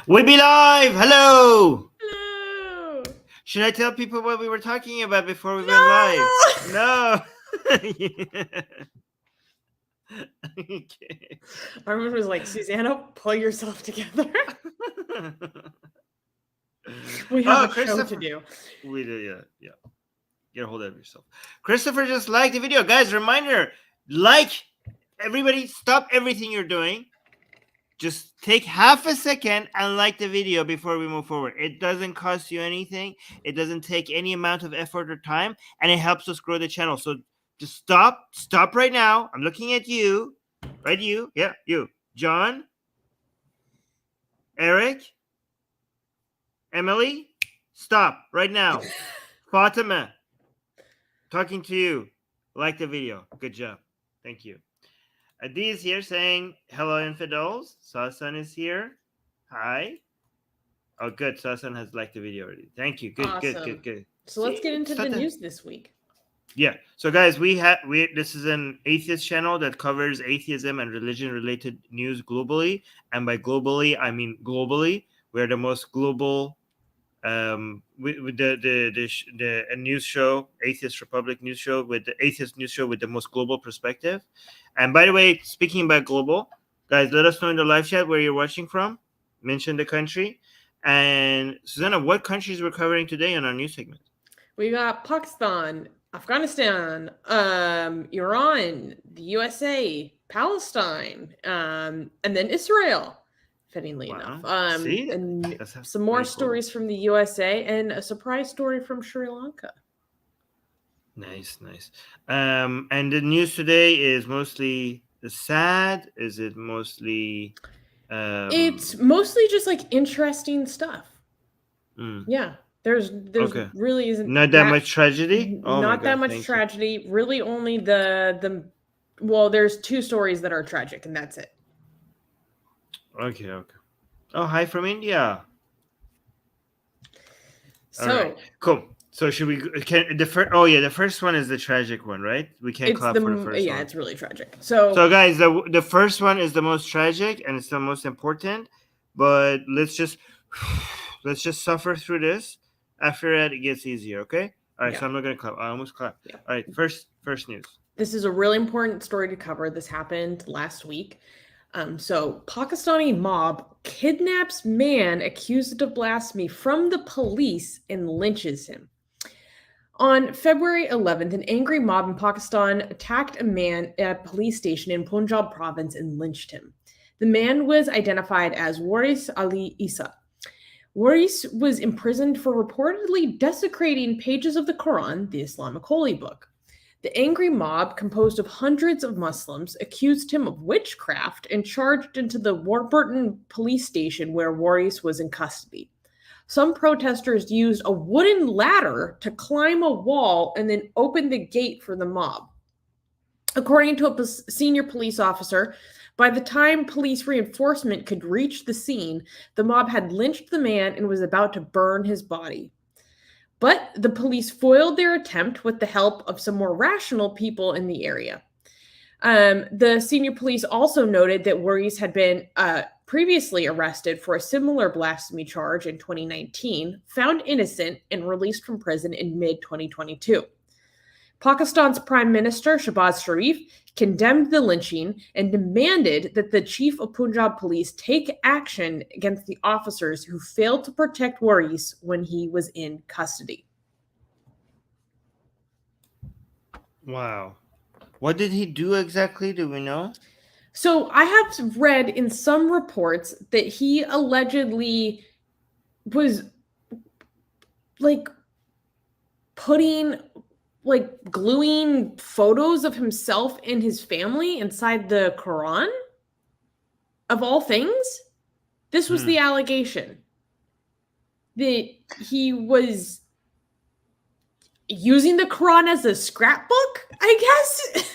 We be live! Hello! Hello. Should I tell people what we were talking about before we went No! live? No! Okay. Armin was like, Susanna, pull yourself together. We have a show to do. We do, yeah. Get a hold of yourself. Christopher just liked the video. Guys, reminder, everybody, stop everything you're doing. Just take half a second and like the video before we move forward. It doesn't cost you anything. It doesn't take any amount of effort or time, and it helps us grow the channel. So just stop right now. I'm looking at you. Right, you. Yeah, you. John, Eric, Emily, stop right now. Fatima, talking to you. Like the video. Good job. Thank you. Adi is here saying, hello, infidels. Susanna is here. Hi. Oh, good. Susanna has liked the video already. Thank you. Good, Awesome. good. So let's get into the news this week. Yeah. So, guys, this is an atheist channel that covers atheism and religion-related news globally. And by globally, I mean globally. We're the most global with the news show, Atheist Republic news show, with the atheist news show with the most global perspective. And by the way, speaking about global, guys, let us know in the live chat where you're watching from. Mention the country. And Susanna, what countries we're covering today on our news segment? We got Pakistan, Afghanistan, Iran, the USA, Palestine, and then Israel. Fittingly enough. And some more stories from the USA and a surprise story from Sri Lanka. Nice. And the news today is mostly sad. Is it mostly? It's mostly just like interesting stuff. Yeah, there's okay. Really isn't not that much tragedy. Not that much tragedy. Really, only well, there's two stories that are tragic, and that's it. Okay. Oh, hi from India. So right. Cool. So should we? The first one is the tragic one, right? We can't clap for the first one. Yeah, it's really tragic. So guys, the first one is the most tragic and it's the most important. But let's just suffer through this. After that, it gets easier. Okay. All right. Yeah. So I'm not gonna clap. I almost clapped. Yeah. All right. First news. This is a really important story to cover. This happened last week. So Pakistani mob kidnaps man accused of blasphemy from the police and lynches him. On February 11th, an angry mob in Pakistan attacked a man at a police station in Punjab province and lynched him. The man was identified as Waris Ali Isa. Waris was imprisoned for reportedly desecrating pages of the Quran, the Islamic holy book. The angry mob, composed of hundreds of Muslims, accused him of witchcraft and charged into the Warburton police station where Waris was in custody. Some protesters used a wooden ladder to climb a wall and then open the gate for the mob. According to a senior police officer, by the time police reinforcement could reach the scene, the mob had lynched the man and was about to burn his body. But the police foiled their attempt with the help of some more rational people in the area. The senior police also noted that Waris had been previously arrested for a similar blasphemy charge in 2019, found innocent, and released from prison in mid-2022. Pakistan's Prime Minister Shehbaz Sharif condemned the lynching and demanded that the chief of Punjab police take action against the officers who failed to protect Waris when he was in custody. Wow. What did he do exactly? Do we know? So I have read in some reports that he allegedly was gluing photos of himself and his family inside the Quran, of all things. This was the allegation, that he was using the Quran as a scrapbook, I guess.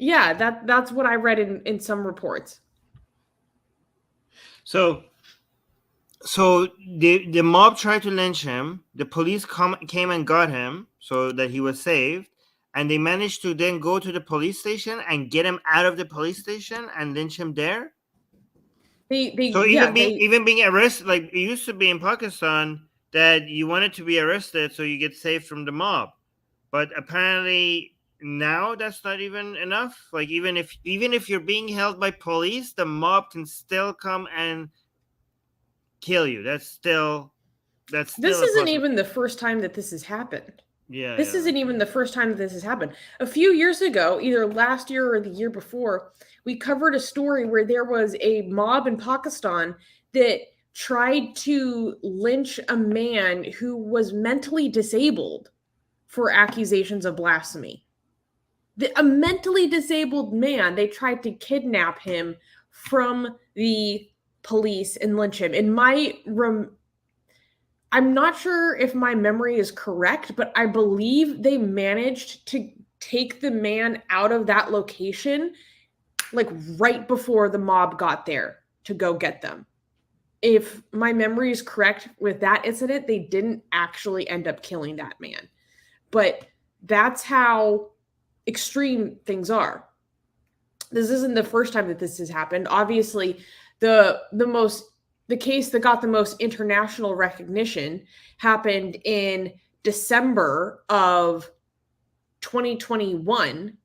Yeah, that's what I read in some reports. So the mob tried to lynch him. The police came and got him so that he was saved. And they managed to then go to the police station and get him out of the police station and lynch him there? So yeah, even being arrested, like it used to be in Pakistan that you wanted to be arrested so you get saved from the mob, but apparently now that's not even enough. Like even if you're being held by police, the mob can still come and kill you. That's still this a isn't possibility. even the first time that this has happened. Yeah, This yeah, isn't even the first time that this has happened. A few years ago, either last year or the year before, we covered a story where there was a mob in Pakistan that tried to lynch a man who was mentally disabled for accusations of blasphemy. A mentally disabled man, they tried to kidnap him from the police and lynch him. I'm not sure if my memory is correct, but I believe they managed to take the man out of that location like right before the mob got there to go get them. If my memory is correct with that incident, they didn't actually end up killing that man. But that's how extreme things are. This isn't the first time that this has happened. Obviously, the case that got the most international recognition happened in December of 2021.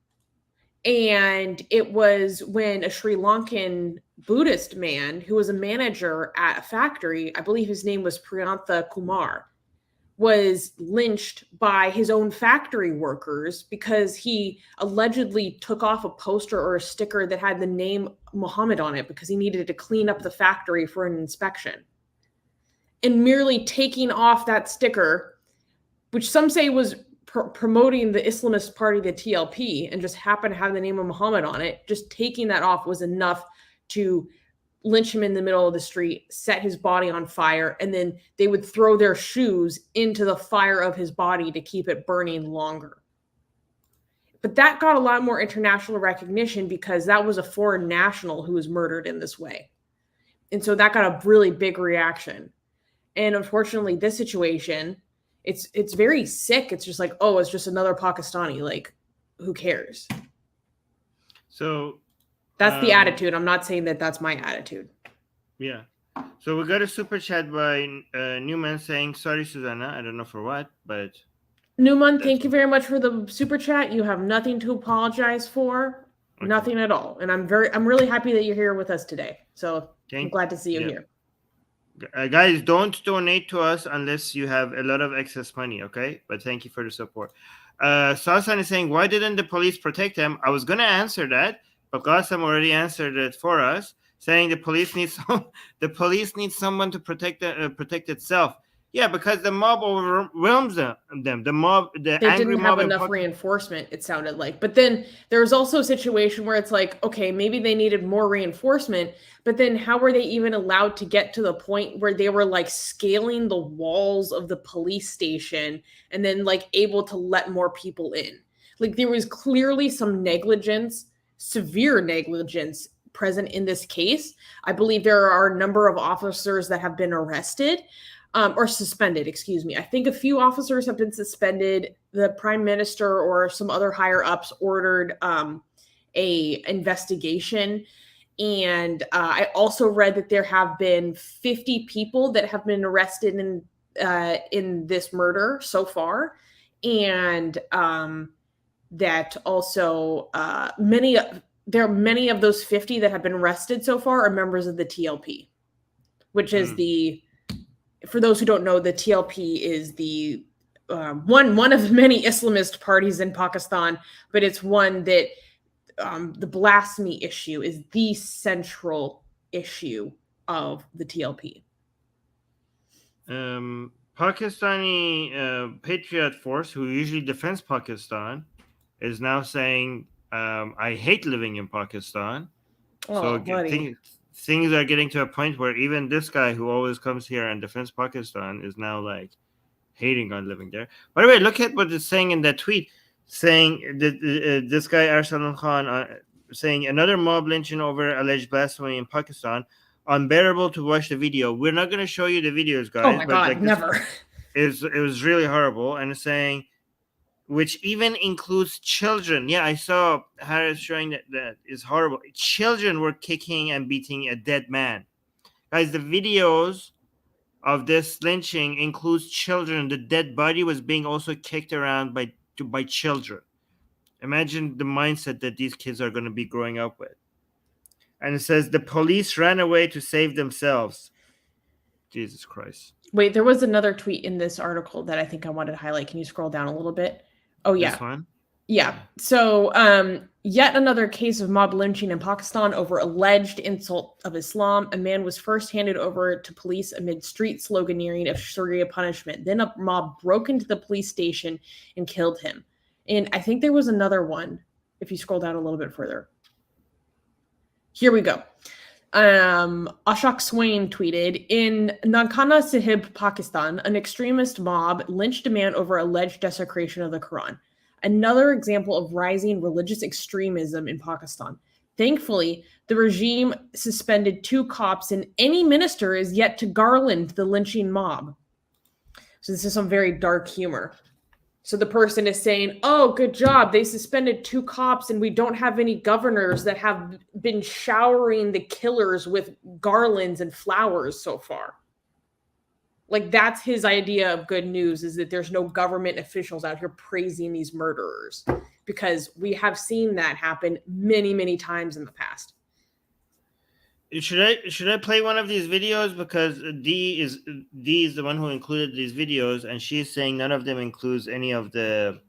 And it was when a Sri Lankan Buddhist man who was a manager at a factory, I believe his name was Priyantha Kumar, was lynched by his own factory workers because he allegedly took off a poster or a sticker that had the name Muhammad on it because he needed to clean up the factory for an inspection. And merely taking off that sticker, which some say was promoting the Islamist party, the TLP, and just happened to have the name of Muhammad on it, just taking that off was enough to lynch him in the middle of the street, set his body on fire, and then they would throw their shoes into the fire of his body to keep it burning longer. But that got a lot more international recognition because that was a foreign national who was murdered in this way. And so that got a really big reaction. And unfortunately, this situation, it's very sick. It's just like, oh, it's just another Pakistani. Like, who cares? So that's the attitude. I'm not saying that that's my attitude. Yeah. So we got a super chat by Newman saying, sorry, Susanna. I don't know for what, but... Newman, thank you very much for the super chat. You have nothing to apologize for. Okay. Nothing at all. And I'm really happy that you're here with us today. So I'm glad to see you here. Guys, don't donate to us unless you have a lot of excess money, okay? But thank you for the support. Susanna is saying, why didn't the police protect him? I was going to answer that, but Qasim already answered it for us, saying the police needs someone to protect itself. Yeah, because the mob overwhelms them. They didn't have enough reinforcement, it sounded like. But then there's also a situation where it's like, okay, maybe they needed more reinforcement, but then how were they even allowed to get to the point where they were like scaling the walls of the police station and then like able to let more people in? Like there was clearly some negligence, severe negligence present in this case. I believe there are a number of officers that have been arrested. Or suspended, excuse me. I think a few officers have been suspended. The prime minister or some other higher ups ordered a investigation. And I also read that there have been 50 people that have been arrested in this murder so far. And that also there are many of those 50 that have been arrested so far are members of the TLP, which is for those who don't know, the TLP is the one of many Islamist parties in Pakistan, but it's one that the blasphemy issue is the central issue of the TLP. Pakistani Patriot Force, who usually defends Pakistan, is now saying, I hate living in Pakistan. Oh, so things are getting to a point where even this guy who always comes here and defends Pakistan is now like hating on living there. By the way, look at what it's saying in that tweet, saying that this guy Arsalan Khan saying another mob lynching over alleged blasphemy in Pakistan, unbearable to watch the video. We're not going to show you the videos, guys. Oh my God, like never. It was really horrible, and it's saying, which even includes children. Yeah, I saw Harris showing that is horrible. Children were kicking and beating a dead man. Guys, the videos of this lynching includes children. The dead body was being also kicked around by children. Imagine the mindset that these kids are going to be growing up with. And it says the police ran away to save themselves. Jesus Christ. Wait, there was another tweet in this article that I think I wanted to highlight. Can you scroll down a little bit? Oh, yeah. This one? Yeah. So, yet another case of mob lynching in Pakistan over alleged insult of Islam. A man was first handed over to police amid street sloganeering of Sharia punishment. Then a mob broke into the police station and killed him. And I think there was another one, if you scroll down a little bit further. Here we go. Ashok Swain tweeted, in Nankana Sahib, Pakistan, an extremist mob lynched a man over alleged desecration of the Quran. Another example of rising religious extremism in Pakistan. Thankfully, the regime suspended 2 cops, and any minister is yet to garland the lynching mob. So this is some very dark humor. So the person is saying, oh, good job. They suspended 2 cops, and we don't have any governors that have been showering the killers with garlands and flowers so far. Like, that's his idea of good news, is that there's no government officials out here praising these murderers, because we have seen that happen many, many times in the past. Should I play one of these videos, because D is the one who included these videos, and she's saying none of them includes any of the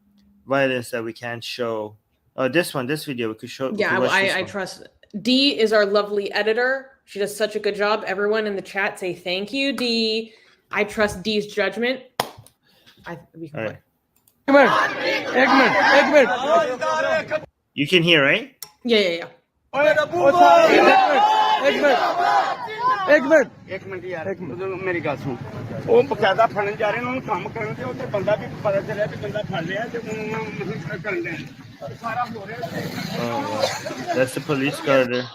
violence that we can't show. Oh, this video we could show. Yeah, I trust. D is our lovely editor. She does such a good job. Everyone in the chat say thank you, D. I trust D's judgment. We can play. You can hear, right? Yeah. एक minute यार मेरी गल सुन वो बकायदा फड़न जा रहे हैं उन्होंने काम करने दे उते बंदा भी पता चलिया कि बंदा फड़ लिया ते उन्होंने करन दे सारा हो रहा है. That's the police car there.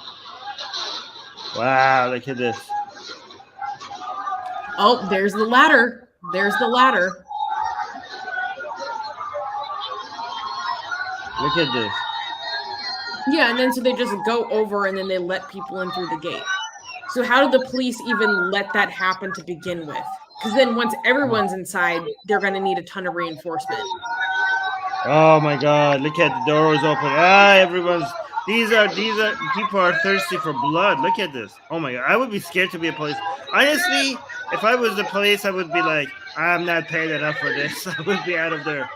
Wow, look at this. Oh, there's the ladder. There's the ladder. Look at this. Yeah, and then so they just go over and then they let people in through the gate. So how did the police even let that happen to begin with? Because then once everyone's inside, they're going to need a ton of reinforcement. Oh my God! Look at the door is open. These people are thirsty for blood. Look at this. Oh my God! I would be scared to be a police. Honestly, if I was the police, I would be like, I'm not paid enough for this. I would be out of there.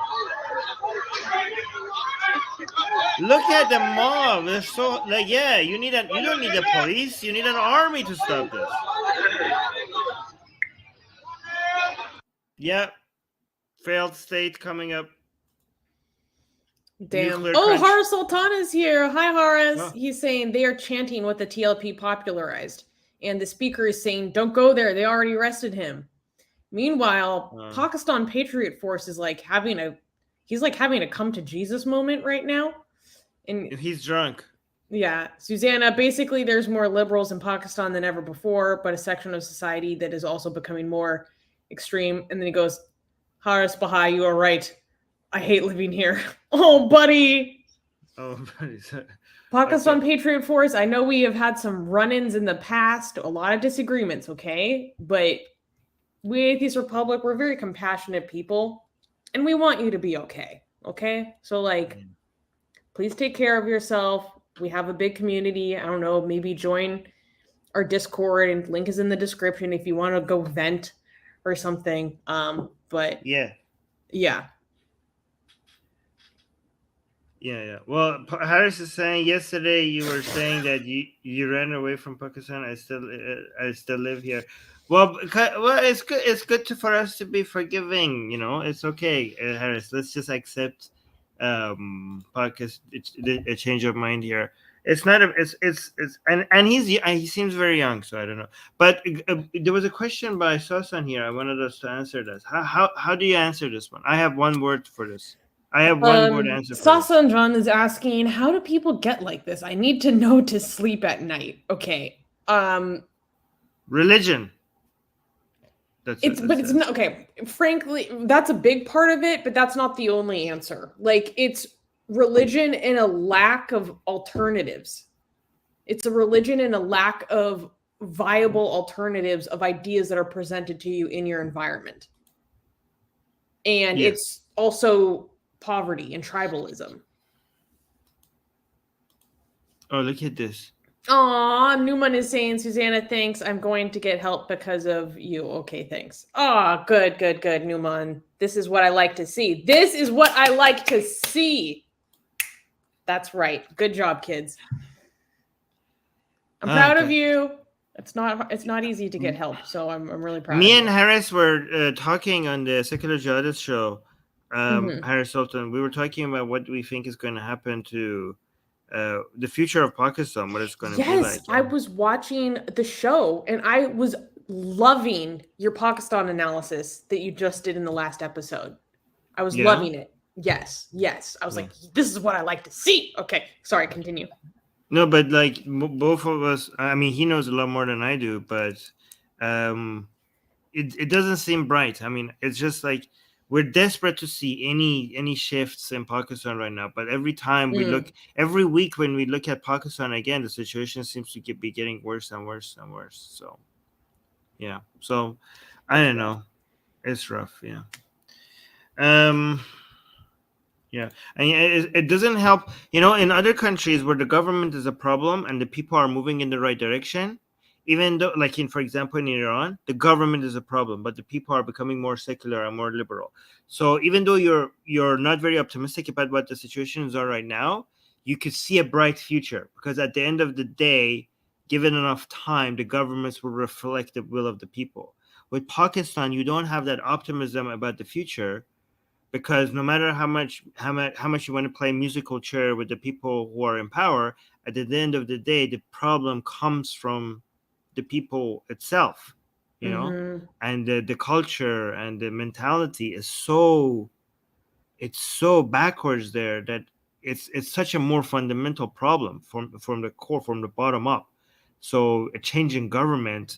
Look at the mob. They're so like, yeah. You don't need the police. You need an army to stop this. Yeah, failed state coming up. Damn. Oh, Horace Sultan is here. Hi, Horace. Oh. He's saying they are chanting what the TLP popularized, and the speaker is saying, "Don't go there. They already arrested him." Meanwhile, Pakistan Patriot Force is like having a come to Jesus moment right now. And he's drunk. Yeah. Susanna, basically there's more liberals in Pakistan than ever before, but a section of society that is also becoming more extreme. And then he goes, Haris Bahai, you are right. I hate living here. Oh, buddy. Oh, buddy. Pakistan Patriot Force, I know we have had some run-ins in the past, a lot of disagreements, okay? But we Atheist Republic, we're very compassionate people, and we want you to be okay, okay? So, like, please take care of yourself. We have a big community. I don't know, maybe join our Discord, and link is in the description if you want to go vent or something. But yeah. Well, Harris is saying yesterday you were saying that you ran away from Pakistan. I still live here. Well, it's good. It's good for us to be forgiving. You know, it's okay, Harris. Let's just accept podcast a change of mind here. It's not and he seems very young, so I don't know. But there was a question by Susanna here. I wanted us to answer this. How do you answer this one? I have one word for this. I have one word answer. Susanna is asking, how do people get like this? I need to know to sleep at night. Okay. Religion. It's not okay. Frankly, that's a big part of it, but that's not the only answer. Like, it's religion and a lack of alternatives. It's a religion and a lack of viable alternatives of ideas that are presented to you in your environment. And Yes. it's also poverty and tribalism. Oh, look at this. Aw, Newman is saying, Susanna, thanks. I'm going to get help because of you. Okay, thanks. Ah, good, Newman. This is what I like to see. This is what I like to see. That's right. Good job, kids. I'm proud of you. It's not easy to get help, so I'm really proud. Me of and you. Harris were talking on the Secular Jihadist show. Mhm. Harris Sultan. We were talking about what we think is going to happen to the future of Pakistan. What it's going to be like. Yes, I was watching the show and I was loving your Pakistan analysis that you just did in the last episode. I was Yeah? loving it. Yes. I was like, this is what I like to see. Okay, sorry, continue. No, but like both of us. I mean, he knows a lot more than I do, but it doesn't seem bright. I mean, it's just like we're desperate to see any shifts in Pakistan right now. But every time we look, every week when we look at Pakistan again, the situation seems to be getting worse and worse and worse. So, yeah. So, I don't know. It's rough. Yeah. Yeah, and it doesn't help. In other countries where the government is a problem and the people are moving in the right direction, even though, like for example, in Iran, the government is a problem, but the people are becoming more secular and more liberal. So even though you're not very optimistic about what the situations are right now, you could see a bright future because at the end of the day, given enough time, the governments will reflect the will of the people. With Pakistan, you don't have that optimism about the future. Because no matter how much you want to play musical chair with the people who are in power, at the end of the day, the problem comes from the people itself, and the culture and the mentality is so backwards there that it's such a more fundamental problem from the core, from the bottom up. So a change in government,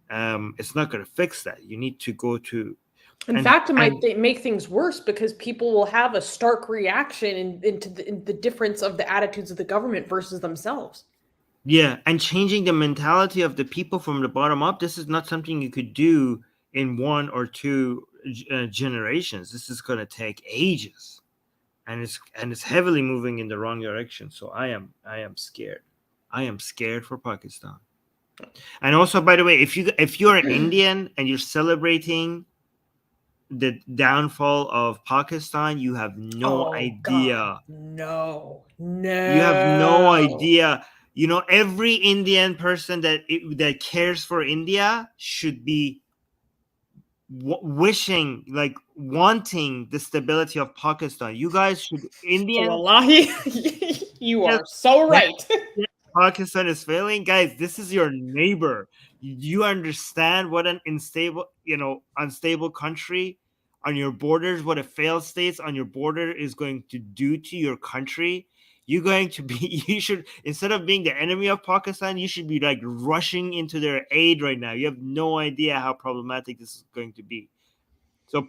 it's not going to fix that. You need to go to. In fact, it might make things worse because people will have a stark reaction into the difference of the attitudes of the government versus themselves. Yeah, and changing the mentality of the people from the bottom up, this is not something you could do in 1 or 2 generations. This is going to take ages, and it's heavily moving in the wrong direction. So I am scared. I am scared for Pakistan. And also, by the way, if you're an Indian and you're celebrating the downfall of Pakistan, you have no idea. God. No. You have no idea. Every Indian person that cares for India should be wishing, like wanting the stability of Pakistan. You guys should. Indian. Wallahi, you are so right. Pakistan is failing, guys. This is your neighbor. You understand what an unstable country on your borders, what a failed states on your border is going to do to your country. You should, instead of being the enemy of Pakistan, you should be like rushing into their aid right now. You have no idea how problematic this is going to be. So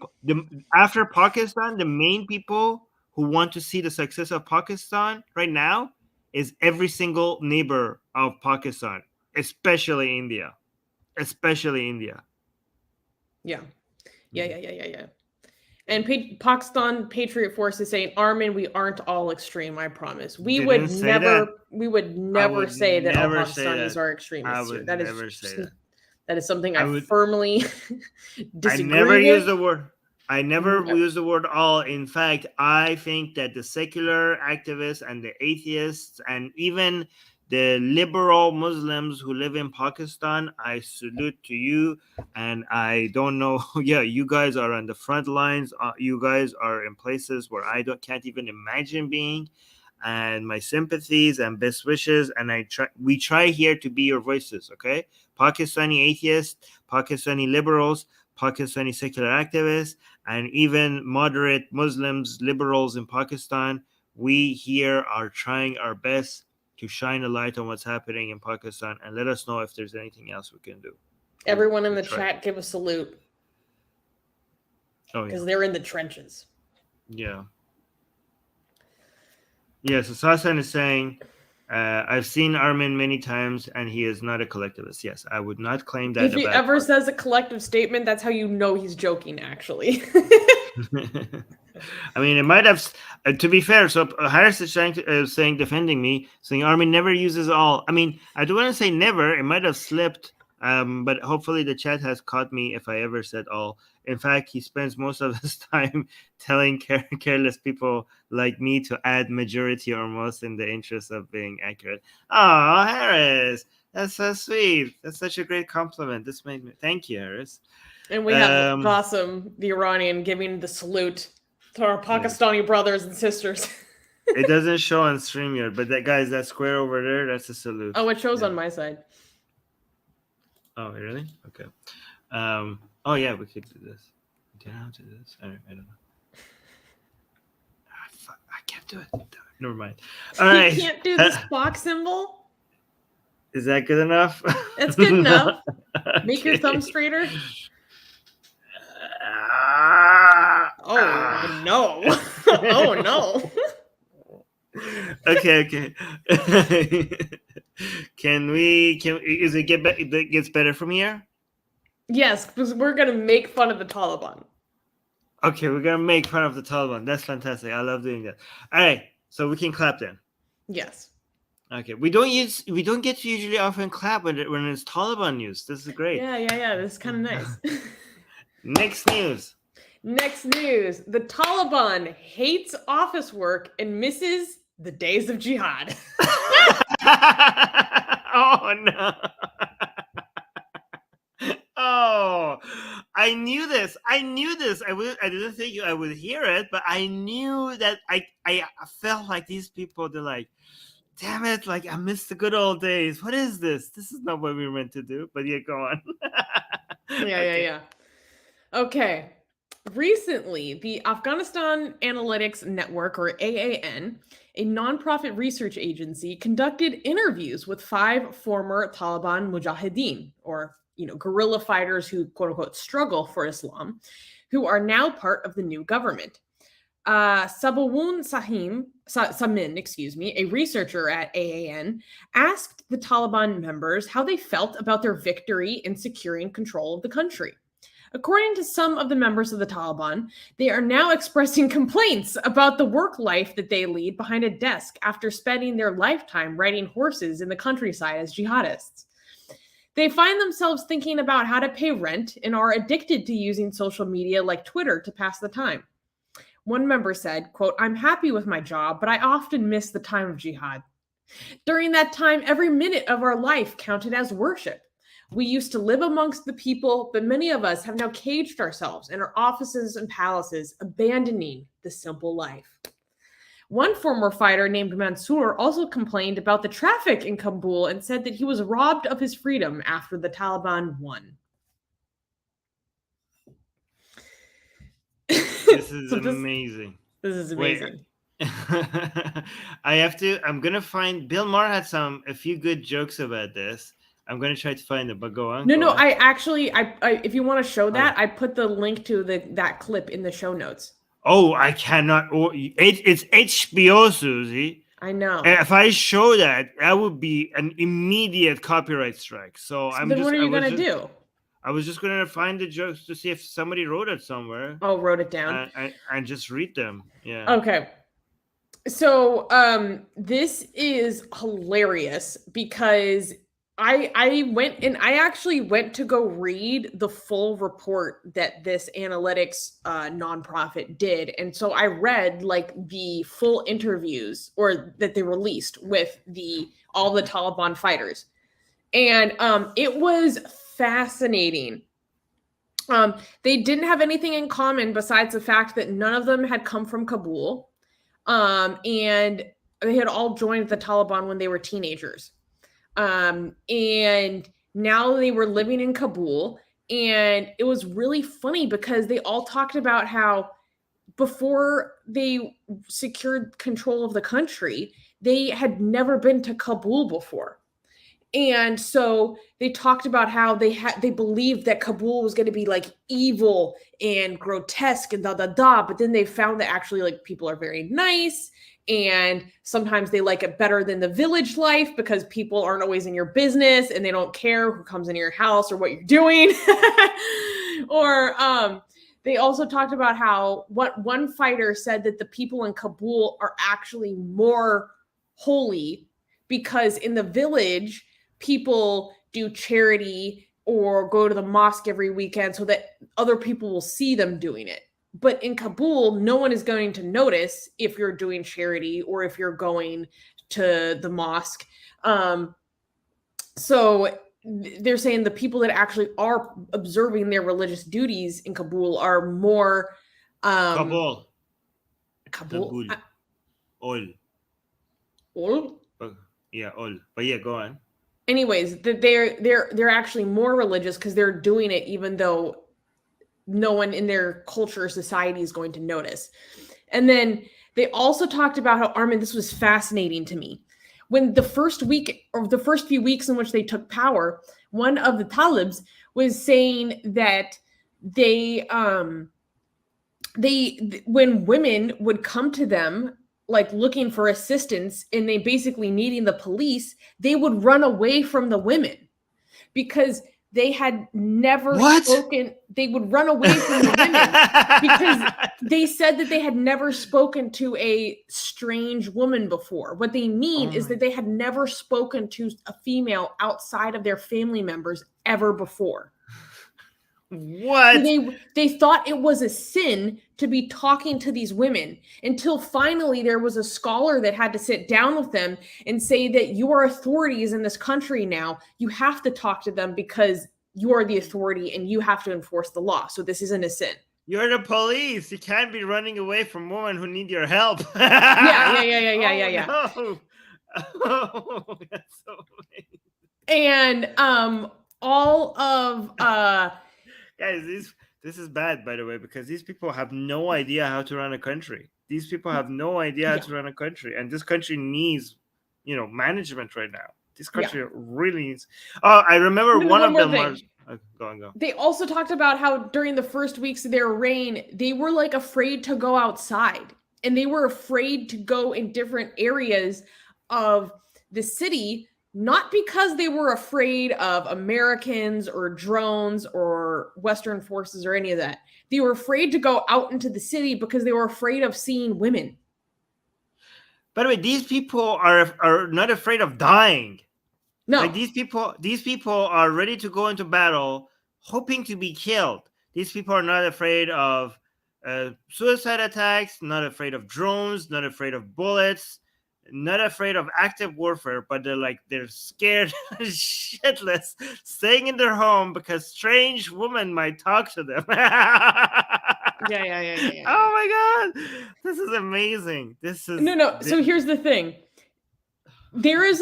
after Pakistan, the main people who want to see the success of Pakistan right now is every single neighbor of Pakistan, especially India. Yeah. And Pakistan Patriot Force is saying, Armin, we aren't all extreme, I promise. We would never say that all Pakistanis are extremists. That is something I firmly disagree with. I never use the word all. In fact, I think that the secular activists and the atheists and even the liberal Muslims who live in Pakistan, I salute to you. And I don't know. Yeah, you guys are on the front lines. You guys are in places where I can't even imagine being. And my sympathies and best wishes. And we try here to be your voices. Okay, Pakistani atheists, Pakistani liberals, Pakistani secular activists, and even moderate Muslims, liberals in Pakistan. We here are trying our best to shine a light on what's happening in Pakistan and let us know if there's anything else we can do. Everyone in the chat, give a salute. Because they're in the trenches. Yeah. Yeah, so Sasan is saying, I've seen Armin many times, and he is not a collectivist. Yes, I would not claim that. If he ever says a collective statement, that's how you know he's joking, actually. I mean, it might have. To be fair, so Harris is saying defending me, saying Armin never uses all. I mean, I don't want to say never. It might have slipped, but hopefully the chat has caught me if I ever said all. In fact, he spends most of his time telling careless people like me to add majority or most in the interest of being accurate. Oh, Harris, that's so sweet. That's such a great compliment. This made me. Thank you, Harris. And we have Qasim, the Iranian, giving the salute to our Pakistani brothers and sisters. It doesn't show on StreamYard, but that square over there, that's a salute. Oh, it shows on my side. Oh, really? Okay. Oh, yeah, we could do this. Do how to do this? I don't know. I can't do it. Never mind. All right. You can't do this box symbol? Is that good enough? It's good enough. Okay. Make your thumb straighter. Oh, no. Oh, no. Okay. Is it gets better from here? Yes, because we're going to make fun of the Taliban. Okay, we're going to make fun of the Taliban. That's fantastic. I love doing that. All right, so we can clap then. Yes. Okay, we don't get to usually often clap when it's Taliban news. This is great. Yeah. This is kind of nice. Next news. The Taliban hates office work and misses the days of jihad. Oh, no. Oh, I knew this. I didn't think I would hear it, but I knew that I felt like these people, they're like, damn it, like I missed the good old days. What is this? This is not what we were meant to do. But yeah, go on. Yeah. Okay. Recently, the Afghanistan Analytics Network, or AAN, a nonprofit research agency, conducted interviews with 5 former Taliban mujahideen, or guerrilla fighters who, quote unquote, struggle for Islam, who are now part of the new government. Sabawun Samin, a researcher at AAN, asked the Taliban members how they felt about their victory in securing control of the country. According to some of the members of the Taliban, they are now expressing complaints about the work life that they lead behind a desk after spending their lifetime riding horses in the countryside as jihadists. They find themselves thinking about how to pay rent and are addicted to using social media like Twitter to pass the time. One member said, quote, "I'm happy with my job, but I often miss the time of jihad. During that time, every minute of our life counted as worship. We used to live amongst the people, but many of us have now caged ourselves in our offices and palaces, abandoning the simple life." One former fighter named Mansour also complained about the traffic in Kabul and said that he was robbed of his freedom after the Taliban won. This is amazing. This is amazing. I'm going to find, Bill Maher had a few good jokes about this. I'm going to try to find them, but go on. No, I actually, if you want to show that, I put the link to that clip in the show notes. Oh, I cannot. It's HBO, Susie. I know. And if I show that would be an immediate copyright strike. So what are you going to do? I was just going to find the jokes to see if somebody wrote it somewhere. Oh, wrote it down. And just read them. Yeah. Okay. So this is hilarious because I went to go read the full report that this analytics nonprofit did. And so I read like the full interviews or that they released with all the Taliban fighters. And it was fascinating. They didn't have anything in common besides the fact that none of them had come from Kabul. And they had all joined the Taliban when they were teenagers. And now they were living in Kabul, and it was really funny because they all talked about how before they secured control of the country, they had never been to Kabul before. And so they talked about how they believed that Kabul was going to be like evil and grotesque and but then they found that actually like people are very nice And sometimes they like it better than the village life because people aren't always in your business and they don't care who comes into your house or what you're doing. Or they also talked about how one fighter said that the people in Kabul are actually more holy because in the village, people do charity or go to the mosque every weekend so that other people will see them doing it. But in Kabul, no one is going to notice if you're doing charity or if you're going to the mosque. So they're saying the people that actually are observing their religious duties in Kabul are more Kabul. Kabul. All. Yeah, all. But yeah, go on. Anyways, they're actually more religious because they're doing it even though no one in their culture or society is going to notice. And then they also talked about how, Armin, this was fascinating to me. When the first week or the first few weeks in which they took power, one of the Talibs was saying that when women would come to them like looking for assistance and they basically needing the police, they would run away from the women because they had never spoken. They would run away from the women because they said that they had never spoken to a strange woman before. What they mean is that they had never spoken to a female outside of their family members ever before. What? So they thought it was a sin to be talking to these women until finally there was a scholar that had to sit down with them and say that you are authorities in this country now. You have to talk to them because you are the authority and you have to enforce the law. So this isn't a sin. You're the police. You can't be running away from women who need your help. Yeah. No. Oh, that's so amazing. And all of guys, this is bad, by the way, because these people have no idea how to run a country. These people have no idea how to run a country, and this country needs, management right now. This country really needs. Oh, I remember one of them was. Go. They also talked about how during the first weeks of their reign, they were like afraid to go outside, and they were afraid to go in different areas of the city. Not because they were afraid of Americans or drones or Western forces or any of that. They were afraid to go out into the city because they were afraid of seeing women. By the way, these people are not afraid of dying. No. Like these people are ready to go into battle, hoping to be killed. These people are not afraid of suicide attacks, not afraid of drones, not afraid of bullets. Not afraid of active warfare, but they're scared shitless, staying in their home because strange women might talk to them. Yeah. Oh my god, this is amazing. This is no. So here's the thing. There is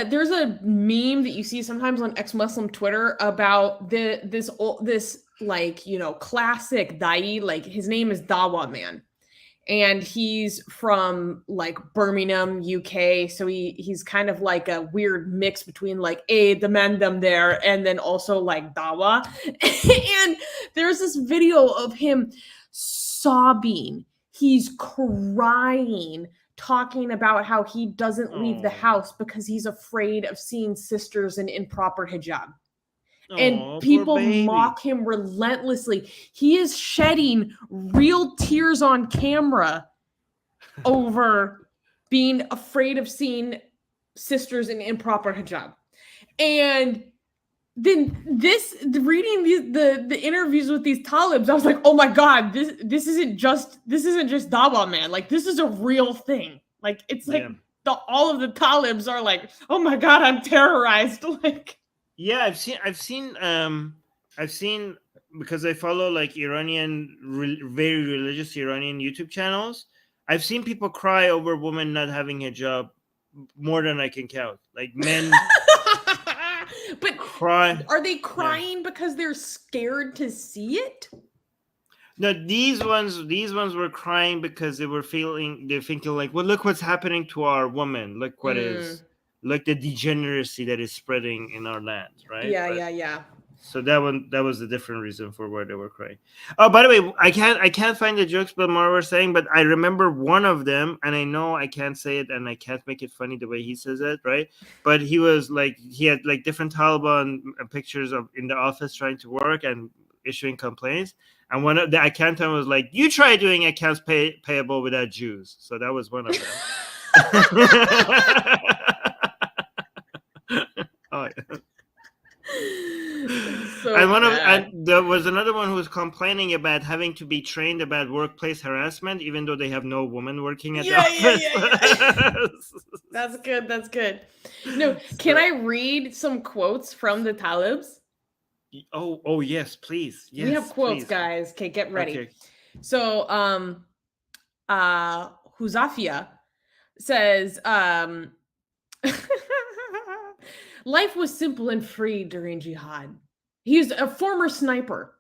there's a meme that you see sometimes on ex-Muslim Twitter about this classic da'i, his name is Dawa Man. And he's from Birmingham, UK. So he's kind of like a weird mix between the men, them, there, and then also Dawa. And there's this video of him sobbing. He's crying, talking about how he doesn't leave the house because he's afraid of seeing sisters in improper hijab. And people mock him relentlessly. He is shedding real tears on camera over being afraid of seeing sisters in improper hijab. And then reading the interviews with these Talibs, I was like, oh my god, this isn't just Dawa Man. This is a real thing. It's all of the Talibs are like, oh my god, I'm terrorized. Yeah, I've seen because I follow Iranian, very religious Iranian YouTube channels. I've seen people cry over women not having hijab more than I can count. Men, but cry. Are they crying because they're scared to see it? No, these ones were crying because they're thinking well, look what's happening to our woman. Look what is. The degeneracy that is spreading in our land, right? Yeah. So that was a different reason for why they were crying. Oh, by the way, I can't find the jokes Bill Maher was saying, but I remember one of them, and I know I can't say it and I can't make it funny the way he says it, right? But he was like, he had like different Taliban pictures of in the office trying to work and issuing complaints, and one of the accountant was like, "You try doing accounts payable without Jews." So that was one of them. Oh, yeah. So and there was another one who was complaining about having to be trained about workplace harassment, even though they have no woman working at the office. Yeah. That's good. That's good. No, can I read some quotes from the Talibs? Oh yes, please. Yes, we have quotes, please. guys. Okay, get ready. Okay. So, Huzafia says, life was simple and free during Jihad. He's a former sniper.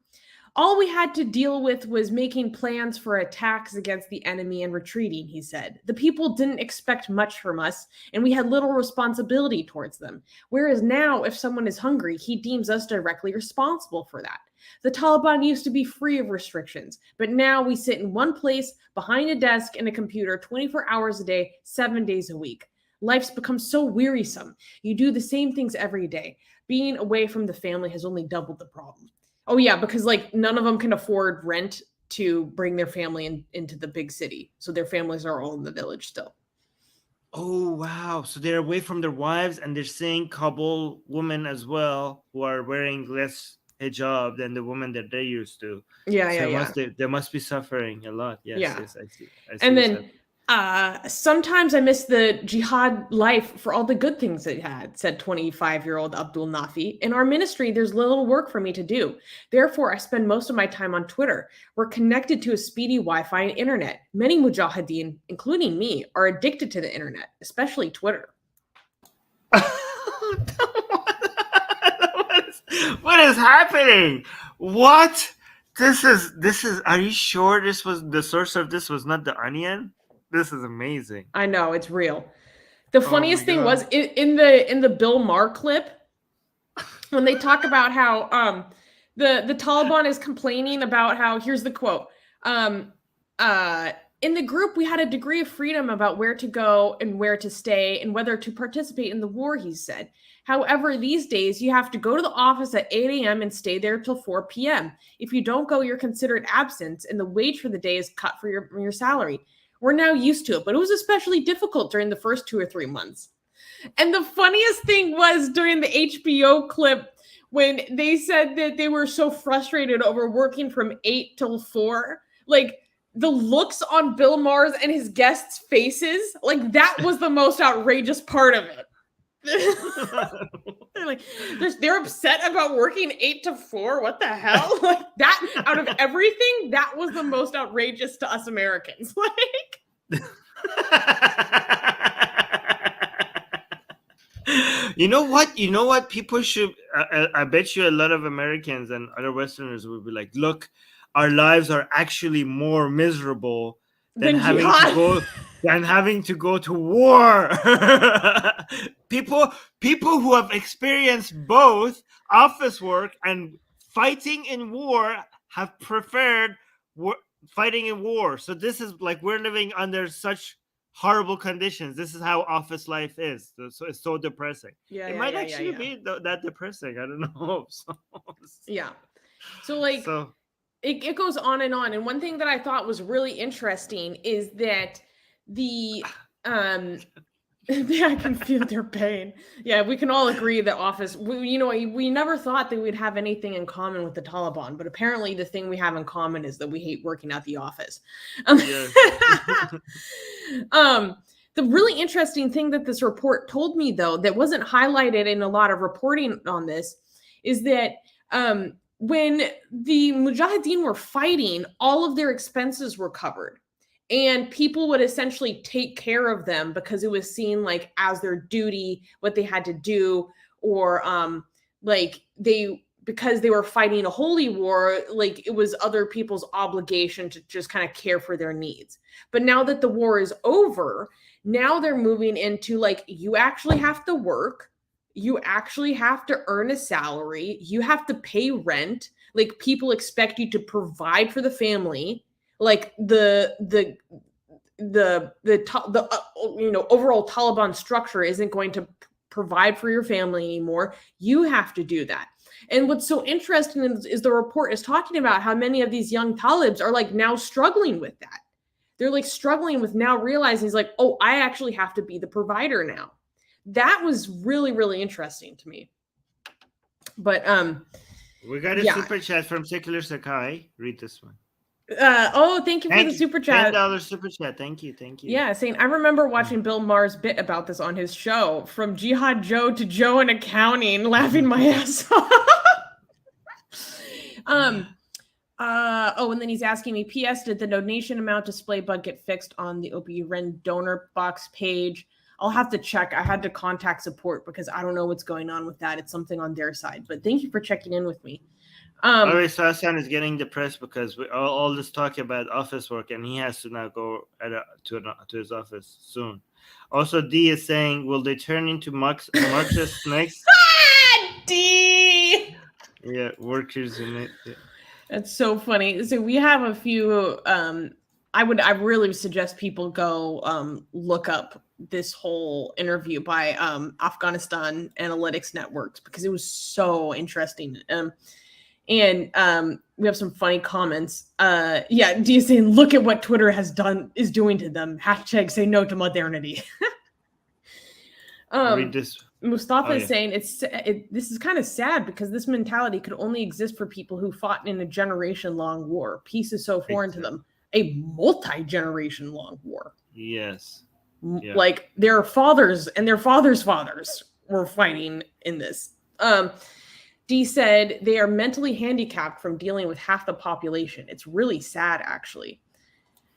All we had to deal with was making plans for attacks against the enemy and retreating, he said. The people didn't expect much from us, and we had little responsibility towards them. Whereas now, if someone is hungry, he deems us directly responsible for that. The Taliban used to be free of restrictions, but now we sit in one place, behind a desk and a computer, 24 hours a day, 7 days a week. Life's become so wearisome. You do the same things every day. Being away from the family has only doubled the problem. Oh yeah, because like none of them can afford rent to bring their family into the big city. So their families are all in the village still. Oh, wow. So they're away from their wives and they're seeing Kabul women as well who are wearing less hijab than the women that they used to. Yeah. They must be suffering a lot. Yes, I see. And then sometimes I miss the jihad life for all the good things it had, said 25-year-old Abdul Nafi. In our ministry, there's little work for me to do. Therefore, I spend most of my time on Twitter. We're connected to a speedy Wi-Fi and internet. Many mujahideen, including me, are addicted to the internet, especially Twitter. What is happening? What? This is, are you sure this was the source of this was not The Onion? This is amazing. I know, it's real. The funniest thing was in the Bill Maher clip, when they talk about how the Taliban is complaining about how, here's the quote, in the group we had a degree of freedom about where to go and where to stay and whether to participate in the war, he said. However, these days you have to go to the office at 8 a.m. and stay there till 4 p.m. If you don't go, you're considered absent and the wage for the day is cut for your salary. We're now used to it, but it was especially difficult during the first 2 or 3 months. And the funniest thing was during the HBO clip when they said that they were so frustrated over working from 8 till 4. Like, the looks on Bill Maher's and his guests' faces, like, that was the most outrageous part of it. They're like, they're upset about working 8 to 4. What the hell? Like, that, out of everything, that was the most outrageous to us Americans. Like, you know what people should, I bet you a lot of Americans and other Westerners would be like, look, our lives are actually more miserable than having to go to war. People who have experienced both office work and fighting in war have preferred fighting in war. So this is like, we're living under such horrible conditions. This is how office life is. So it's so depressing. It might actually be that depressing. I don't know. So like, it goes on and on. And one thing that I thought was really interesting is that the I can feel their pain. Yeah, we can all agree that office, we never thought that we'd have anything in common with the Taliban, but apparently the thing we have in common is that we hate working at the office. The really interesting thing that this report told me, though, that wasn't highlighted in a lot of reporting on this, is that when the Mujahideen were fighting, all of their expenses were covered. And people would essentially take care of them because it was seen like as their duty, what they had to do, or because they were fighting a holy war, like it was other people's obligation to just kind of care for their needs. But now that the war is over, now they're moving into like, you actually have to work. You actually have to earn a salary. You have to pay rent. Like, people expect you to provide for the family. Like, the overall Taliban structure isn't going to provide for your family anymore. You have to do that. And what's so interesting is the report is talking about how many of these young Talibs are like now struggling with that. They're like struggling with now realizing, he's like, oh, I actually have to be the provider now. That was really, really interesting to me. But we got a super chat from Secular Sakai. Read this one. Thank you for the super chat. $10 super chat. Thank you. Yeah, saying, I remember watching Bill Maher's bit about this on his show, from Jihad Joe to Joe in accounting, laughing my ass off. And then he's asking me, P.S. did the donation amount display bug get fixed on the OBUREN donor box page? I'll have to check. I had to contact support because I don't know what's going on with that. It's something on their side. But thank you for checking in with me. So Hassan is getting depressed because we all this talk about office work, and he has to now go to his office soon. Also, D is saying, will they turn into Marxist next? D! Yeah, workers in it. Yeah. That's so funny. So we have a few, I really suggest people go look up this whole interview by Afghanistan Analytics Networks, because it was so interesting. We have some funny comments. D is saying, look at what Twitter is doing to them. # say no to modernity. Read this. Mustafa is saying this is kind of sad because this mentality could only exist for people who fought in a generation-long war. Peace is so foreign to them. A multi-generation long war. Yes. Yeah. Like, their fathers and their fathers' fathers were fighting in this. D said they are mentally handicapped from dealing with half the population. It's really sad, actually.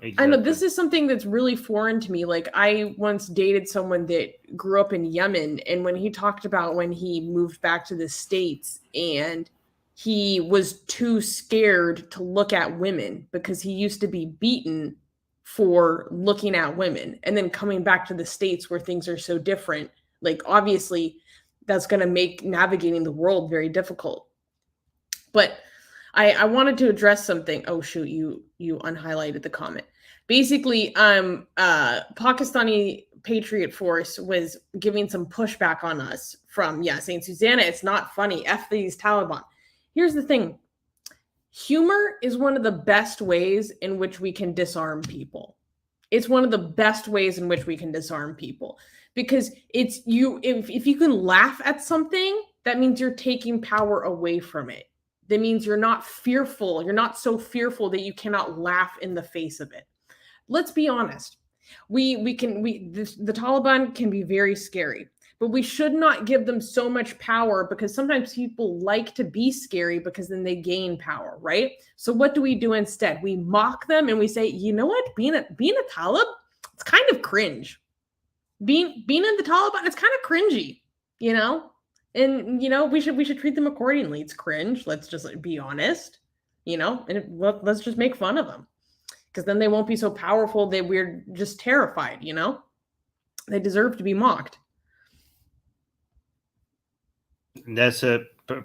Exactly. I know this is something that's really foreign to me. Like, I once dated someone that grew up in Yemen, and when he talked about when he moved back to the States and he was too scared to look at women because he used to be beaten for looking at women, and then coming back to the States where things are so different, like, obviously that's going to make navigating the world very difficult. But I wanted to address something. Oh, shoot, you unhighlighted the comment. Basically, Pakistani Patriot Force was giving some pushback on us from, saying, Susanna, it's not funny. F these Taliban. Here's the thing. Humor is one of the best ways in which we can disarm people. It's one of the best ways in which we can disarm people. Because it's if you can laugh at something, that means you're taking power away from it. That means you're not fearful. You're not so fearful that you cannot laugh in the face of it. Let's be honest. The Taliban can be very scary, but we should not give them so much power, because sometimes people like to be scary because then they gain power, right? So what do we do instead? We mock them and we say, you know what? Being a Talib, it's kind of cringe. Being in the Taliban, it's kind of cringy, you know? And, you know, we should treat them accordingly. It's cringe. Let's just be honest, you know, and let's just make fun of them, because then they won't be so powerful that we're just terrified, you know? They deserve to be mocked. That's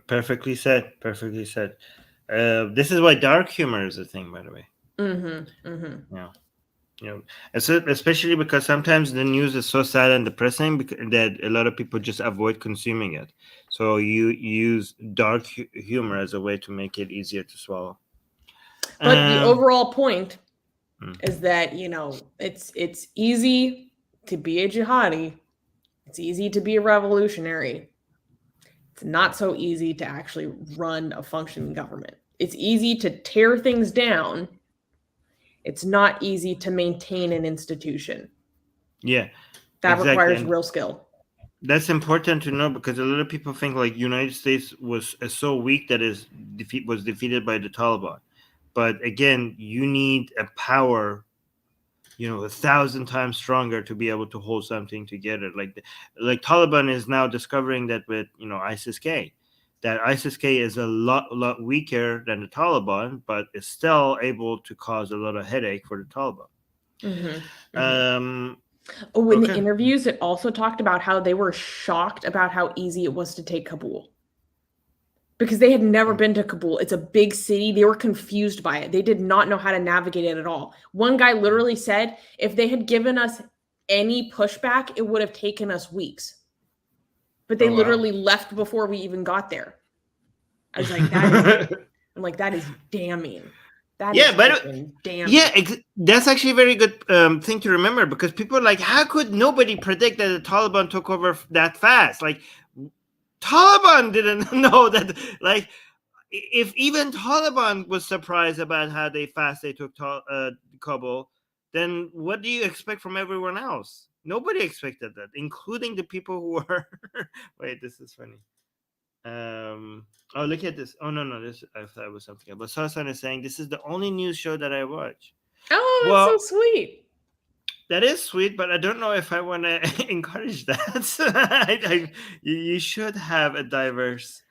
perfectly said. Perfectly said. This is why dark humor is a thing, by the way. Yeah. You know, especially because sometimes the news is so sad and depressing that a lot of people just avoid consuming it. So you use dark humor as a way to make it easier to swallow. But the overall point is that, you know, it's easy to be a jihadi. It's easy to be a revolutionary. It's not so easy to actually run a functioning government. It's easy to tear things down. It's not easy to maintain an institution. Yeah. That requires real skill. That's important to know, because a lot of people think like United States was so weak that was defeated by the Taliban. But again, you need a power, 1,000 times stronger to be able to hold something together. Like Taliban is now discovering that with, ISIS-K. That ISIS-K is a lot weaker than the Taliban, but is still able to cause a lot of headache for the Taliban. Oh, in the Okay. interviews, it also talked about how they were shocked about how easy it was to take Kabul. Because they had never been to Kabul. It's a big city. They were confused by it. They did not know how to navigate it at all. One guy literally said, if they had given us any pushback, it would have taken us weeks. But they Oh, wow. literally left before we even got there. I was like, that is damning. That Yeah, is but fucking damning. yeah, that's actually a very good thing to remember, because people are like, how could nobody predict that the Taliban took over that fast? Like, Taliban didn't know that. Like, if even Taliban was surprised about how fast they took Kabul, then what do you expect from everyone else? Nobody expected that, including the people who were. Wait, this is funny. Oh, look at this. Oh, no, this, I thought it was something else. But Susanna is saying, this is the only news show that I watch. Oh, that's Well, so sweet. That is sweet, but I don't know if I want to encourage that. You should have a diverse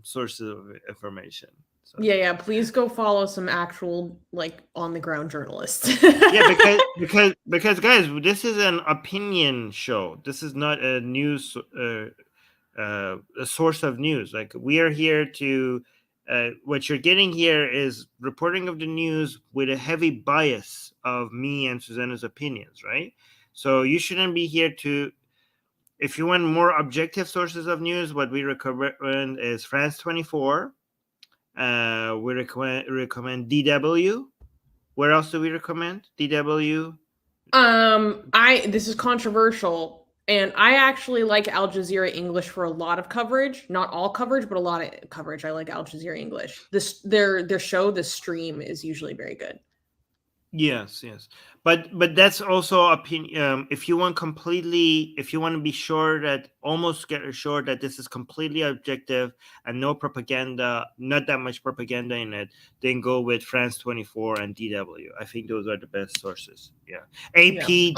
sources of information. So. Yeah. Please go follow some actual, like, on the ground journalists. Yeah, because guys, this is an opinion show. This is not a news a source of news. Like, we are here to. What you're getting here is reporting of the news with a heavy bias of me and Susanna's opinions, right? So you shouldn't be here to. If you want more objective sources of news, what we recommend is France 24. We recommend DW. Where else do we recommend? DW. This is controversial. And I actually like Al Jazeera English for a lot of coverage. Not all coverage, but a lot of coverage. I like Al Jazeera English. Their show, the stream, is usually very good. Yes. But that's also opinion. If you want to be sure that this is completely objective and no propaganda, not that much propaganda in it, then go with France 24 and DW. I think those are the best sources. Yeah. AP,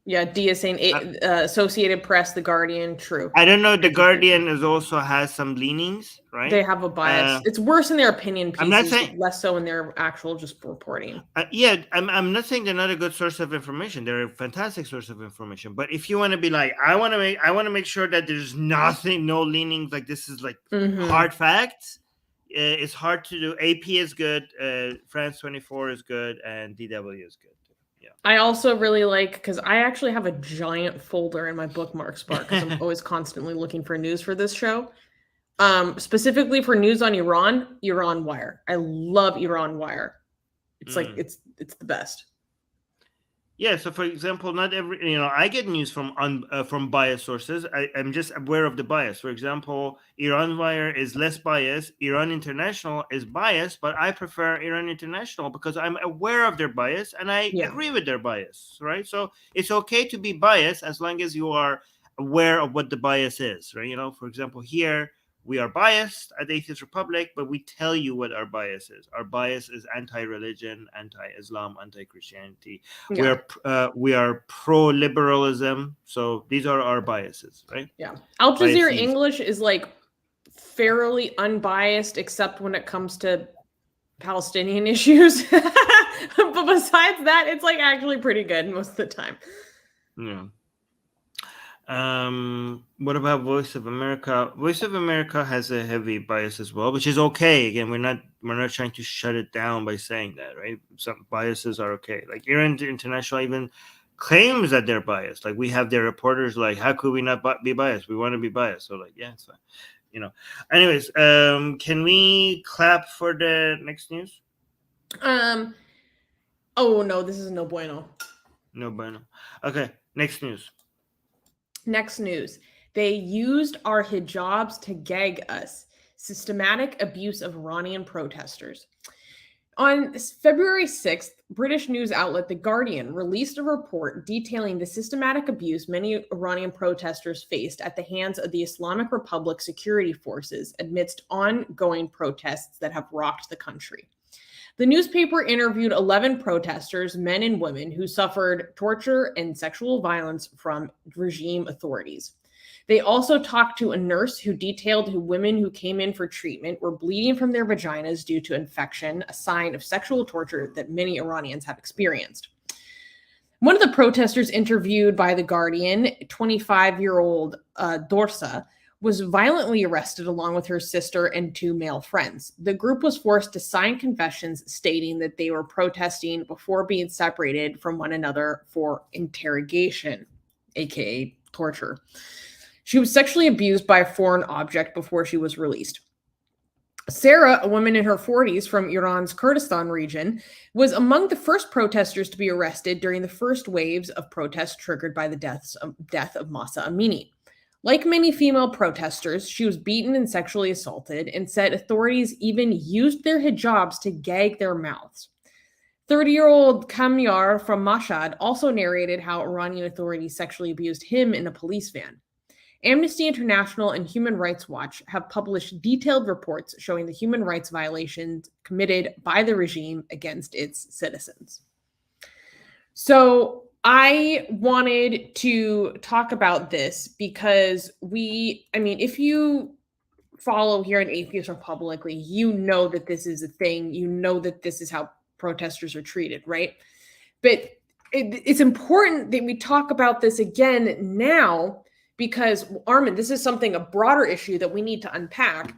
DSA, Associated Press, The Guardian, true. I don't know. The Guardian also has some leanings, right? They have a bias. It's worse in their opinion pieces, I'm not saying, less so in their actual just reporting. I'm not saying they're not a good source of information. They're a fantastic source of information. But if you want to be like, I want to make sure that there's no leanings, like this is like hard facts. It's hard to do. AP is good. France 24 is good, and DW is good. Yeah. I also really like, because I actually have a giant folder in my bookmarks bar because I'm always constantly looking for news for this show. Specifically for news on Iran Wire. I love Iran Wire. It's like it's the best. Yeah. So, for example, not every I get news from biased sources. I'm just aware of the bias. For example, Iran Wire is less biased. Iran International is biased, but I prefer Iran International because I'm aware of their bias and I agree with their bias. Right. So it's okay to be biased as long as you are aware of what the bias is. Right. For example, here. We are biased at Atheist Republic, but we tell you what our bias is. Our bias is anti-religion, anti-Islam, anti-Christianity. Yeah. We are pro-liberalism. So these are our biases, right? Yeah. Al Jazeera English is like fairly unbiased, except when it comes to Palestinian issues. But besides that, it's like actually pretty good most of the time. Yeah. What about Voice of America? Voice of America has a heavy bias as well, which is okay. Again, we're not trying to shut it down by saying that, right? Some biases are okay. Like Iran International even claims that they're biased. Like we have their reporters like, how could we not be biased? We want to be biased. So like, yeah, it's fine. Anyways, can we clap for the next news? Oh no, this is no bueno. No bueno. Okay, next news. Next news. They used our hijabs to gag us. Systematic abuse of Iranian protesters. On February 6th, British news outlet The Guardian released a report detailing the systematic abuse many Iranian protesters faced at the hands of the Islamic Republic security forces amidst ongoing protests that have rocked the country. The newspaper interviewed 11 protesters, men and women, who suffered torture and sexual violence from regime authorities. They also talked to a nurse who detailed women who came in for treatment were bleeding from their vaginas due to infection, a sign of sexual torture that many Iranians have experienced. One of the protesters interviewed by The Guardian, 25-year-old Dorsa, was violently arrested along with her sister and 2 male friends. The group was forced to sign confessions stating that they were protesting before being separated from one another for interrogation, aka torture. She was sexually abused by a foreign object before she was released. Sarah, a woman in her 40s from Iran's Kurdistan region, was among the first protesters to be arrested during the first waves of protests triggered by the death of Mahsa Amini. Like many female protesters, she was beaten and sexually assaulted, and said authorities even used their hijabs to gag their mouths. 30-year-old Kamyar from Mashhad also narrated how Iranian authorities sexually abused him in a police van. Amnesty International and Human Rights Watch have published detailed reports showing the human rights violations committed by the regime against its citizens. So I wanted to talk about this because if you follow here in Atheist Republic, you know that this is a thing. You know that this is how protesters are treated, right? But it's important that we talk about this again now because, Armin, this is a broader issue that we need to unpack,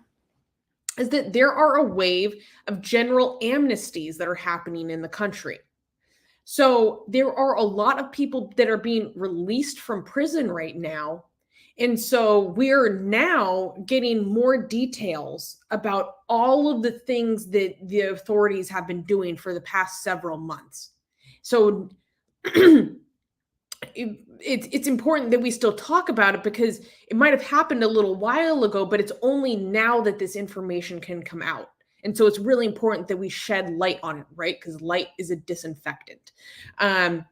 is that there are a wave of general amnesties that are happening in the country. So there are a lot of people that are being released from prison right now. And so we're now getting more details about all of the things that the authorities have been doing for the past several months. So it's important that we still talk about it because it might have happened a little while ago, but it's only now that this information can come out. And so it's really important that we shed light on it, right? Because light is a disinfectant. So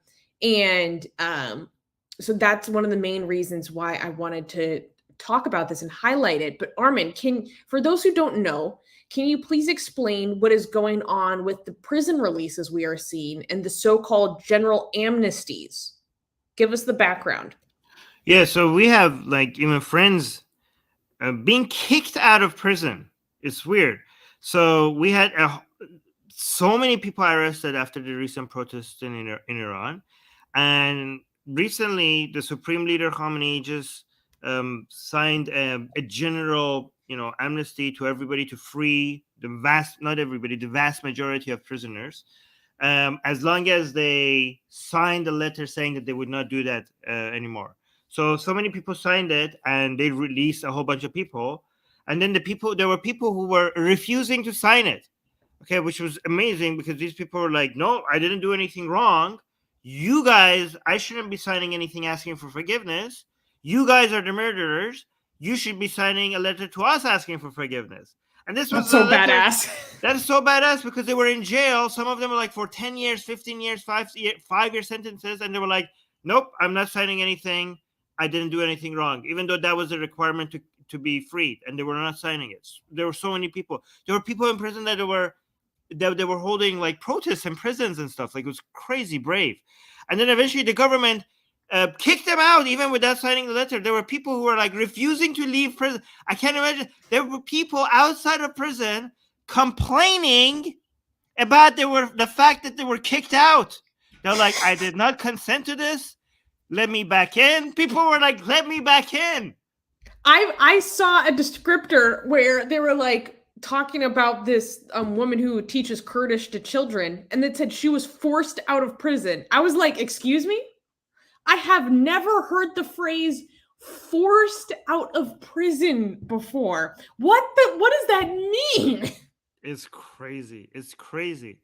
that's one of the main reasons why I wanted to talk about this and highlight it. But Armin, for those who don't know, can you please explain what is going on with the prison releases we are seeing and the so-called general amnesties? Give us the background. Yeah, so we have even friends being kicked out of prison. It's weird. So we had so many people arrested after the recent protests in Iran. And recently, the Supreme Leader Khamenei just signed a general, amnesty to everybody to free the vast majority of prisoners, as long as they signed a letter saying that they would not do that anymore. So many people signed it, and they released a whole bunch of people. And then there were people who were refusing to sign it, okay, which was amazing because these people were like, no, I didn't do anything wrong. You guys, I shouldn't be signing anything asking for forgiveness. You guys are the murderers. You should be signing a letter to us asking for forgiveness. And this was so badass. That is so badass because they were in jail. Some of them were for 10 years, 15 years, 5-year sentences. And they were like, nope, I'm not signing anything. I didn't do anything wrong, even though that was a requirement to be freed. And they were not signing it. There were so many people. There were people in prison that they were holding protests in prisons and stuff. It was crazy brave. And then eventually the government kicked them out even without signing the letter. There were people who were refusing to leave prison. I can't imagine. There were people outside of prison complaining about the fact that they were kicked out. They're like, I did not consent to this. Let me back in. People were like, let me back in. I saw a descriptor where they were talking about this woman who teaches Kurdish to children, and it said she was forced out of prison. I was like, excuse me? I have never heard the phrase forced out of prison before. What does that mean? It's crazy. It's crazy.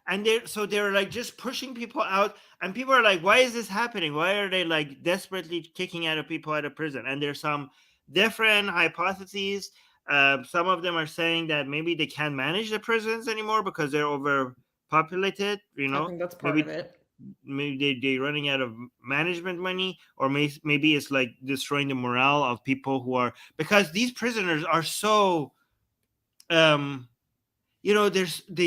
And they're just pushing people out, and people are like, why is this happening? Why are they desperately kicking out of people out of prison? And there's some different hypotheses. Some of them are saying that maybe they can't manage the prisons anymore because they're overpopulated. I think that's part of it. Maybe they're running out of management money, or maybe it's destroying the morale of people who are, because these prisoners are so, they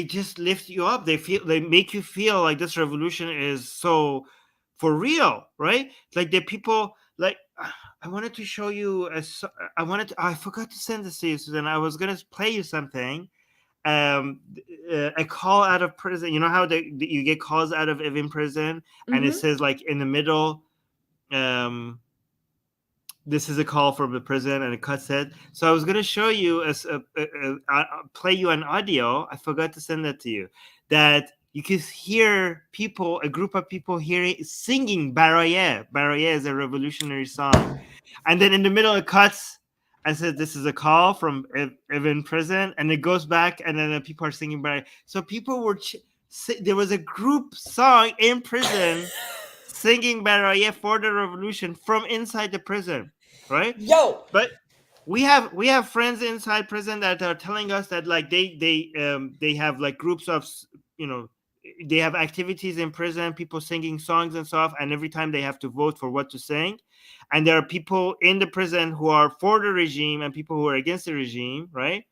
just lift you up. They make you feel like this revolution is so for real, right? The people I wanted to show you I forgot to send this to you, Susanna. I was gonna play you something, a call out of prison. You know how you get calls out of even prison, and it says like in the middle, this is a call from the prison, and it cuts it. So I was gonna show you play you an audio. I forgot to send that to you. That you can hear people, a group of people singing Baraye. Baraye is a revolutionary song, and then in the middle it cuts. I said, this is a call from even prison, and it goes back, and then the people are singing Baraye. So people were there was a group song in prison singing Baraye for the revolution from inside the prison, right? Yo, but we have friends inside prison that are telling us that like they have like groups of, you know, they have activities in prison, people singing songs and stuff, and every time they have to vote for what to sing. And there are people in the prison who are for the regime and people who are against the regime, right?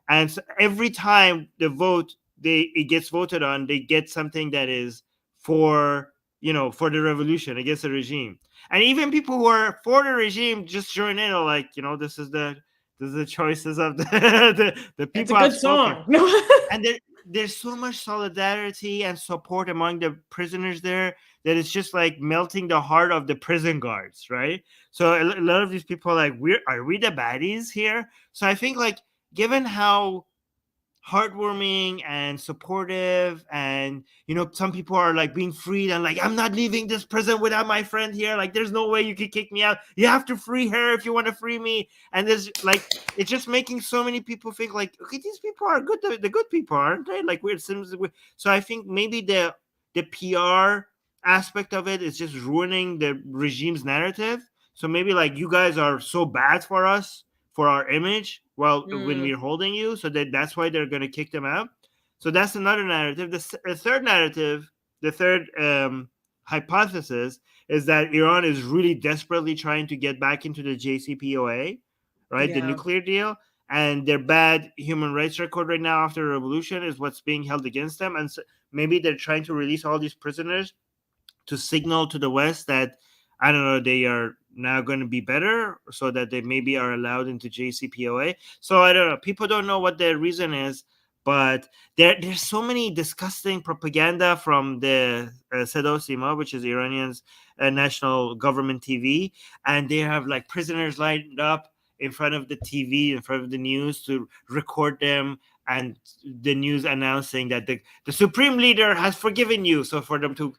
And so every time the vote it gets voted on, they get something that is for, you know, for the revolution against the regime. And even people who are for the regime just join in, or like, you know, this is the choices of the people. it's a good song. And there's so much solidarity and support among the prisoners there that it's just like melting the heart of the prison guards, right? So a lot of these people are like, are we the baddies here? So I think like, given how heartwarming and supportive, and you know, some people are like being freed and like, I'm not leaving this prison without my friend here, like there's no way you could kick me out, you have to free her if you want to free me. And there's like, it's just making so many people think like, okay, these people are good, the good people, aren't they? Like weird. So I think maybe the PR aspect of it is just ruining the regime's narrative. So maybe like, you guys are so bad for us, for our image, when we're holding you, so that's why they're going to kick them out. So that's another narrative. The third narrative, the third hypothesis is that Iran is really desperately trying to get back into the JCPOA, right? The nuclear deal, and their bad human rights record right now after the revolution is what's being held against them. And so maybe they're trying to release all these prisoners to signal to the West that, I don't know, they are now going to be better, so that they maybe are allowed into JCPOA. So I don't know. People don't know what their reason is, but there's so many disgusting propaganda from the Seda Sima, which is Iranian's national government TV, and they have like prisoners lined up in front of the TV, in front of the news, to record them, and the news announcing that the supreme leader has forgiven you. So for them to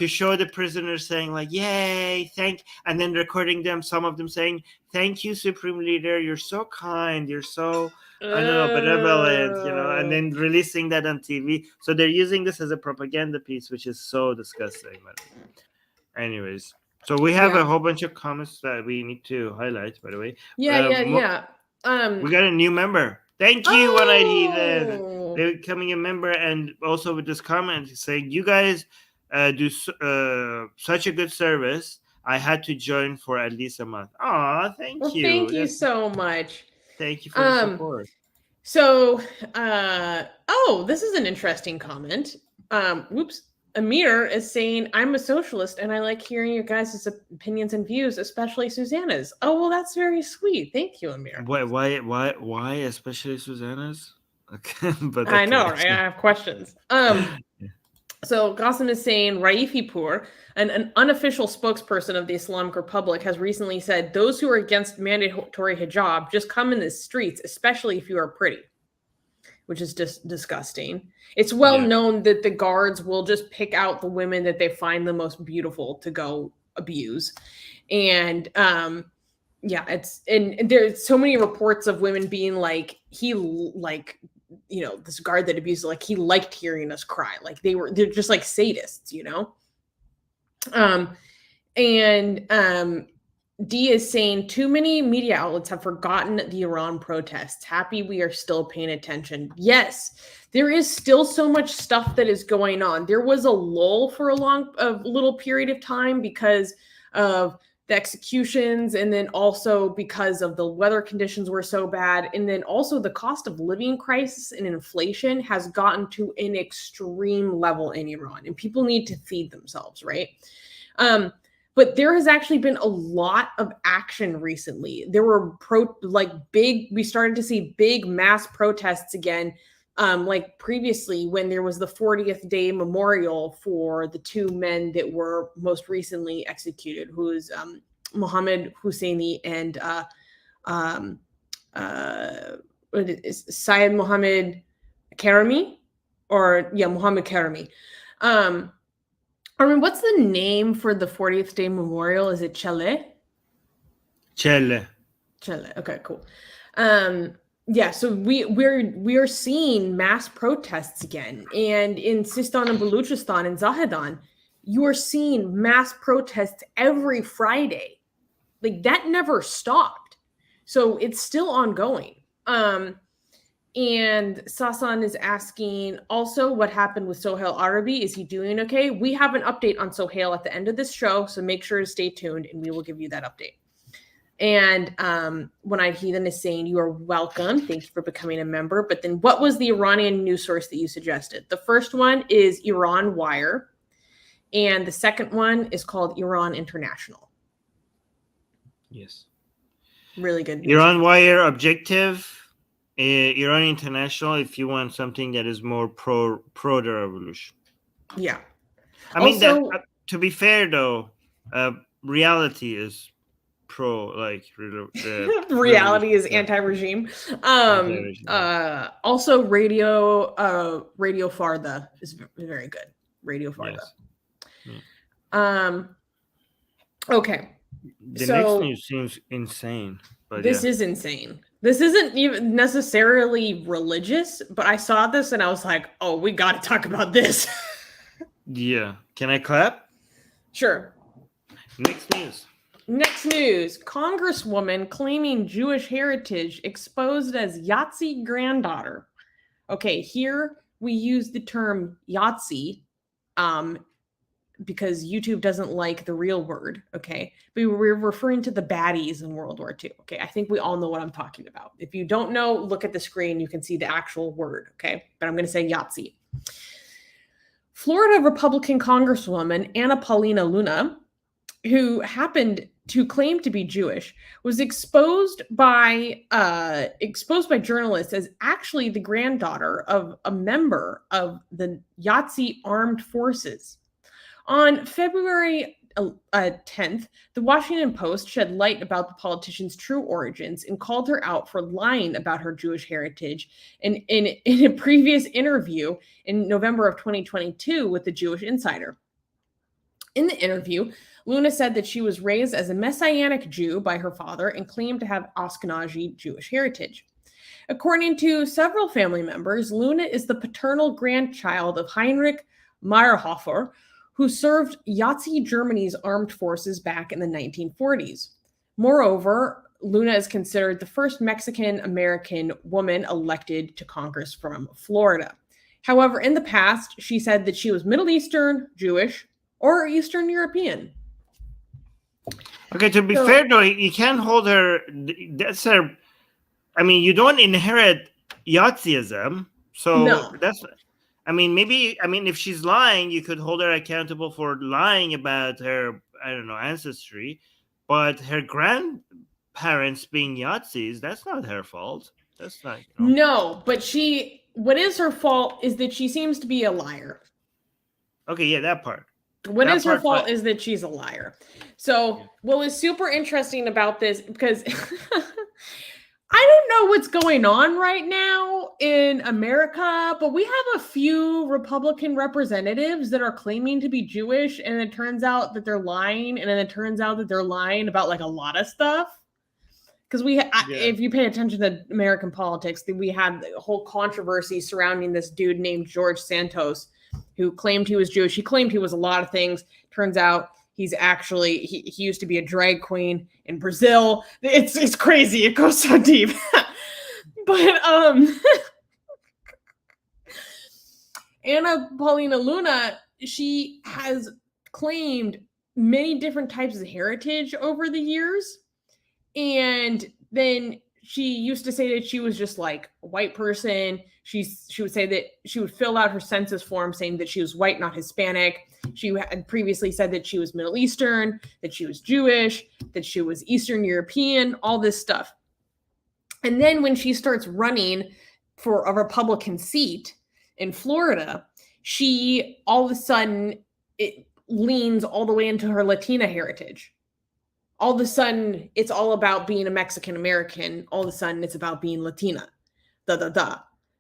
show the prisoners saying like, yay, and then recording them, some of them saying, thank you, supreme leader, you're so kind, you're so I don't know, benevolent, you know, and then releasing that on TV. So they're using this as a propaganda piece, which is so disgusting. But anyways, so we have a whole bunch of comments that we need to highlight, by the way. We got a new member. Thank you, One ID. They're becoming a member, and also with this comment saying, you guys do such a good service. I had to join for at least a month. Aw, thank you. Thank you so much. Thank you for the support. So, this is an interesting comment. Amir is saying, I'm a socialist and I like hearing your guys' opinions and views, especially Susanna's. Oh, well, that's very sweet. Thank you, Amir. Why especially Susanna's? Okay, but I know, right? I have questions. So Qasim is saying, Raifipur, an unofficial spokesperson of the Islamic Republic, has recently said, those who are against mandatory hijab just come in the streets, especially if you are pretty. Which is just disgusting. It's well known that the guards will just pick out the women that they find the most beautiful to go abuse. And there's so many reports of women being like, this guard that abused, like, he liked hearing us cry. Like they're just like sadists, you know? D is saying, too many media outlets have forgotten the Iran protests. Happy we are still paying attention. Yes, there is still so much stuff that is going on. There was a lull for a little period of time because of the executions, and then also because of the weather conditions were so bad. And then also the cost of living crisis and inflation has gotten to an extreme level in Iran, and people need to feed themselves, right? But there has actually been a lot of action recently. There were we started to see big mass protests again, like previously when there was the 40th day memorial for the two men that were most recently executed, who is Mohammed Husseini and Syed Mohammed Karami, Mohammed Karami. Armin, what's the name for the 40th day memorial? Is it Chele? Chele. Okay, cool. So we're seeing mass protests again, and in Sistan and Baluchistan and Zahedan, you are seeing mass protests every Friday. Like, that never stopped, so it's still ongoing. And Sasan is asking also what happened with Sohail Arabi. Is he doing okay? We have an update on Sohail at the end of this show, so make sure to stay tuned and we will give you that update. And One-Eyed Heathen is saying, you are welcome. Thank you for becoming a member. But then what was the Iranian news source that you suggested? The first one is Iran Wire, and the second one is called Iran International. Yes. Really good news. Iran Wire, Objective. Iran International, if you want something that is more pro the revolution. Yeah. I mean, that, to be fair though, reality is pro, like reality is anti-regime. Also Radio Farda is very good. Radio Farda. Yes. Okay. The next news seems insane. But this is insane. This isn't even necessarily religious, but I saw this and I was like, oh, we got to talk about this. Yeah. Can I clap? Sure. Next news. Congresswoman claiming Jewish heritage exposed as Yahtzee granddaughter. Okay, here we use the term Yahtzee because YouTube doesn't like the real word, okay? But we're referring to the baddies in World War II, okay? I think we all know what I'm talking about. If you don't know, look at the screen. You can see the actual word, okay? But I'm going to say Yahtzee. Florida Republican Congresswoman Anna Paulina Luna, who happened to claim to be Jewish, was exposed by journalists as actually the granddaughter of a member of the Yahtzee Armed Forces. On February 10th, the Washington Post shed light about the politician's true origins and called her out for lying about her Jewish heritage in a previous interview in November of 2022 with the Jewish Insider. In the interview, Luna said that she was raised as a Messianic Jew by her father and claimed to have Ashkenazi Jewish heritage. According to several family members, Luna is the paternal grandchild of Heinrich Meyerhofer, who served Yahtzee Germany's armed forces back in the 1940s. Moreover, Luna is considered the first Mexican-American woman elected to Congress from Florida. However, in the past, she said that she was Middle Eastern, Jewish, or Eastern European. Okay, to be fair though, you can't hold her. That's her. I mean, you don't inherit Yahtzeeism, so no. That's. I mean, maybe. I mean, if she's lying, you could hold her accountable for lying about her, I don't know, ancestry. But her grandparents being Yahtzees, that's not her fault. That's not. No, but what is her fault is that she seems to be a liar. Okay, yeah, that part. What is her fault is that she's a liar. So what was super interesting about this, because I don't know what's going on right now in America, but we have a few Republican representatives that are claiming to be Jewish, and it turns out that they're lying, and then it turns out that they're lying about like a lot of stuff. Because if you pay attention to American politics, we had a whole controversy surrounding this dude named George Santos, who claimed he was Jewish. He claimed he was a lot of things. Turns out he's actually, he used to be a drag queen in Brazil. It's crazy. It goes so deep. But Anna Paulina Luna, she has claimed many different types of heritage over the years. And then used to say that she was just like a white person. She would say that she would fill out her census form saying that she was white, not Hispanic. She had previously said that she was Middle Eastern, that she was Jewish, that she was Eastern European, all this stuff. And then when she starts running for a Republican seat in Florida, she all of a sudden it leans all the way into her Latina heritage. All of a sudden, it's all about being a Mexican American. All of a sudden, it's about being Latina.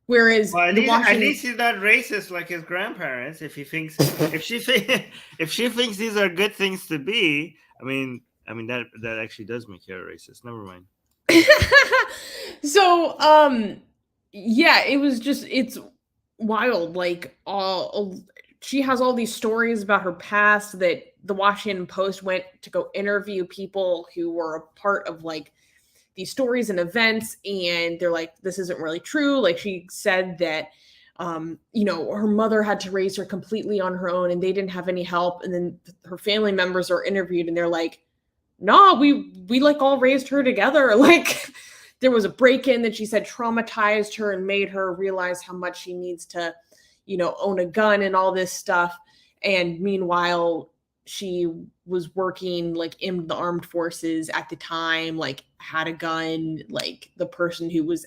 Whereas at least he's not racist like his grandparents. If he thinks, if she thinks these are good things to be, I mean that actually does make her a racist. Never mind. So, yeah, it's wild. Like, she has all these stories about her past that the Washington Post went to go interview people who were a part of like these stories and events. And they're like, this isn't really true. Like, she said that, her mother had to raise her completely on her own and they didn't have any help. And then her family members are interviewed and they're like, no, we like all raised her together. Like, there was a break-in that she said traumatized her and made her realize how much she needs to, own a gun and all this stuff. And meanwhile, she was working like in the armed forces at the time, like had a gun. Like, the person who was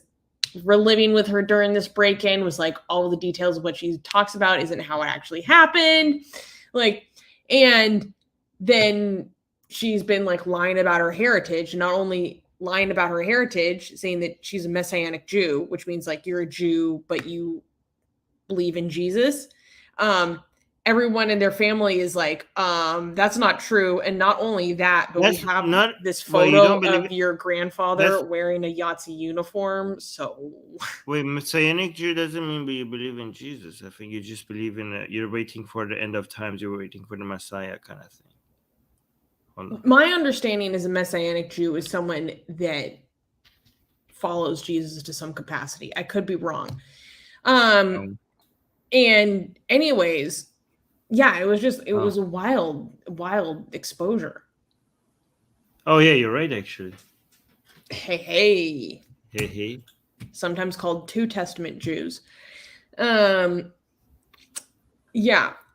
living with her during this break-in was like, all the details of what she talks about isn't how it actually happened. Like, and then she's been like lying about her heritage, not only lying about her heritage, saying that she's a Messianic Jew, which means like you're a Jew, but you believe in Jesus. Everyone in their family is like, that's not true. And not only that, but we have this photo of your grandfather wearing a Yahtzee uniform. So wait, Messianic Jew doesn't mean you believe in Jesus. I think you just believe in you're waiting for the end of times. You're waiting for the Messiah kind of thing. My understanding is a Messianic Jew is someone that follows Jesus to some capacity. I could be wrong. And anyways, yeah, it was a wild exposure. Oh yeah, you're right, actually. Hey. Sometimes called Two Testament Jews. Yeah.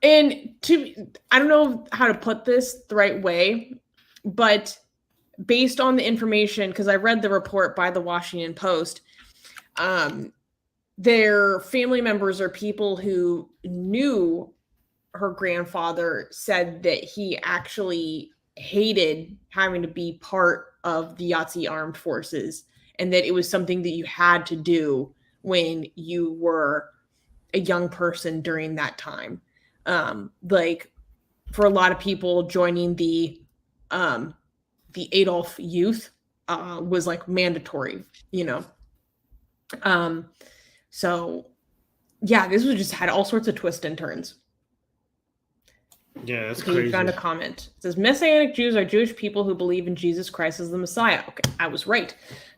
And I don't know how to put this the right way, but based on the information, because I read the report by the Washington Post, their family members or people who knew her grandfather said that he actually hated having to be part of the Yahtzee armed forces and that it was something that you had to do when you were a young person during that time. Like, for a lot of people, joining the Adolf Youth was like mandatory, So yeah, this was just had all sorts of twists and turns. Yeah, that's crazy. crazy. We found a comment. It says Messianic Jews are Jewish people who believe in Jesus Christ as the Messiah. Okay, I was right.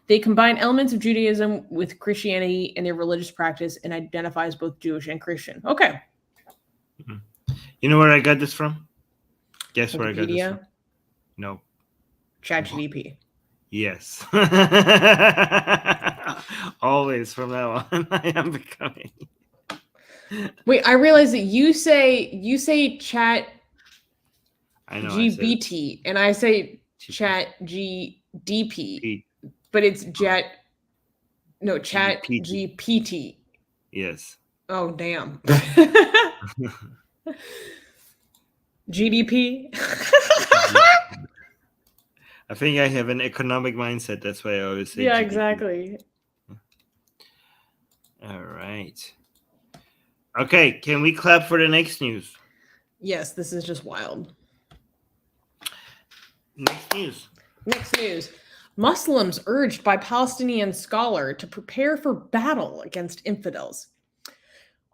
They combine elements of Judaism with Christianity in their religious practice and identify as both Jewish and Christian. Okay. Mm-hmm. You know where I got this from? Guess Wikipedia? Where I got this from? No. ChatGPT. Yes. Always from now on, I am becoming. Wait, I realize that you say chat GBT and I say chat GDP, but it's chat GPT. Yes. Oh, damn. GDP. I think I have an economic mindset. That's why I always say yeah, GDP. Exactly. All right. Okay, can we clap for the next news? Yes, this is just wild. Next news. Muslims urged by Palestinian scholar to prepare for battle against infidels.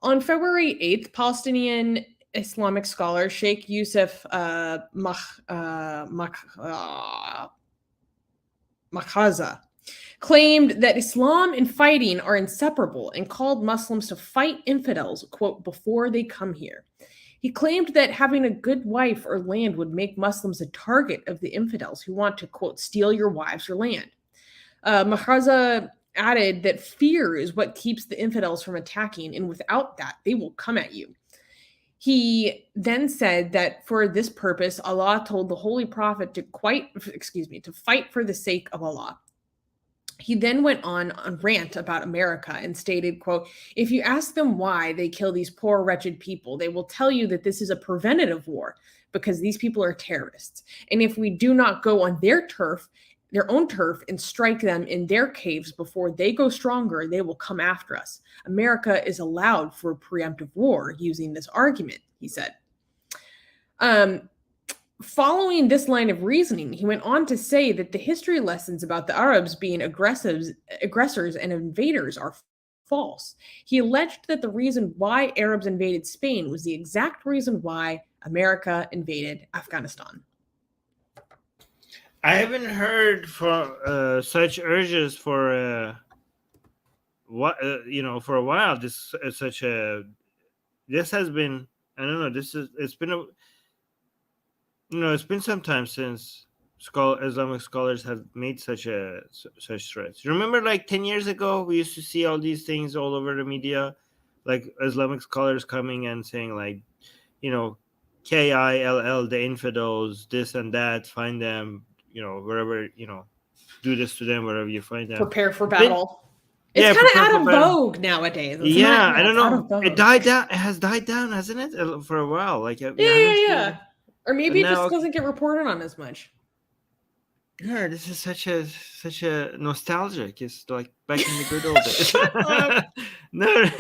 On February 8th, Palestinian Islamic scholar Sheikh Youssef Makhaza claimed that Islam and fighting are inseparable and called Muslims to fight infidels, quote, before they come here. He claimed that having a good wife or land would make Muslims a target of the infidels who want to, quote, steal your wives or land. Mahaza added that fear is what keeps the infidels from attacking, and without that, they will come at you. He then said that for this purpose, Allah told the Holy Prophet to fight for the sake of Allah. He then went on a rant about America and stated, quote, "If you ask them why they kill these poor, wretched people, they will tell you that this is a preventative war because these people are terrorists. And if we do not go on their own turf, and strike them in their caves before they go stronger, they will come after us. America is allowed for a preemptive war using this argument," he said. Following this line of reasoning, he went on to say that the history lessons about the Arabs being aggressors and invaders are false. He alleged that the reason why Arabs invaded Spain was the exact reason why America invaded Afghanistan. I haven't heard for such urges for for a while. This has been, I don't know. It's been some time since Islamic scholars have made such threats. Remember, like 10 years ago, we used to see all these things all over the media, like Islamic scholars coming and saying, like, KILL, the infidels, this and that, find them. Wherever, do this to them wherever you find them. Prepare for battle. It's kind of out of vogue nowadays. I don't know. It died down. It has died down, hasn't it? For a while. Like yeah. Or maybe it just doesn't get reported on as much. No, this is such a nostalgic. It's like back in the good old days. Shut up. No.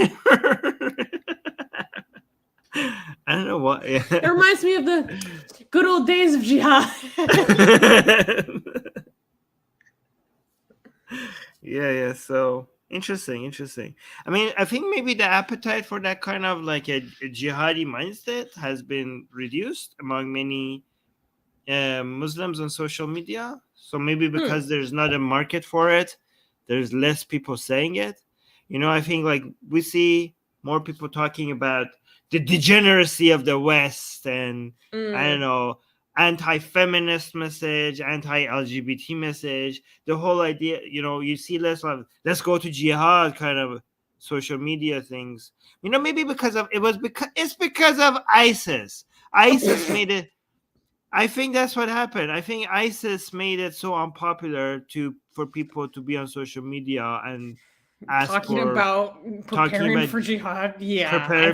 I don't know what. Yeah. It reminds me of the good old days of jihad. Yeah. So interesting. I mean, I think maybe the appetite for that kind of like a jihadi mindset has been reduced among many Muslims on social media. So maybe because there's not a market for it, there's less people saying it. I think like we see more people talking about the degeneracy of the West and I don't know, anti-feminist message, anti-LGBT message, the whole idea, you see less of let's go to jihad kind of social media things. Maybe it's because of ISIS. ISIS made it. I think that's what happened. I think ISIS made it so unpopular for people to be on social media and talking about preparing for jihad. Yeah, I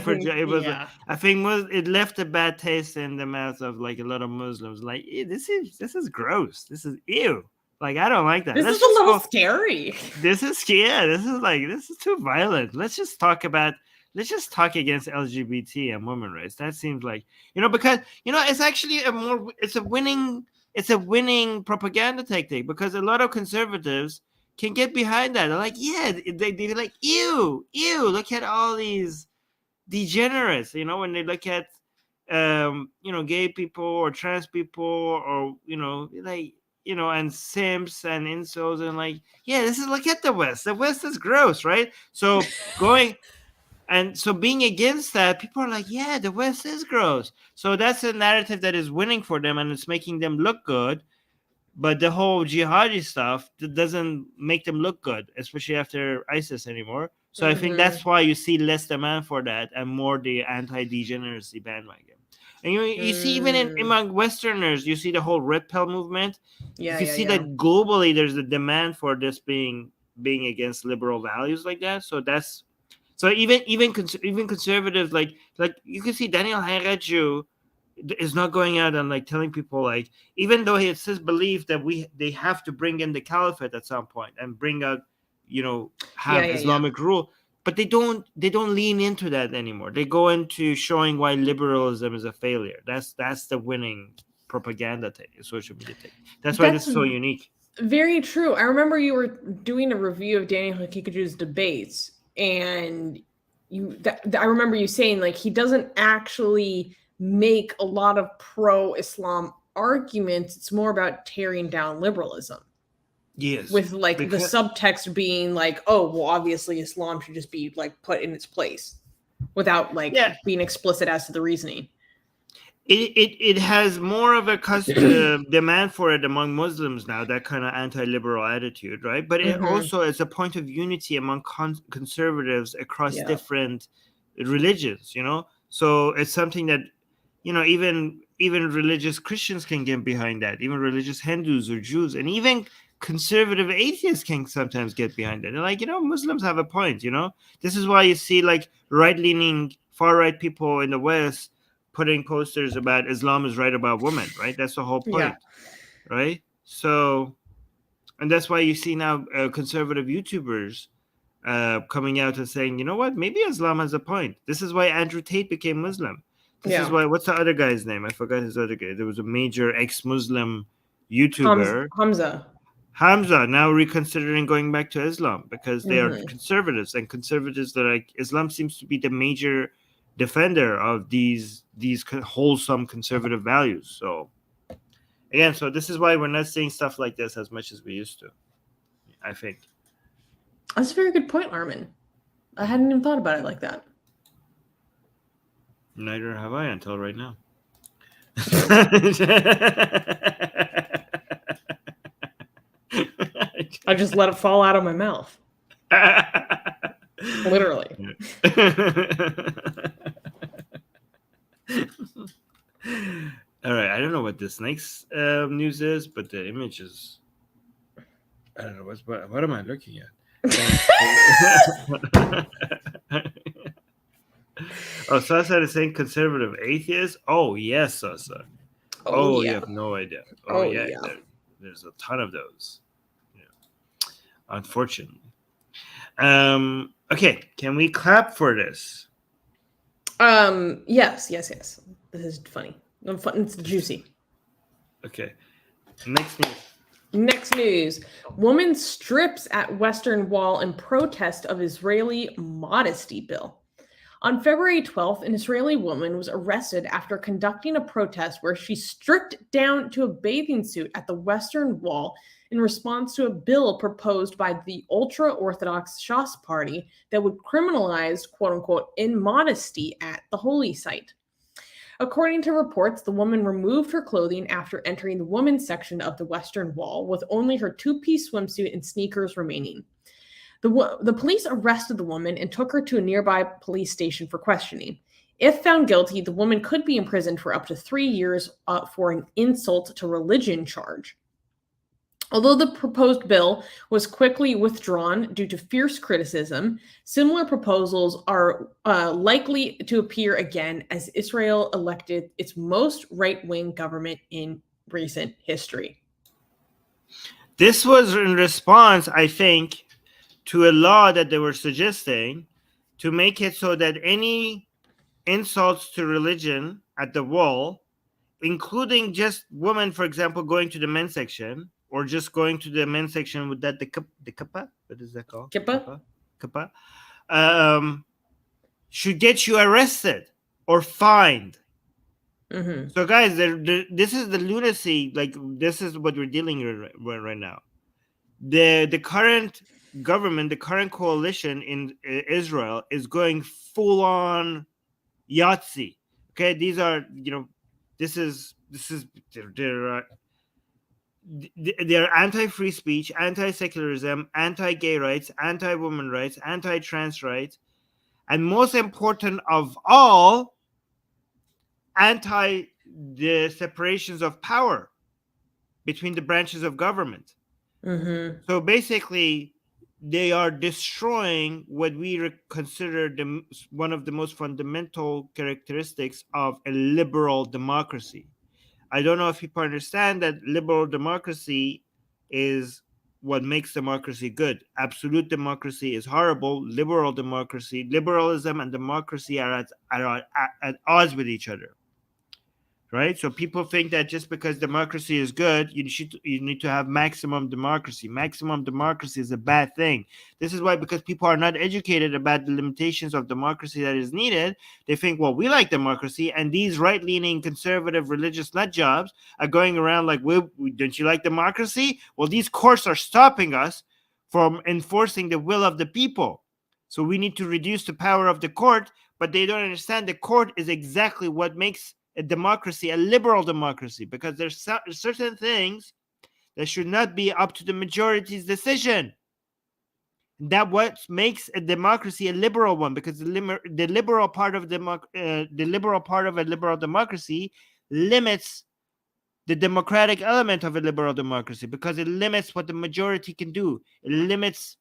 think it left a bad taste in the mouth of like a lot of Muslims. Like, this is gross. This is ew. Like, I don't like that. This is a little scary. This is too violent. Let's just talk against LGBT and women rights. That seems like, because it's actually it's a winning propaganda tactic, because a lot of conservatives can get behind that. They're like, they're like, ew, look at all these degenerates, when they look at, gay people or trans people or, and simps and incels and like, look at the West. The West is gross, right? So being against that, people are like, the West is gross. So that's a narrative that is winning for them and it's making them look good. But the whole jihadi stuff doesn't make them look good, especially after ISIS anymore. So I think that's why you see less demand for that and more the anti-degeneracy bandwagon. And you see even among Westerners, you see the whole red pill movement. You see that globally there's a demand for this being against liberal values like that. So even conservatives like you can see Daniel Henreju is not going out and like telling people, like, even though it's his belief that they have to bring in the caliphate at some point and bring out, Islamic rule, but they don't lean into that anymore. They go into showing why liberalism is a failure. That's the winning propaganda social media take. That's why this is so unique. Very true. I remember you were doing a review of Daniel Hakikaju's debates, and I remember you saying like he doesn't actually make a lot of pro-Islam arguments. It's more about tearing down liberalism. Yes. With like the subtext being like, oh, well, obviously Islam should just be like put in its place without like being explicit as to the reasoning. it has more of a demand for it among Muslims now, that kind of anti-liberal attitude, right? But it also is a point of unity among conservatives across Yeah. different religions, you know? So it's something that, you know, even religious Christians can get behind that, even religious Hindus or Jews, and even conservative atheists can sometimes get behind it. They're like, you know, Muslims have a point, you know? This is why you see like right-leaning, far-right people in the West putting posters about Islam is right about women, right? That's the whole point, right? So, and that's why you see now conservative YouTubers coming out and saying, you know what, maybe Islam has a point. This is why Andrew Tate became Muslim. This is why, what's the other guy's name? I forgot his other guy. There was a major ex-Muslim YouTuber. Hamza, now reconsidering going back to Islam because they are conservatives, and conservatives that like Islam seems to be the major defender of these wholesome conservative values. So again, so this is why we're not seeing stuff like this as much as we used to, I think. That's a very good point, Armin. I hadn't even thought about it like that. Neither have I until right now. I just let it fall out of my mouth. Literally. All right, I don't know what this next news is, but the image is, I don't know, what am I looking at? Oh, Sasa is saying conservative atheist. Oh yes, Sasa. Oh, you have no idea. Oh yeah. There's a ton of those. Yeah. Unfortunately. Okay, can we clap for this? Yes. This is funny. It's juicy. Okay. Next news. Woman strips at Western Wall in protest of Israeli Modesty bill. On February 12th, an Israeli woman was arrested after conducting a protest where she stripped down to a bathing suit at the Western Wall in response to a bill proposed by the ultra-Orthodox Shas party that would criminalize, quote-unquote, immodesty at the holy site. According to reports, the woman removed her clothing after entering the women's section of the Western Wall with only her two-piece swimsuit and sneakers remaining. The police arrested the woman and took her to a nearby police station for questioning. If found guilty, the woman could be imprisoned for up to 3 years for an insult to religion charge. Although the proposed bill was quickly withdrawn due to fierce criticism, similar proposals are likely to appear again as Israel elected its most right-wing government in recent history. This was in response, I think, to a law that they were suggesting to make it so that any insults to religion at the wall, including just women, for example, going to the men's section, or just going to the men's section with that the kippah, what is that called? Kippah, should get you arrested or fined. Mm-hmm. So, guys, this is the lunacy. Like, this is what we're dealing with right now. The current government, the current coalition in Israel is going full on Yahtzee. Okay, these are, you know, they're anti-free speech, anti-secularism, anti-gay rights, anti-women rights, anti-trans rights, and most important of all, anti the separations of power between the branches of government. Mm-hmm. So basically, they are destroying what we consider one of the most fundamental characteristics of a liberal democracy. I don't know if people understand that liberal democracy is what makes democracy good. Absolute democracy is horrible. Liberal democracy, liberalism and democracy are at odds with each other. Right? So people think that just because democracy is good, you need to have maximum democracy. Maximum democracy is a bad thing. This is why, because people are not educated about the limitations of democracy that is needed, they think, well, we like democracy, and these right-leaning, conservative, religious nut jobs are going around like, don't you like democracy? Well, these courts are stopping us from enforcing the will of the people. So we need to reduce the power of the court, but they don't understand the court is exactly what makes a democracy, a liberal democracy, because there's certain things that should not be up to the majority's decision. That what makes a democracy a liberal one, because the liberal part of a liberal democracy limits the democratic element of a liberal democracy, because it limits what the majority can do. It limits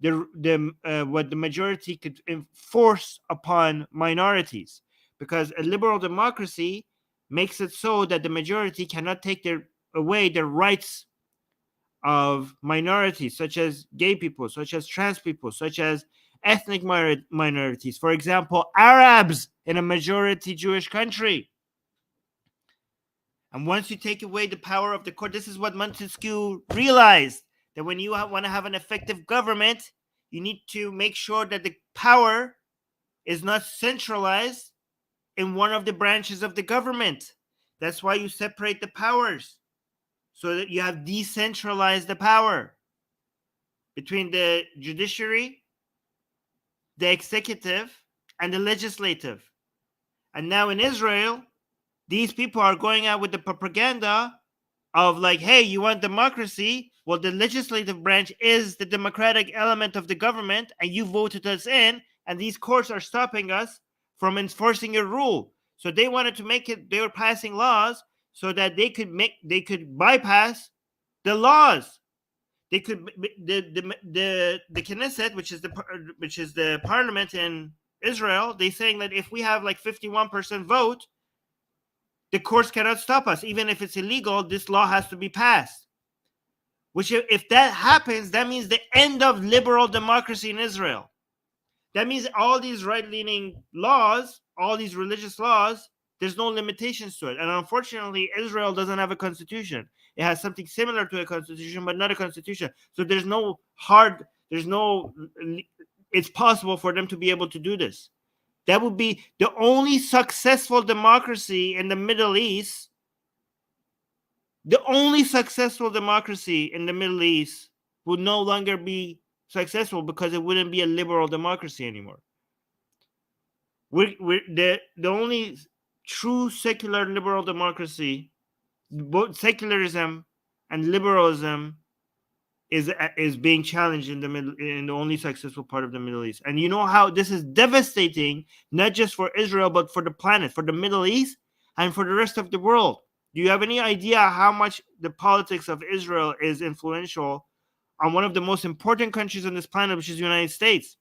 what the majority could enforce upon minorities, because a liberal democracy makes it so that the majority cannot take away their rights of minorities, such as gay people, such as trans people, such as ethnic minorities. For example, Arabs in a majority Jewish country. And once you take away the power of the court, this is what Montesquieu realized, that when you want to have an effective government, you need to make sure that the power is not centralized in one of the branches of the government. That's why you separate the powers, so that you have decentralized the power between the judiciary, the executive, and the legislative. And now in Israel, these people are going out with the propaganda of like, hey, you want democracy? Well, the legislative branch is the democratic element of the government, and you voted us in, and these courts are stopping us from enforcing your rule. So they wanted to make it, they were passing laws so that they could bypass the laws. They could the Knesset, which is the parliament in Israel. They saying that if we have like 51% vote, the courts cannot stop us. Even if it's illegal, this law has to be passed. Which, if that happens, that means the end of liberal democracy in Israel. That means all these right-leaning laws, all these religious laws, there's no limitations to it. And unfortunately, Israel doesn't have a constitution. It has something similar to a constitution, but not a constitution. So it's possible for them to be able to do this. That would be the only successful democracy in the Middle East. The only successful democracy in the Middle East would no longer be successful because it wouldn't be a liberal democracy anymore. The only true secular liberal democracy, both secularism and liberalism, is being challenged in the only successful part of the Middle East. And you know how this is devastating, not just for Israel, but for the planet, for the Middle East, and for the rest of the world. Do you have any idea how much the politics of Israel is influential on one of the most important countries on this planet, which is the United States,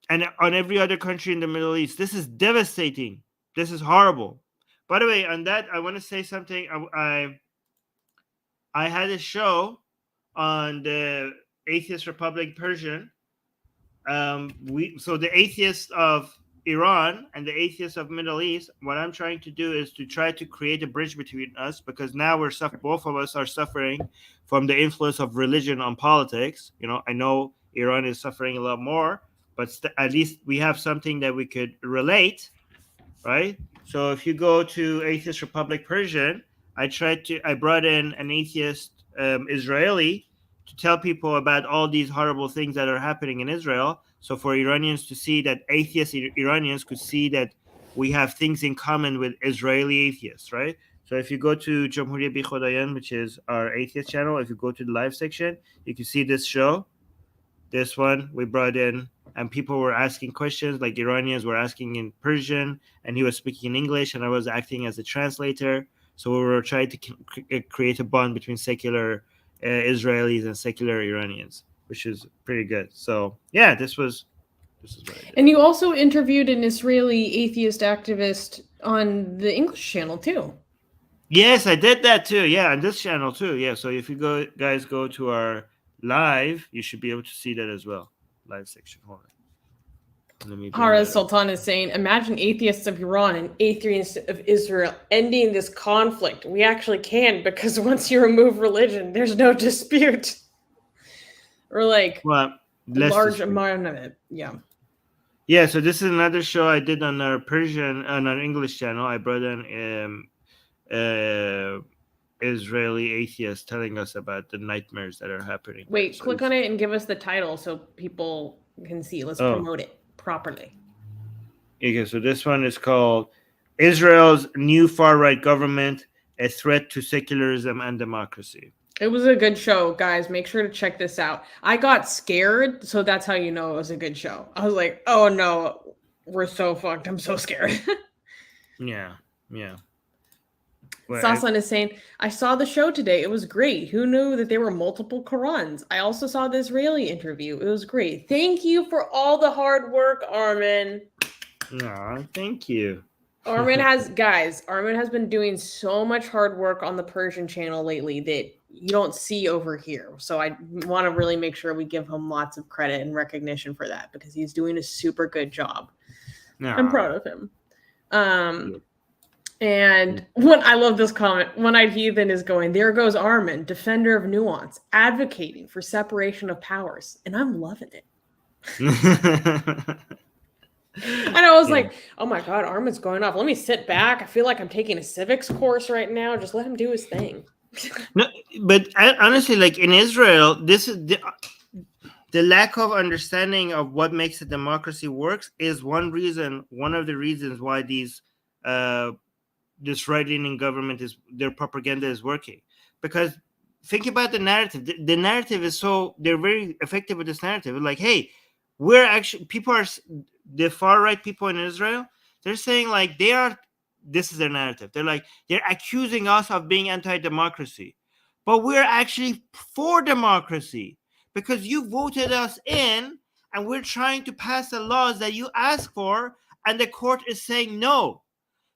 and on every other country in the Middle East? This is devastating. This is horrible. By the way, on that, I want to say something. I had a show on the Atheist Republic Persian. So the atheists of Iran and the atheists of Middle East, what I'm trying to do is to try to create a bridge between us, because now both of us are suffering from the influence of religion on politics. You know, I know Iran is suffering a lot more, but at least we have something that we could relate, right? So if you go to Atheist Republic Persian, I brought in an atheist Israeli to tell people about all these horrible things that are happening in Israel. So for Iranians to see that, atheist Iranians could see that we have things in common with Israeli atheists, right? So if you go to Jamhuriya Bi Khodayan, which is our atheist channel, if you go to the live section, you can see this show. This one we brought in, and people were asking questions, like Iranians were asking in Persian, and he was speaking in English, and I was acting as a translator. So we were trying to create a bond between secular Israelis and secular Iranians, which is pretty good. So yeah, this is what I did. And you also interviewed an Israeli atheist activist on the English channel too. Yes, I did that too. Yeah, on this channel too. Yeah, so if you guys go to our live, you should be able to see that as well. Live section. Hold on. Hara Sultan is saying, imagine atheists of Iran and atheists of Israel ending this conflict. We actually can, because once you remove religion, there's no dispute. Or like a large amount of it. Yeah. Yeah, so this is another show I did on our English channel. I brought in Israeli atheists telling us about the nightmares that are happening. Wait, so click on it and give us the title so people can see. Let's promote it properly. Okay, so this one is called Israel's new far-right government, a threat to secularism and democracy. It was a good show, guys. Make sure to check this out. I got scared, so that's how you know it was a good show. I was like, oh no, we're so fucked. I'm so scared. Yeah. Well, Sasan is saying, I saw the show today. It was great. Who knew that there were multiple Qurans? I also saw the Israeli interview. It was great. Thank you for all the hard work, Armin. No, thank you. Armin has been doing so much hard work on the Persian channel lately that you don't see over here. So I want to really make sure we give him lots of credit and recognition for that because he's doing a super good job. No. I'm proud of him. And when I love this comment, One-Eyed Heathen is going, there goes Armin, defender of nuance, advocating for separation of powers. And I'm loving it. And I was like, oh my God, Armin's going off. Let me sit back. I feel like I'm taking a civics course right now. Just let him do his thing. No, but honestly, like in Israel, this is the lack of understanding of what makes a democracy works is one of the reasons why this right-leaning government their propaganda is working. Because think about the narrative. The narrative is they're very effective with this narrative. Like, hey, we're actually the far-right people in Israel, they're saying like this is their narrative. They're like, they're accusing us of being anti-democracy, but we're actually for democracy because you voted us in and we're trying to pass the laws that you asked for and the court is saying no.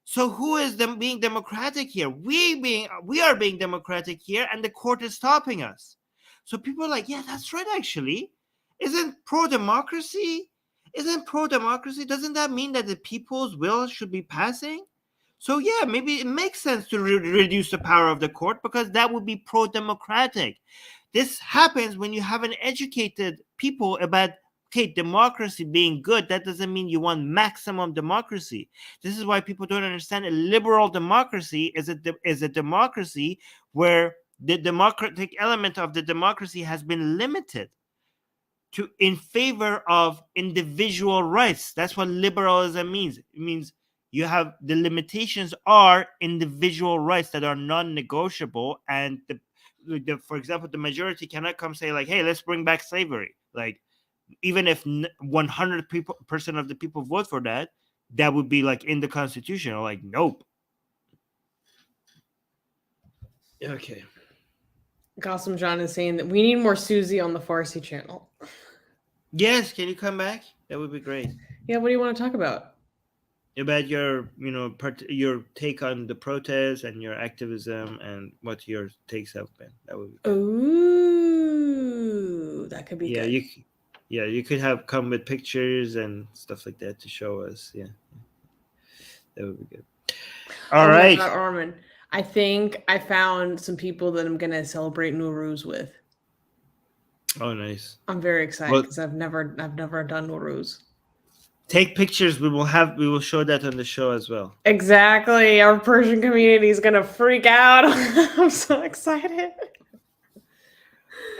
So who is being democratic here? We are being democratic here and the court is stopping us. So people are like, yeah, that's right, actually. Isn't pro-democracy? Doesn't that mean that the people's will should be passing? So yeah, maybe it makes sense to reduce the power of the court because that would be pro-democratic. This happens when you have an educated people about, okay, democracy being good. That doesn't mean you want maximum democracy. This is why people don't understand a liberal democracy is a democracy where the democratic element of the democracy has been limited in favor of individual rights. That's what liberalism means. It means you have the limitations are individual rights that are non-negotiable, and for example, the majority cannot come say like, hey, let's bring back slavery. Like, even if 100% of the people vote for that, that would be like in the Constitution. Or like, nope. Okay. Gossam John is saying that we need more Susie on the Farsi channel. Yes, can you come back? That would be great. Yeah, what do you want to talk about? About your, your take on the protests and your activism and what your takes have been. That would be good. Ooh, that could be good. You could have come with pictures and stuff like that to show us. Yeah, that would be good. All right, God, Armin. I think I found some people that I'm gonna celebrate Nowruz with. Oh, nice. I'm very excited because I've never done Nowruz. Take pictures. We will show that on the show as well. Exactly. Our Persian community is gonna freak out. I'm so excited.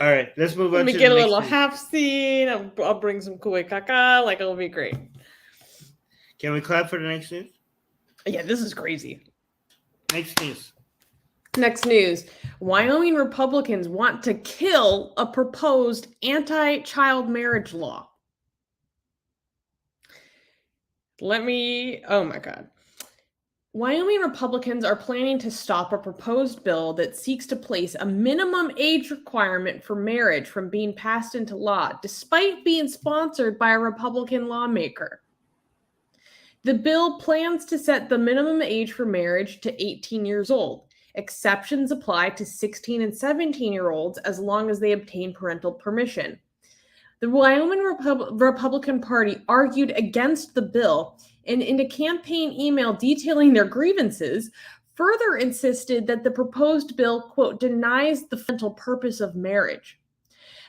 All right, let's move on. Let me get a little half scene. I'll bring some kueh kaka. Like, it'll be great. Can we clap for the next news? Yeah, this is crazy. Next news. Wyoming Republicans want to kill a proposed anti-child marriage law. Oh my God. Wyoming Republicans are planning to stop a proposed bill that seeks to place a minimum age requirement for marriage from being passed into law, despite being sponsored by a Republican lawmaker. The bill plans to set the minimum age for marriage to 18 years old. Exceptions apply to 16 and 17-year-olds as long as they obtain parental permission. The Wyoming Republican Party argued against the bill and in a campaign email detailing their grievances, further insisted that the proposed bill, quote, denies the fundamental purpose of marriage.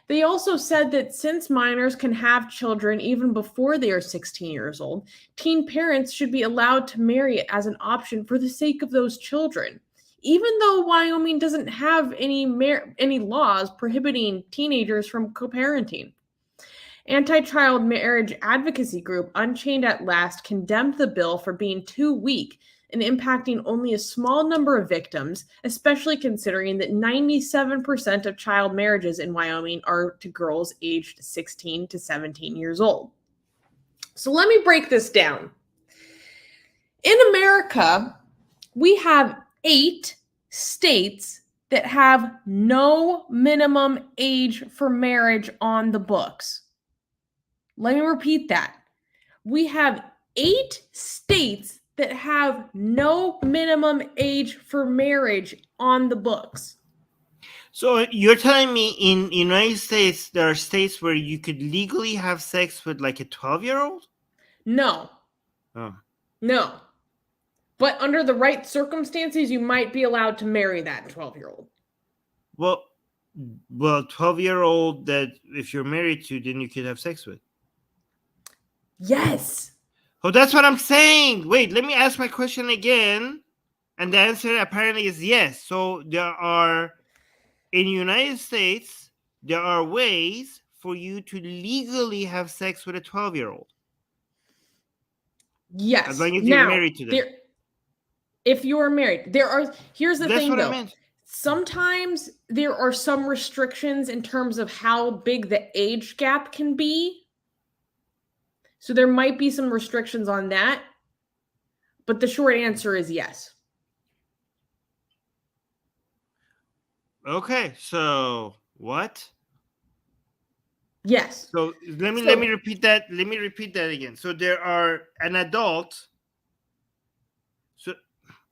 They also said that since minors can have children even before they are 16 years old, teen parents should be allowed to marry as an option for the sake of those children. Even though Wyoming doesn't have any laws prohibiting teenagers from co-parenting. Anti-child marriage advocacy group Unchained at Last condemned the bill for being too weak and impacting only a small number of victims, especially considering that 97% of child marriages in Wyoming are to girls aged 16 to 17 years old. So let me break this down. In America, we have 8 states that have no minimum age for marriage on the books. Let me repeat that. We have 8 states that have no minimum age for marriage on the books. So you're telling me in United States, there are states where you could legally have sex with like a 12-year-old? No. Oh. No. But under the right circumstances, you might be allowed to marry that 12-year-old. Well, 12-year-old that if you're married to, then you could have sex with. Yes. Oh, that's what I'm saying. Wait, let me ask my question again. And the answer apparently is yes. So there are, in the United States, there are ways for you to legally have sex with a 12-year-old. Yes. As long as you're married to them. If you are married, here's the thing though. I meant. Sometimes there are some restrictions in terms of how big the age gap can be. So there might be some restrictions on that. But the short answer is yes. Okay, so what? Yes. So let me repeat that. Let me repeat that again. So there are an adult,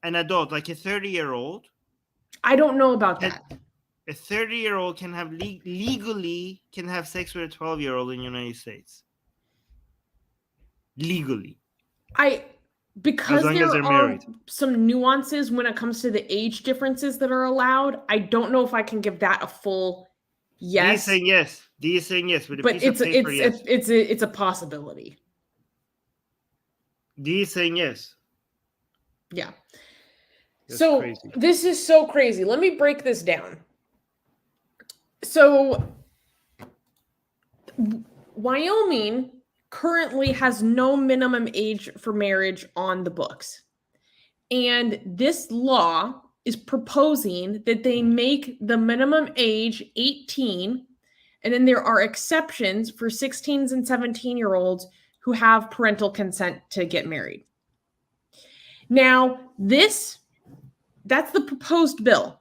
like a 30-year-old. I don't know about that. A 30-year-old can have legally can have sex with a 12-year-old in the United States. Legally. Because as there they're are married. Some nuances when it comes to the age differences that are allowed, I don't know if I can give that a full yes. D is saying yes. D is saying yes. With a but piece of paper, yes. It's a possibility. D is saying yes. Yeah. That's so crazy. This is so crazy. Let me break this down. So Wyoming currently has no minimum age for marriage on the books. And this law is proposing that they make the minimum age 18, and then there are exceptions for 16s and 17-year-olds who have parental consent to get married. Now, that's the proposed bill.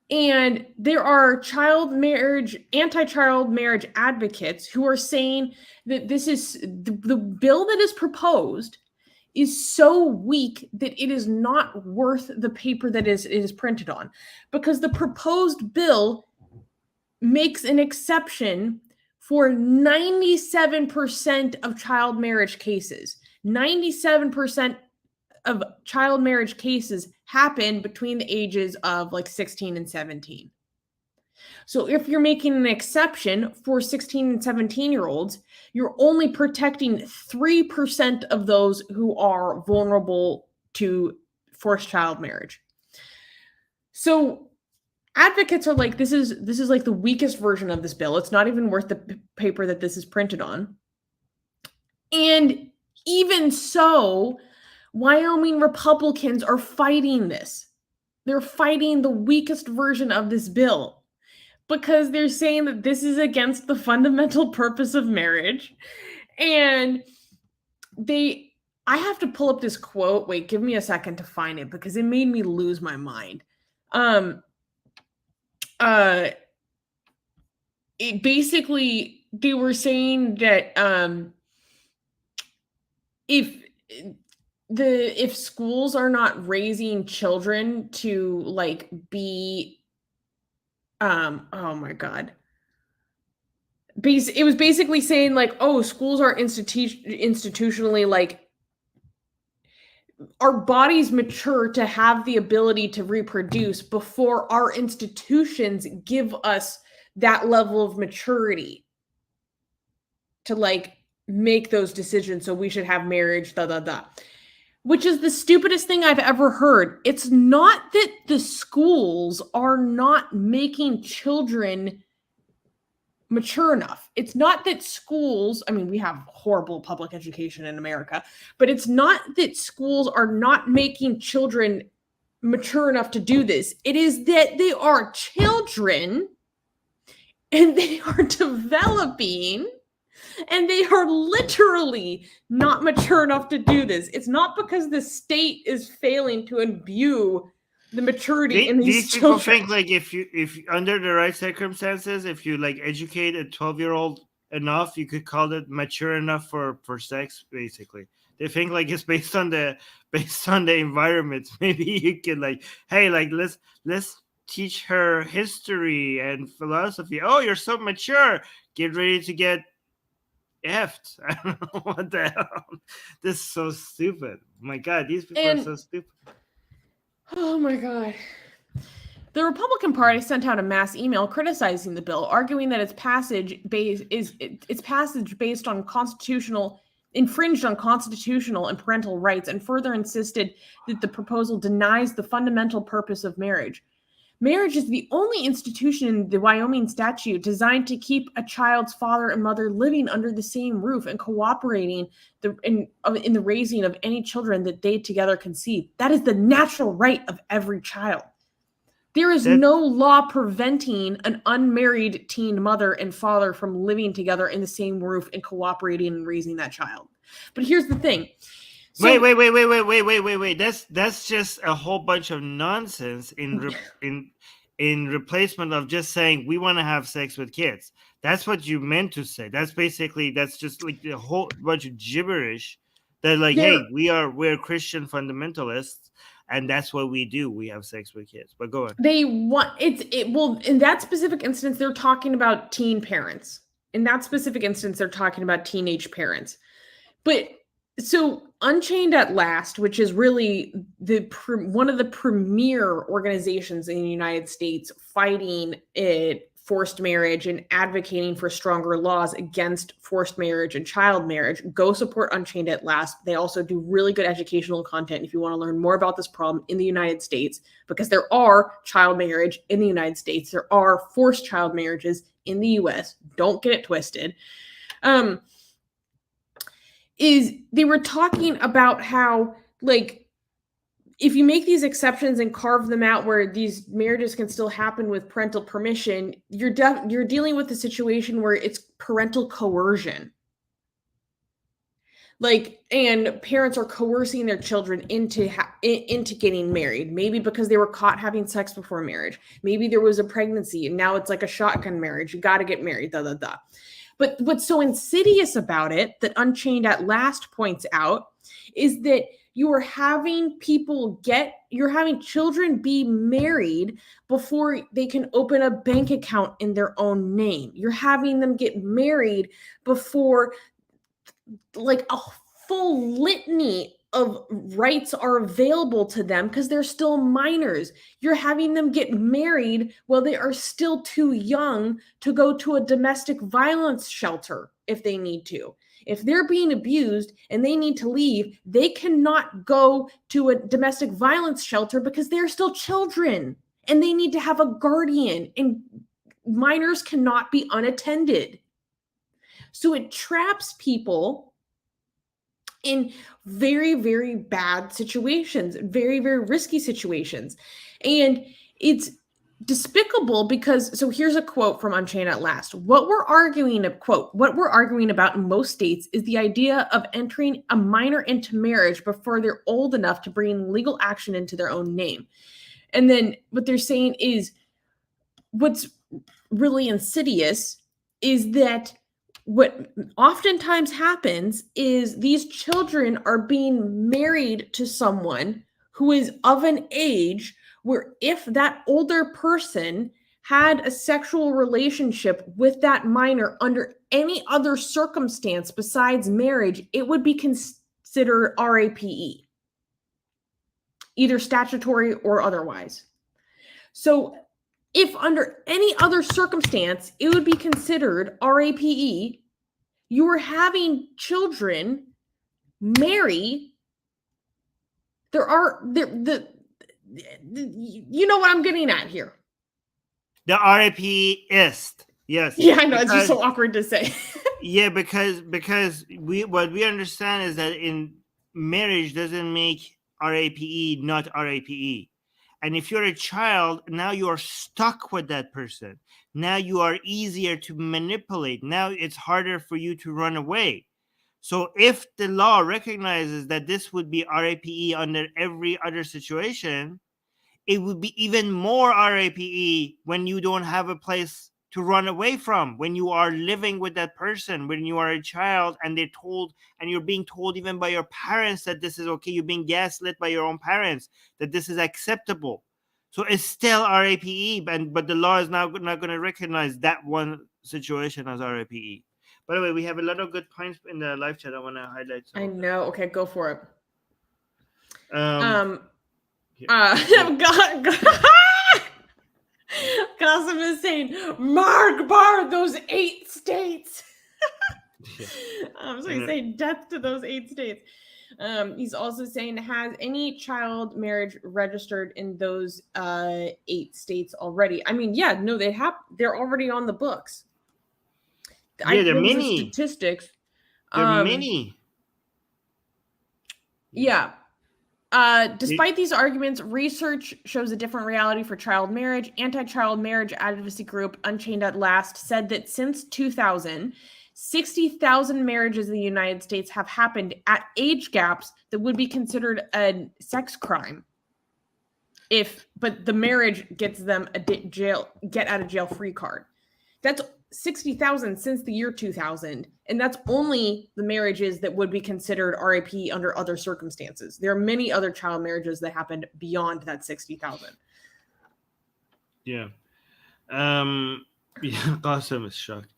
And there are anti-child marriage advocates who are saying that this is the bill that is proposed is so weak that it is not worth the paper that it is printed on, because the proposed bill makes an exception for 97% of child marriage cases. 97% of child marriage cases happen between the ages of like 16 and 17. So if you're making an exception for 16 and 17-year-olds, you're only protecting 3% of those who are vulnerable to forced child marriage. So advocates are like, this is like the weakest version of this bill. It's not even worth the paper that this is printed on. And even so, Wyoming Republicans are fighting this. They're fighting the weakest version of this bill because they're saying that this is against the fundamental purpose of marriage. And I have to pull up this quote. Wait, give me a second to find it because it made me lose my mind. It basically, they were saying that if schools are not raising children to like be oh my god, it was basically saying like, oh, schools are institutionally like, our bodies mature to have the ability to reproduce before our institutions give us that level of maturity to like make those decisions. So we should have marriage, which is the stupidest thing I've ever heard. It's not that the schools are not making children mature enough. It's not that schools, I mean, we have horrible public education in America, but it's not that schools are not making children mature enough to do this. It is that they are children and they are developing and they are literally not mature enough to do this. It's not because the state is failing to imbue the maturity in these people children. think like if under the right circumstances, if you like educate a 12-year-old enough, you could call it mature enough for sex. Basically, they think like it's based on the environment. Maybe you can like, hey, like let's teach her history and philosophy. Oh, you're so mature. Get ready to get effed. I don't know what the hell. This is so stupid. My God, these people are so stupid. Oh my God. The Republican Party sent out a mass email criticizing the bill, arguing that its passage based on infringed on constitutional and parental rights, and further insisted that the proposal denies the fundamental purpose of marriage. Marriage is the only institution in the Wyoming statute designed to keep a child's father and mother living under the same roof and cooperating in the raising of any children that they together conceive. That is the natural right of every child. There is no law preventing an unmarried teen mother and father from living together in the same roof and cooperating in raising that child. But here's the thing. So, wait. That's just a whole bunch of nonsense in replacement of just saying we want to have sex with kids. That's what you meant to say. That's just like a whole bunch of gibberish. That like, hey, we're Christian fundamentalists, and that's what we do. We have sex with kids. But go on. Well, in that specific instance, they're talking about teen parents. In that specific instance, they're talking about teenage parents. But so Unchained at Last, which is really one of the premier organizations in the United States fighting forced marriage and advocating for stronger laws against forced marriage and child marriage, go support Unchained at Last. They also do really good educational content if you want to learn more about this problem in the United States, because there are child marriage in the United States. There are forced child marriages in the US. Don't get it twisted. They were talking about how, like, if you make these exceptions and carve them out where these marriages can still happen with parental permission, you're dealing with a situation where it's parental coercion. Like, and parents are coercing their children into getting married, maybe because they were caught having sex before marriage. Maybe there was a pregnancy and now it's like a shotgun marriage. You got to get married, But what's so insidious about it that Unchained at Last points out is that you're having children be married before they can open a bank account in their own name. You're having them get married before, like, a full litany of rights are available to them because they're still minors. You're having them get married while they are still too young to go to a domestic violence shelter if they need to. If they're being abused and they need to leave, they cannot go to a domestic violence shelter because they're still children and they need to have a guardian, and minors cannot be unattended. So it traps people in very, very bad situations, very, very risky situations. And it's despicable because, so here's a quote from Unchained at Last. What we're arguing about in most states is the idea of entering a minor into marriage before they're old enough to bring legal action into their own name. And then what they're saying is, what's really insidious is that what oftentimes happens is these children are being married to someone who is of an age where if that older person had a sexual relationship with that minor under any other circumstance besides marriage, it would be considered RAPE, either statutory or otherwise. So if under any other circumstance, it would be considered RAPE, you are having children marry. You know what I'm getting at here. The RAPist. Yes. Yeah, I know. It's just so awkward to say. Yeah, because what we understand is that in marriage doesn't make RAPE not RAPE. And if you're a child, now you are stuck with that person. Now you are easier to manipulate. Now it's harder for you to run away. So if the law recognizes that this would be RAPE under every other situation, it would be even more RAPE when you don't have a place to run away from, when you are living with that person, when you are a child and you're being told even by your parents that this is okay. You're being gaslit by your own parents that this is acceptable. So it's still RAPE, but the law is now not going to recognize that one situation as RAPE. By the way, we have a lot of good points in the live chat. I want to highlight. I know. Okay, go for it. Qasim is saying, Mark Barr, those 8 states. So he's saying death to those 8 states. He's also saying, has any child marriage registered in those 8 states already? I mean, yeah, no, they're already on the books. Yeah, there are many statistics. There are many. Yeah. Despite these arguments, research shows a different reality for child marriage. Anti-child marriage advocacy group Unchained at Last said that since 2000, 60,000 marriages in the United States have happened at age gaps that would be considered a sex crime. But the marriage gets them a get out of jail free card. That's 60,000 since the year 2000, and that's only the marriages that would be considered RAP under other circumstances. There are many other child marriages that happened beyond that 60,000. Yeah. Qasim is shocked.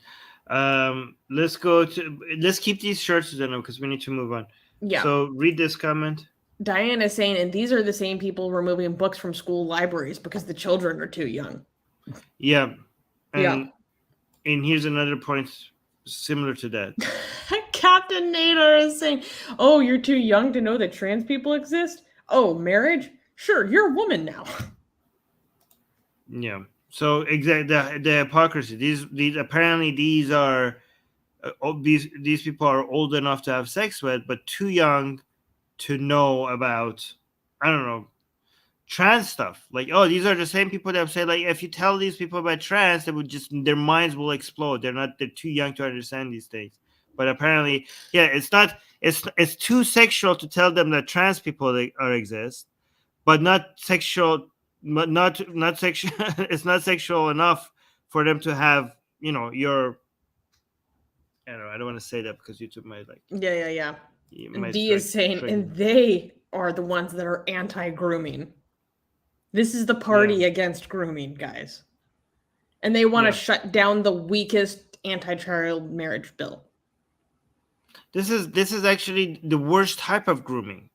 Let's keep these shorts, Susanna, because we need to move on. Yeah. So read this comment. Diane is saying, and these are the same people removing books from school libraries because the children are too young. Yeah. Yeah. And here's another point similar to that. Captain Nader is saying, oh, you're too young to know that trans people exist? Oh, marriage? Sure, you're a woman now. Yeah. So exactly the hypocrisy. These apparently these people are old enough to have sex with, but too young to know about, I don't know, trans stuff. Like, oh, these are the same people that say, like, if you tell these people about trans, their minds will explode. They're too young to understand these things. But apparently, yeah, it's too sexual to tell them that trans people exist, but not sexual. But not sexual. It's not sexual enough for them to have, I don't know. I don't want to say that because YouTube might like. Yeah. And D is saying, and they are the ones that are anti-grooming. This is the party against grooming, guys. And they want to shut down the weakest anti-child marriage bill. This is actually the worst type of grooming.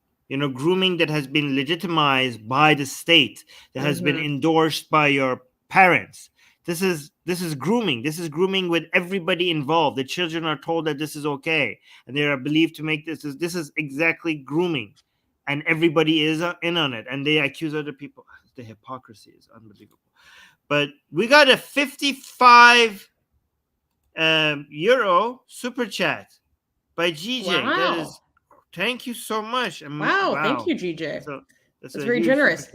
Grooming that has been legitimized by the state, that has been endorsed by your parents. This is grooming. This is grooming with everybody involved. The children are told that this is okay, and they are believed to make this. This is exactly grooming, and everybody is in on it, and they accuse other people. The hypocrisy is unbelievable. But we got a 55 euro super chat by GJ. Wow. That is, thank you so much. Wow, thank you, GJ. So that's very generous.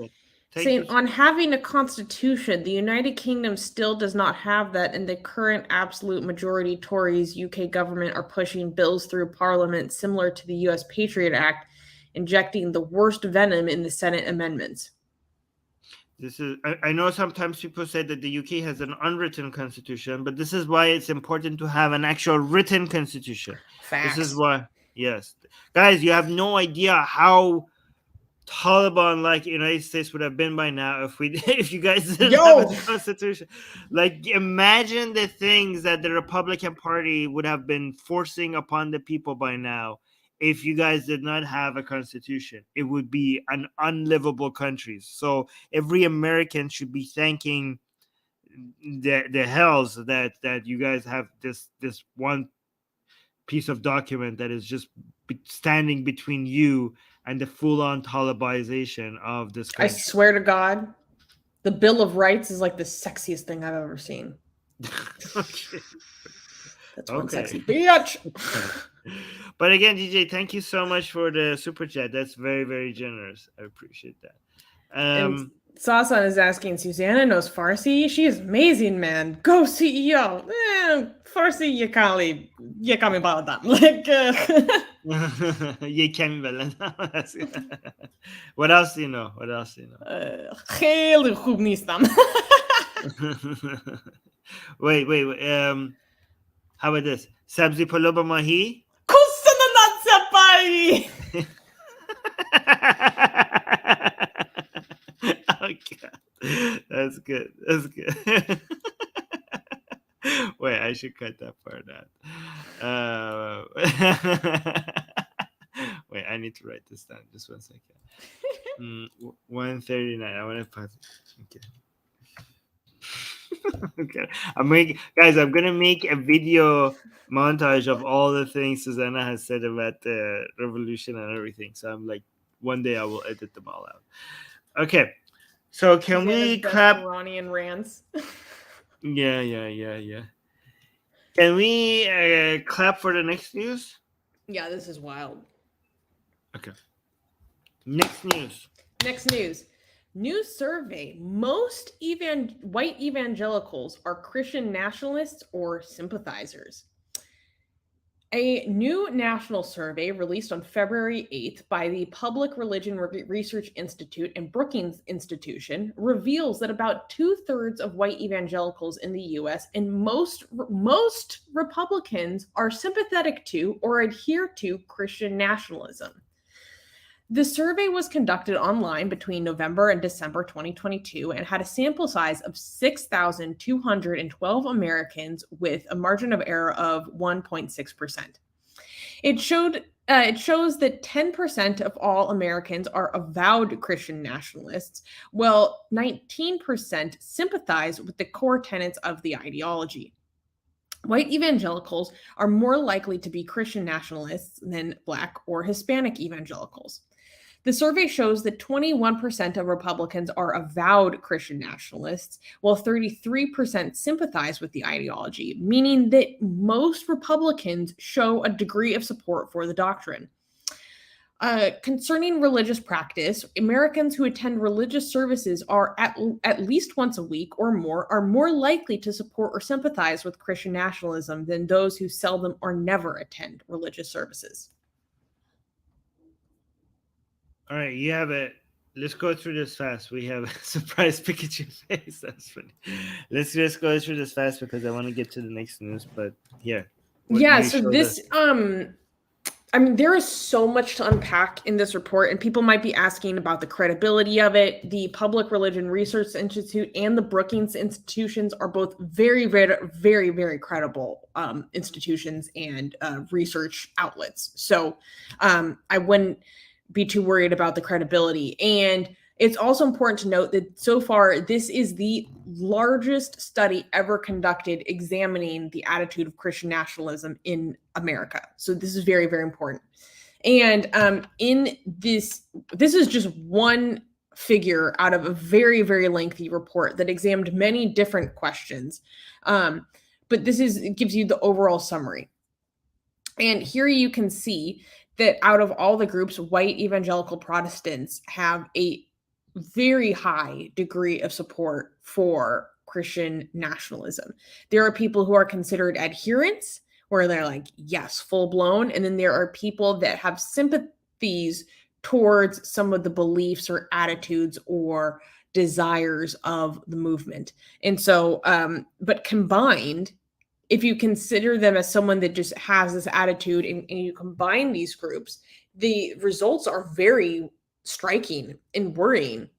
Saying, on having a constitution, the United Kingdom still does not have that, and the current absolute majority Tories UK government are pushing bills through Parliament similar to the US Patriot Act, injecting the worst venom in the Senate amendments. I know sometimes people say that the UK has an unwritten constitution, but this is why it's important to have an actual written constitution. Facts. This is why, yes. Guys, you have no idea how Taliban-like United States would have been by now if you guys didn't have a constitution. Like, imagine the things that the Republican Party would have been forcing upon the people by now. If you guys did not have a constitution, it would be an unlivable country. So every American should be thanking the hells that you guys have this one piece of document that is just standing between you and the full-on Talibanization of this country. I swear to God, the Bill of Rights is like the sexiest thing I've ever seen. Okay. That's one Okay. sexy bitch. But again, DJ, thank you so much for the super chat. That's very, very generous. I appreciate that. And Sasan is asking, Susanna knows Farsi? She is amazing, man. Go CEO. Farsi ye kami baladam. Like, ye kemi belen. What else do you know? خیلی خوب نیستم. Wait. How about this? Sabzi polo ba mahi? Kusana natsapai. Okay. That's good. Wait, I should cut that part out. Wait, I need to write this down. Just 1 second. 139. I want to pause. Okay. Okay. I'm gonna make a video montage of all the things Susanna has said about the revolution and everything. So I'm like, one day I will edit them all out. Okay. So can we clap? Iranian rants. Yeah. Can we clap for the next news? Yeah, this is wild. Okay. Next news. New survey. Most white evangelicals are Christian nationalists or sympathizers. A new national survey released on February 8th by the Public Religion Research Institute and Brookings Institution reveals that about 2/3 of white evangelicals in the U.S. and most Republicans are sympathetic to or adhere to Christian nationalism. The survey was conducted online between November and December 2022 and had a sample size of 6,212 Americans with a margin of error of 1.6%. It shows that 10% of all Americans are avowed Christian nationalists, while 19% sympathize with the core tenets of the ideology. White evangelicals are more likely to be Christian nationalists than Black or Hispanic evangelicals. The survey shows that 21% of Republicans are avowed Christian nationalists, while 33% sympathize with the ideology, meaning that most Republicans show a degree of support for the doctrine. Concerning religious practice, Americans who attend religious services are at least once a week or more are more likely to support or sympathize with Christian nationalism than those who seldom or never attend religious services. All right, you have it. Let's go through this fast. We have a surprise Pikachu face. That's funny. Let's just go through this fast because I want to get to the next news. But yeah. So this, there is so much to unpack in this report, and people might be asking about the credibility of it. The Public Religion Research Institute and the Brookings institutions are both very, very, very, very credible institutions and research outlets. So I wouldn't be too worried about the credibility. And it's also important to note that so far, this is the largest study ever conducted examining the attitude of Christian nationalism in America. So this is very, very important. And in this is just one figure out of a very, very lengthy report that examined many different questions. But it gives you the overall summary. And here you can see that out of all the groups, white evangelical Protestants have a very high degree of support for Christian nationalism. There are people who are considered adherents, where they're like, yes, full blown. And then there are people that have sympathies towards some of the beliefs or attitudes or desires of the movement. And so, but combined, if you consider them as someone that just has this attitude and you combine these groups, the results are very striking and worrying,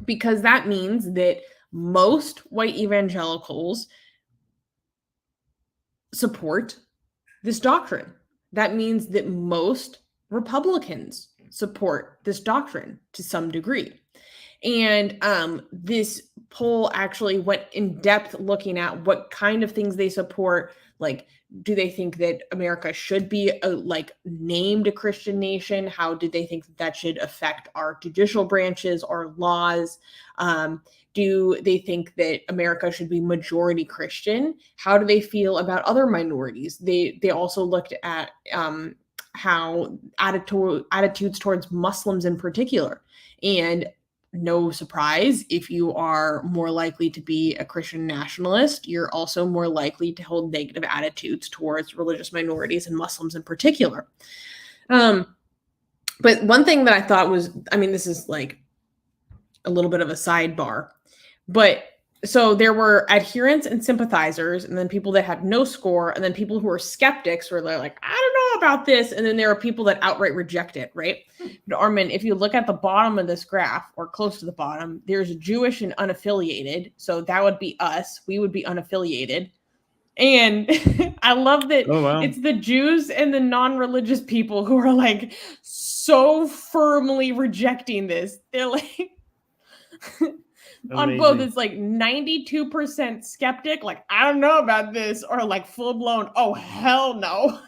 because that means that most white evangelicals support this doctrine. That means that most Republicans support this doctrine to some degree. And this poll actually went in depth looking at what kind of things they support, like do they think that America should be named a Christian nation? How do they think that should affect our judicial branches, our laws? Do they think that America should be majority Christian? How do they feel about other minorities? They also looked at how attitudes towards Muslims in particular. And no surprise, if you are more likely to be a Christian nationalist, you're also more likely to hold negative attitudes towards religious minorities and Muslims in particular. But one thing that I thought was, I mean, this is like a little bit of a sidebar, but so there were adherents and sympathizers, and then people that had no score, and then people who were skeptics were like, I don't know about this. And then there are people that outright reject it, right? But Armin, if you look at the bottom of this graph, or close to the bottom, there's Jewish and unaffiliated. So that would be us. We would be unaffiliated. And I love that it's the Jews and the non-religious people who are like so firmly rejecting this. They're like... on both, it's like 92% skeptic, like, I don't know about this, or like full-blown, oh, hell no.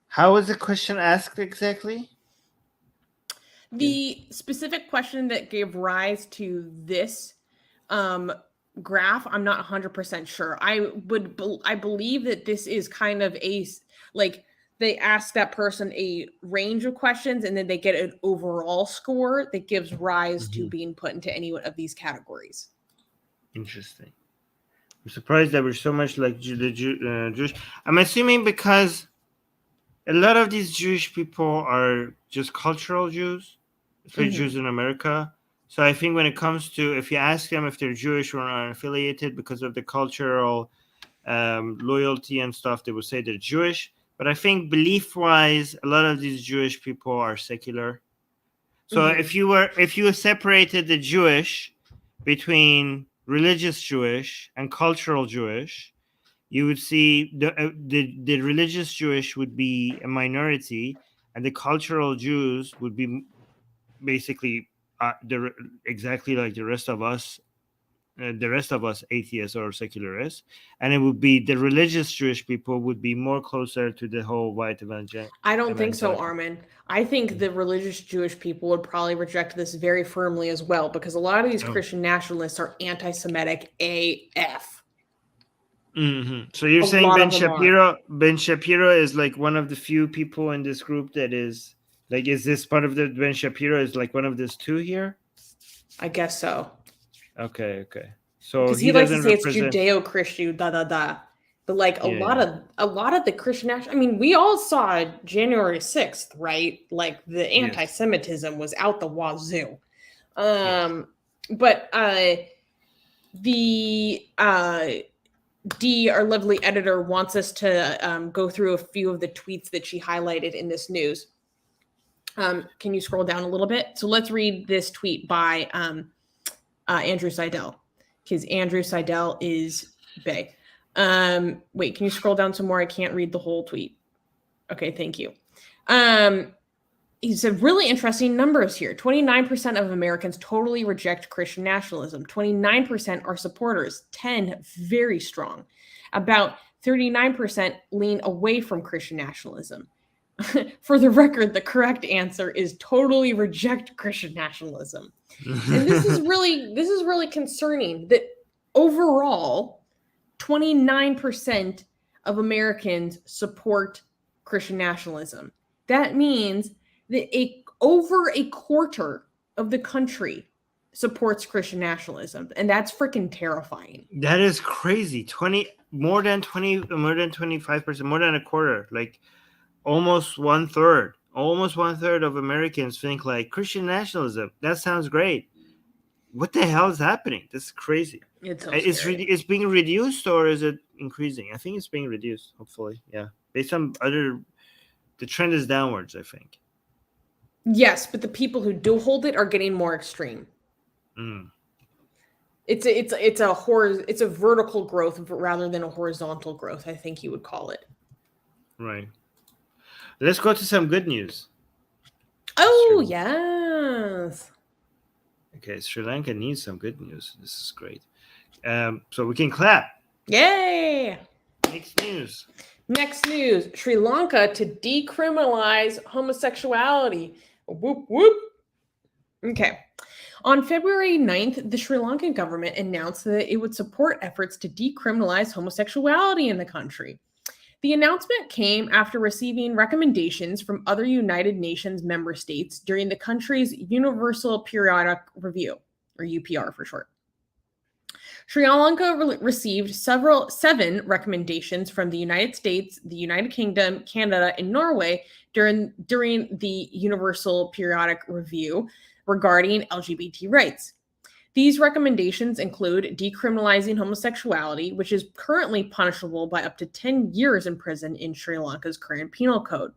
How was the question asked exactly? The specific question that gave rise to this graph, I'm not 100% sure. I believe that this is kind of a, like, they ask that person a range of questions, and then they get an overall score that gives rise to being put into any of these categories. Interesting. I'm surprised that we're so much like the Jewish. I'm assuming because a lot of these Jewish people are just cultural Jews, especially Jews in America. So I think when it comes to, if you ask them if they're Jewish or unaffiliated because of the cultural loyalty and stuff, they would say they're Jewish. But I think belief-wise, a lot of these Jewish people are secular. So if you separated the Jewish between religious Jewish and cultural Jewish, you would see the religious Jewish would be a minority, and the cultural Jews would be basically exactly like the rest of us atheists or secularists, and it would be the religious Jewish people would be more closer to the whole white evangelical. I don't think so, Armin. I think the religious Jewish people would probably reject this very firmly as well, because a lot of these Christian nationalists are anti-Semitic AF. So you're saying Ben Shapiro is like one of the few people in this group that is like, is this part of the Ben Shapiro is like one of these two here? I guess so. Okay. So because he likes to say it's Judeo-Christian, but like a lot of the Christian, I mean, we all saw January 6th, right? Like the anti-Semitism was out the wazoo. But Dee, our lovely editor, wants us to go through a few of the tweets that she highlighted in this news. Can you scroll down a little bit? So let's read this tweet by Andrew Seidel, because Andrew Seidel is bae. Wait, can you scroll down some more? I can't read the whole tweet. Okay, thank you. He said, really interesting numbers here. 29% of Americans totally reject Christian nationalism. 29% are supporters. 10 very strong. About 39% lean away from Christian nationalism. For the record, the correct answer is totally reject Christian nationalism. And this is really concerning that overall 29% of Americans support Christian nationalism. That means that over a quarter of the country supports Christian nationalism, and that's freaking terrifying. That is crazy. More than 25%, more than a quarter, like almost one third of Americans think like Christian nationalism. That sounds great. What the hell is happening? This is crazy. It's being reduced, or is it increasing? I think it's being reduced. Hopefully, yeah. Based on the trend is downwards, I think. Yes, but the people who do hold it are getting more extreme. It's a vertical growth rather than a horizontal growth, I think you would call it. Right. Let's go to some good news. Oh, yes. Okay, Sri Lanka needs some good news. This is great. So we can clap. Yay! Next news, Sri Lanka to decriminalize homosexuality. Whoop, whoop. Okay. On February 9th, the Sri Lankan government announced that it would support efforts to decriminalize homosexuality in the country. The announcement came after receiving recommendations from other United Nations member states during the country's Universal Periodic Review, or UPR for short. Sri Lanka received 7 recommendations from the United States, the United Kingdom, Canada, and Norway during the Universal Periodic Review regarding LGBT rights. These recommendations include decriminalizing homosexuality, which is currently punishable by up to 10 years in prison in Sri Lanka's current penal code.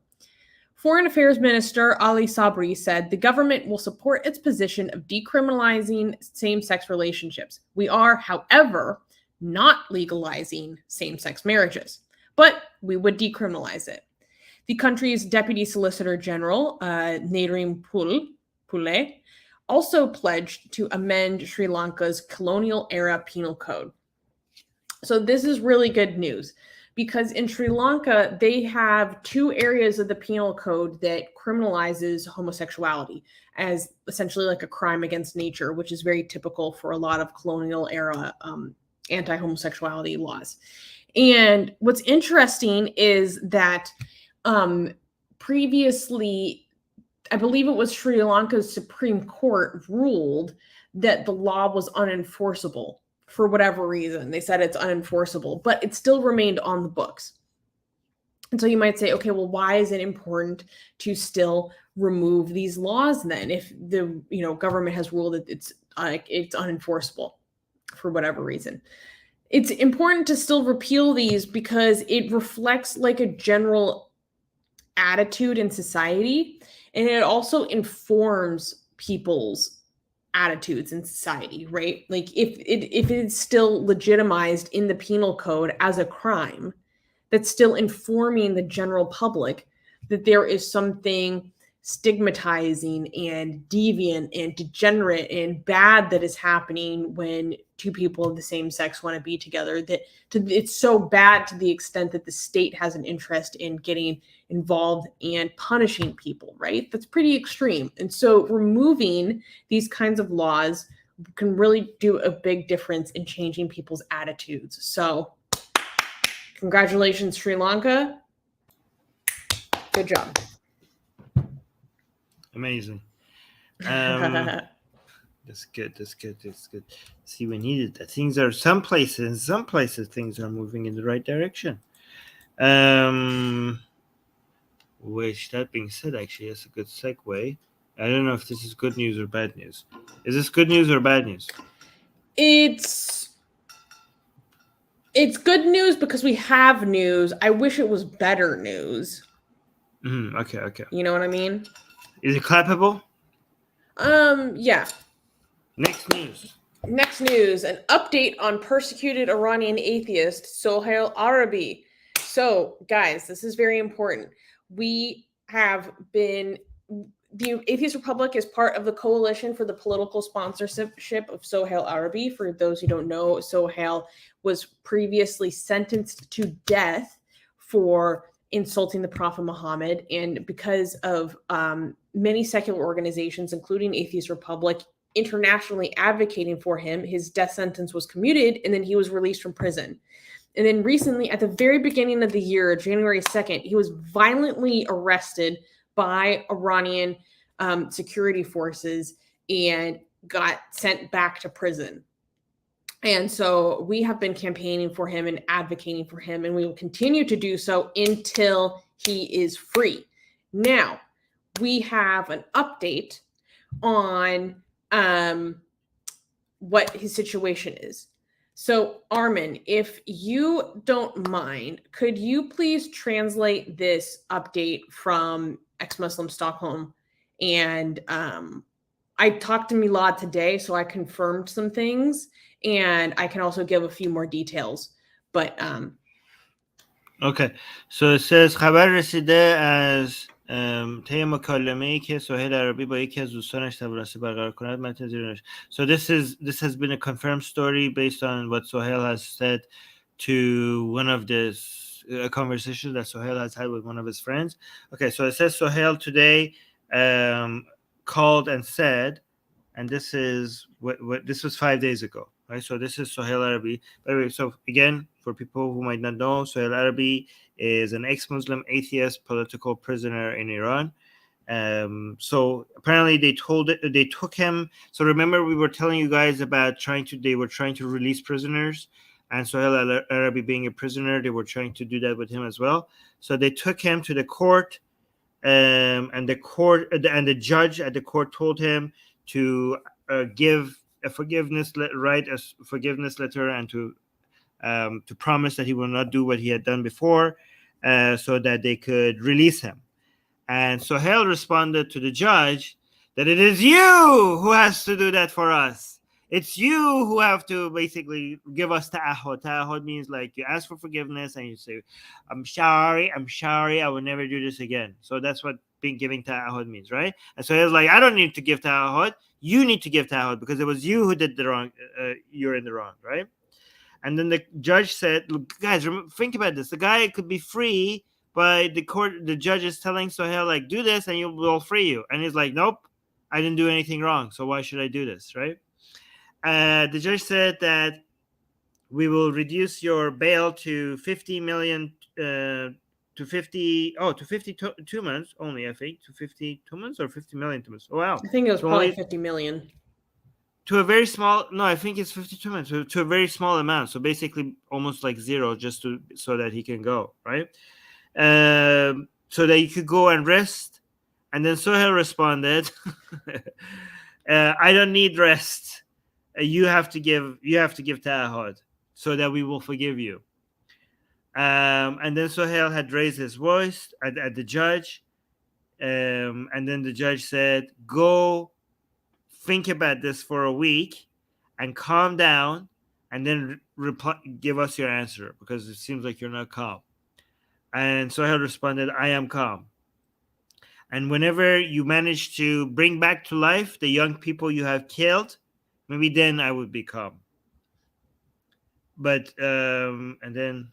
Foreign Affairs Minister Ali Sabri said the government will support its position of decriminalizing same-sex relationships. We are, however, not legalizing same-sex marriages, but we would decriminalize it. The country's Deputy Solicitor General, Nareem Pule, also pledged to amend Sri Lanka's colonial-era penal code. So this is really good news, because in Sri Lanka, they have 2 areas of the penal code that criminalizes homosexuality as essentially like a crime against nature, which is very typical for a lot of colonial-era anti-homosexuality laws. And what's interesting is that previously, I believe it was Sri Lanka's Supreme Court ruled that the law was unenforceable for whatever reason. They said it's unenforceable, but it still remained on the books. And so you might say, okay, well, why is it important to still remove these laws then if the government has ruled that it's unenforceable for whatever reason? It's important to still repeal these because it reflects like a general attitude in society. And it also informs people's attitudes in society, right? Like if it's still legitimized in the penal code as a crime, that's still informing the general public that there is something stigmatizing and deviant and degenerate and bad that is happening when 2 people of the same sex want to be together. It's so bad to the extent that the state has an interest in getting involved and punishing people, right? That's pretty extreme. And so removing these kinds of laws can really do a big difference in changing people's attitudes. So congratulations, Sri Lanka. Good job. Amazing. That's good. See, we needed that. Some places things are moving in the right direction. Which, that being said, actually, that's a good segue. I don't know if this is good news or bad news. Is this good news or bad news? It's good news because we have news. I wish it was better news. Okay. You know what I mean? Is it clappable? Yeah. Next news, an update on persecuted Iranian atheist Sohail Arabi. So, guys, this is very important. The Atheist Republic is part of the coalition for the political sponsorship of Sohail Arabi. For those who don't know, Sohail was previously sentenced to death for insulting the Prophet Muhammad, and because of many secular organizations, including Atheist Republic, internationally advocating for him, his death sentence was commuted, and then he was released from prison. And then recently, at the very beginning of the year, January 2nd, he was violently arrested by Iranian security forces and got sent back to prison. And so we have been campaigning for him and advocating for him, and we will continue to do so until he is free. Now, we have an update on what his situation is. So, Armin, if you don't mind, could you please translate this update from Ex-Muslim Stockholm? And I talked to Milad today, so I confirmed some things, and I can also give a few more details. But okay. So it says خبر رسیده از طی مکالمه‌ای که سهیل عربی با یکی از دوستانش توانسته برقرار کند. متن زیر نوشته. So this has been a confirmed story based on what Sohail has said to one of this conversation that Sohail has had with one of his friends. Okay, so it says Sohail today called and said, and this is what this was 5 days ago, right? So this is Sohail Arabi. By the way, so again, for people who might not know, Sohail Arabi is an ex-Muslim atheist political prisoner in Iran. So apparently they took him. So remember we were telling you guys about they were trying to release prisoners, and Sohail Arabi being a prisoner, they were trying to do that with him as well. So they took him to the court, and the judge at the court told him to give a forgiveness letter and to promise that he will not do what he had done before, so that they could release him. And Sohail responded to the judge that it is you who has to do that for us. It's you who have to basically give us ta'ahud. Ta'ahud means like you ask for forgiveness and you say, I'm sorry, I will never do this again. So that's what giving ta'ahud means, right? And so he was like, I don't need to give ta'ahud. You need to give ta'ahud because it was you who did the wrong. You're in the wrong, right? And then the judge said, look, guys, think about this. The guy could be free, but the judge is telling Sohail, like, do this and we'll free you. And he's like, nope, I didn't do anything wrong. So why should I do this, right? The judge said that we will reduce your bail to 50 million, to 52 months only, I think, to 52 months or 50 million months. Oh, wow. I think it was probably 50 million. To a very small, no, I think it's 52 months, to a very small amount. So basically almost like zero, just so that he can go, right? So that you could go and rest. And then Sohail responded, I don't need rest. You have to give ta'ahud so that we will forgive you. And then Sohail had raised his voice at the judge. And then the judge said, go think about this for a week and calm down and then give us your answer because it seems like you're not calm. And Sohail responded, I am calm. And whenever you manage to bring back to life the young people you have killed, maybe then I would be calm. But and then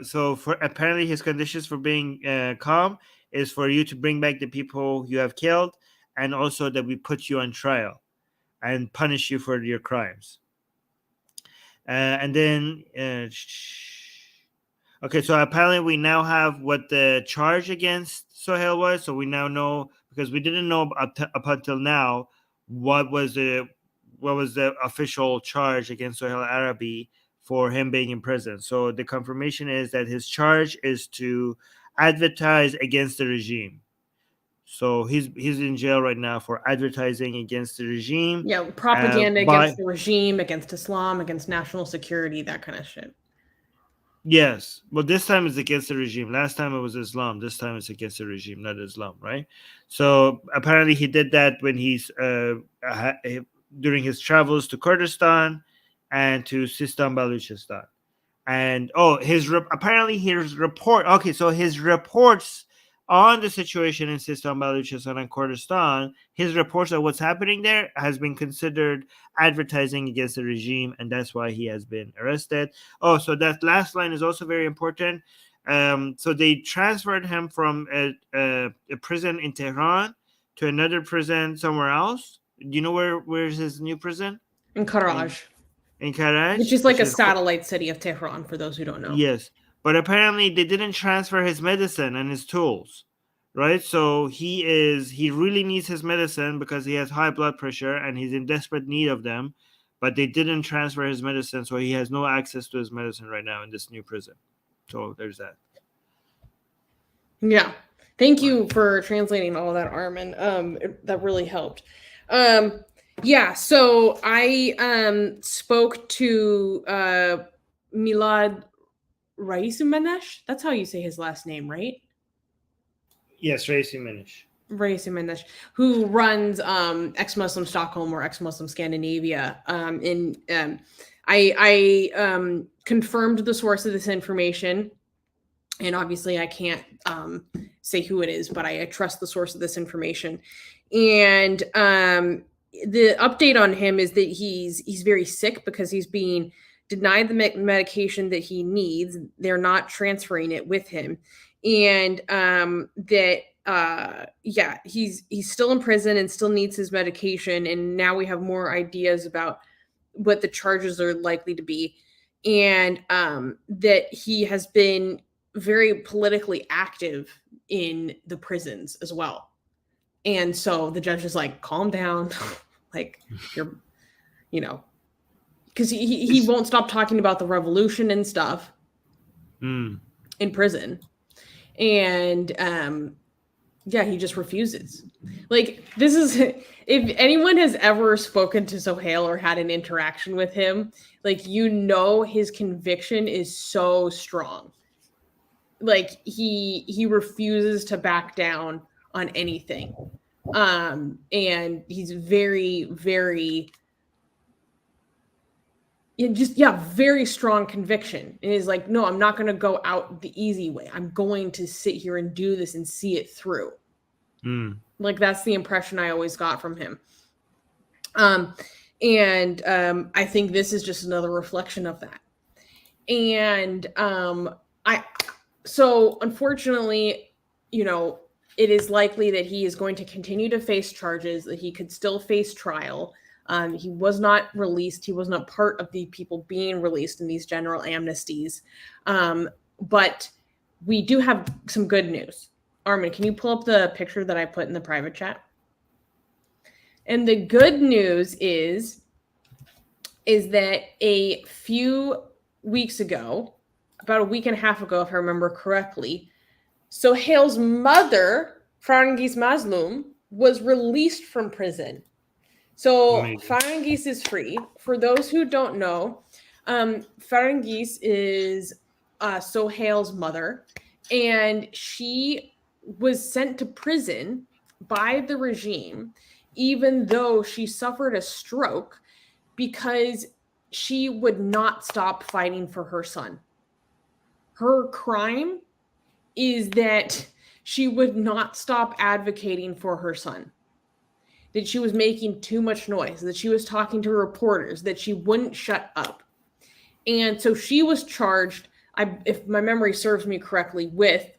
so for apparently his conditions for being calm is for you to bring back the people you have killed, and also that we put you on trial and punish you for your crimes. And then okay, so apparently we now have what the charge against Sohail was. So we now know, because we didn't know up until now what was the official charge against Sohail Arabi for him being in prison. So the confirmation is that his charge is to advertise against the regime. So he's in jail right now for advertising against the regime. Yeah, propaganda against the regime, against Islam, against national security, that kind of shit. Yes. Well, this time it's against the regime. Last time it was Islam. This time it's against the regime, not Islam, right? So apparently he did that when he's during his travels to Kurdistan and to Sistan Baluchistan. And apparently his report. Okay, so his reports on the situation in Sistan Baluchistan and Kurdistan, his reports of what's happening there has been considered advertising against the regime, and that's why he has been arrested. Oh, so that last line is also very important. So they transferred him from a prison in Tehran to another prison somewhere else. Do you know where's his new prison? In Karaj. In Karaj? Which is like a satellite city of Tehran, for those who don't know. Yes. But apparently they didn't transfer his medicine and his tools, right? So he really needs his medicine because he has high blood pressure and he's in desperate need of them. But they didn't transfer his medicine, so he has no access to his medicine right now in this new prison. So there's that. Yeah. Thank you for translating all of that, Armin. That really helped. Yeah, so I spoke to Milad Raisumenesh. That's how you say his last name, right? Yes, Raisumenesh, who runs Ex-Muslim Stockholm or Ex-Muslim Scandinavia. I confirmed the source of this information, and obviously I can't say who it is, but I trust the source of this information. And the update on him is that he's very sick because he's being denied the medication that he needs. They're not transferring it with him. And he's still in prison and still needs his medication. And now we have more ideas about what the charges are likely to be. And that he has been very politically active in the prisons as well. And so the judge is like, calm down. Like, you're, because he won't stop talking about the revolution and stuff in prison. And he just refuses. Like, this is, if anyone has ever spoken to Sohail or had an interaction with him, like, his conviction is so strong. Like, he refuses to back down on anything. And he's very, very, very strong conviction. And he's like, no, I'm not going to go out the easy way. I'm going to sit here and do this and see it through. Like, that's the impression I always got from him. I think this is just another reflection of that. And so unfortunately, it is likely that he is going to continue to face charges, that he could still face trial. He was not released. He was not part of the people being released in these general amnesties. But we do have some good news. Armin, can you pull up the picture that I put in the private chat? And the good news is that a few weeks ago, about a week and a half ago, if I remember correctly, Sohail's mother, Farangis Mazlum, was released from prison. So Farangis is free. For those who don't know, Farangis is Sohail's mother, and she was sent to prison by the regime, even though she suffered a stroke, because she would not stop fighting for her son. Her crime is that she would not stop advocating for her son, that she was making too much noise, that she was talking to reporters, that she wouldn't shut up. And so she was charged, if my memory serves me correctly, with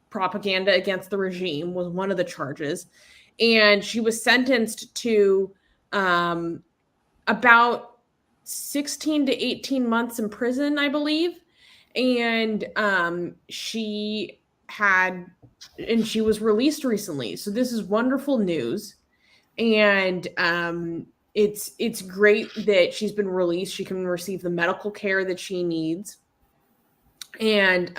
propaganda against the regime was one of the charges. And she was sentenced to about 16 to 18 months in prison, I believe. And she was released recently. So this is wonderful news. And it's great that she's been released. She can receive the medical care that she needs. And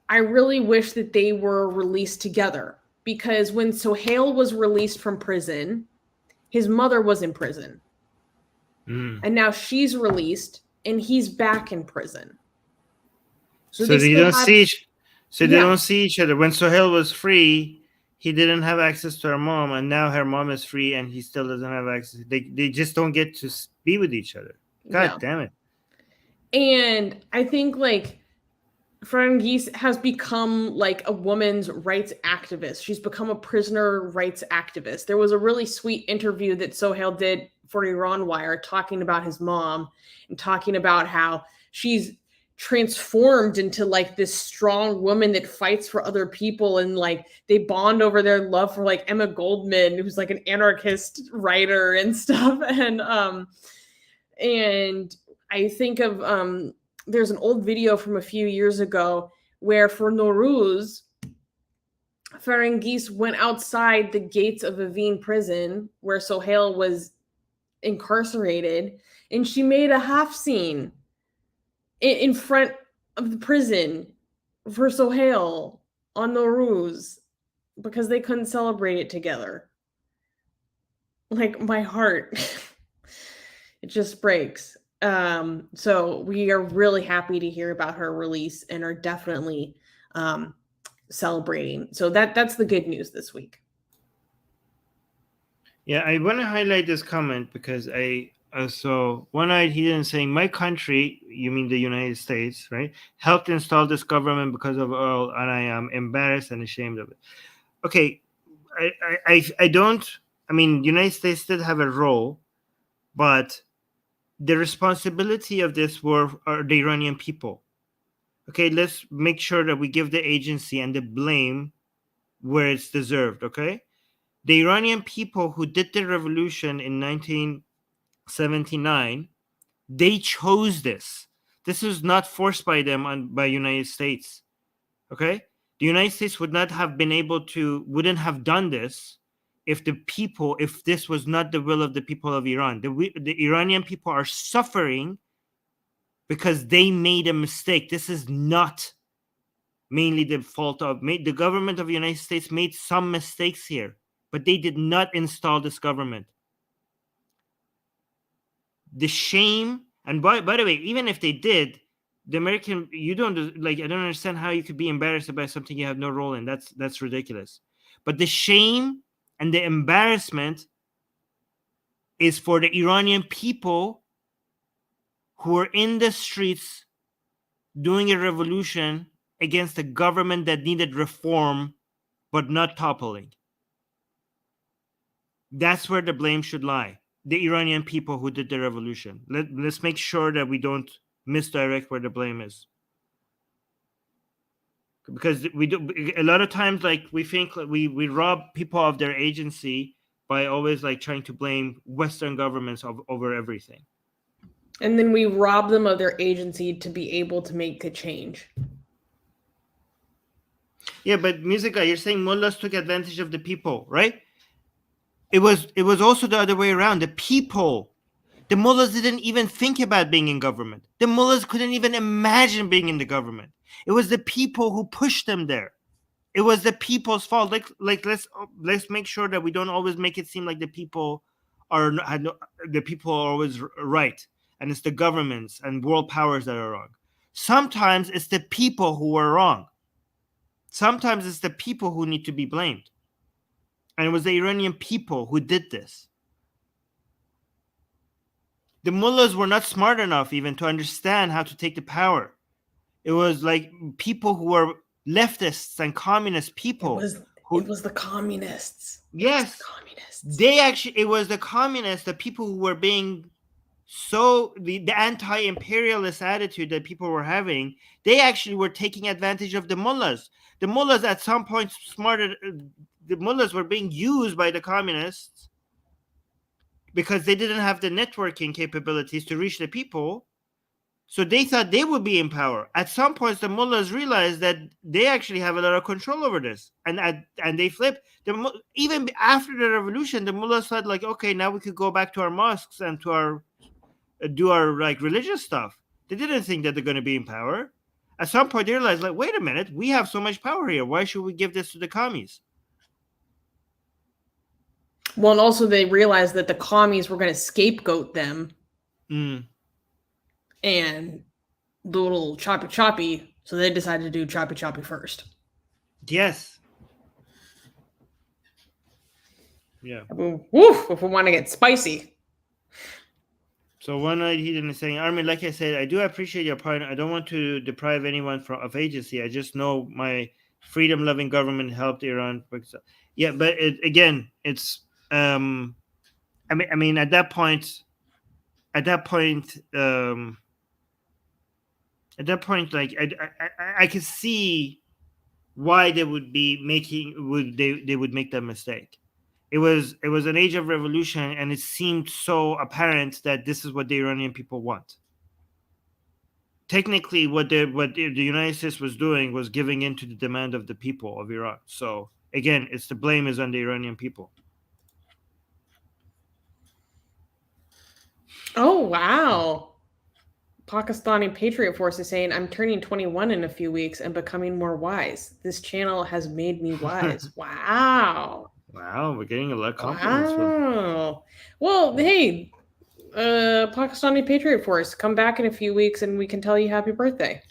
I really wish that they were released together, because when Sohail was released from prison, his mother was in prison. And now she's released and he's back in prison. So they don't see each other. When Sohail was free, he didn't have access to her mom, and now her mom is free and he still doesn't have access. They just don't get to be with each other. God damn it. And I think, like, Farangis has become like a woman's rights activist. She's become a prisoner rights activist. There was a really sweet interview that Sohail did for Iran Wire talking about his mom and talking about how she's transformed into like this strong woman that fights for other people, and like they bond over their love for like Emma Goldman, who's like an anarchist writer and stuff. And I think of there's an old video from a few years ago where for Nowruz, Farangis went outside the gates of Evin prison where Sohail was incarcerated, and she made a half scene in front of the prison for Sohail on Nowruz because they couldn't celebrate it together. Like, my heart, it just breaks. So we are really happy to hear about her release and are definitely celebrating. So that's the good news this week. Yeah, I want to highlight this comment because so one night he didn't say, my country, you mean the United States, right, helped install this government because of oil, and I am embarrassed and ashamed of it. Okay, I don't, I mean, United States did have a role, but the responsibility of this are the Iranian people. Okay, let's make sure that we give the agency and the blame where it's deserved. Okay, the Iranian people who did the revolution in 1979, they chose this. This was not forced by them by United States. Okay, the United States wouldn't have done this if this was not the will of the people of Iran. The Iranian people are suffering because they made a mistake. This is not mainly the fault of the government of the United States. Made some mistakes here, but they did not install this government. The shame, and by the way, even if they did, the American, I don't understand how you could be embarrassed about something you have no role in. That's ridiculous. But the shame and the embarrassment is for the Iranian people who are in the streets doing a revolution against a government that needed reform but not toppling. That's where the blame should lie. The Iranian people who did the revolution. Let's make sure that we don't misdirect where the blame is. Because we do a lot of times, like, we think we rob people of their agency by always like trying to blame Western governments over everything. And then we rob them of their agency to be able to make a change. Yeah, but Musica, you're saying mullahs took advantage of the people, right? It was also the other way around. The people, the mullahs didn't even think about being in government. The mullahs couldn't even imagine being in the government. It was the people who pushed them there. It was the people's fault. Like let's make sure that we don't always make it seem like the people are always right, and it's the governments and world powers that are wrong. Sometimes it's the people who are wrong. Sometimes it's the people who need to be blamed. And it was the Iranian people who did this. The mullahs were not smart enough even to understand how to take the power. It was like people who were leftists and communist people. It was the communists. Yes. It was the communists, the people who were being the anti-imperialist attitude that people were having. They actually were taking advantage of the mullahs. The mullahs at some point the mullahs were being used by the communists because they didn't have the networking capabilities to reach the people. So they thought they would be in power. At some point, the mullahs realized that they actually have a lot of control over this, and they flipped. Even after the revolution, the mullahs thought, like, okay, now we could go back to our mosques and to do our like religious stuff. They didn't think that they're going to be in power. At some point, they realized, like, wait a minute, we have so much power here. Why should we give this to the commies? Well, and also they realized that the commies were going to scapegoat them. And do a little choppy, so they decided to do choppy first. Yes. Yeah. Woof, if we want to get spicy. So one night he didn't say, Armin, like I said, I do appreciate your point. I don't want to deprive anyone of agency. I just know my freedom-loving government helped Iran. Yeah, but it's I mean, at that point, like I could see why they would be they would make that mistake. It was an age of revolution, and it seemed so apparent that this is what the Iranian people want. Technically, what the United States was doing was giving in to the demand of the people of Iran. So again, the blame is on the Iranian people. Oh, wow. Pakistani Patriot Force is saying, I'm turning 21 in a few weeks and becoming more wise. This channel has made me wise. Wow. Wow, we're getting a lot of compliments. Wow. Well, hey, Pakistani Patriot Force, come back in a few weeks and we can tell you happy birthday.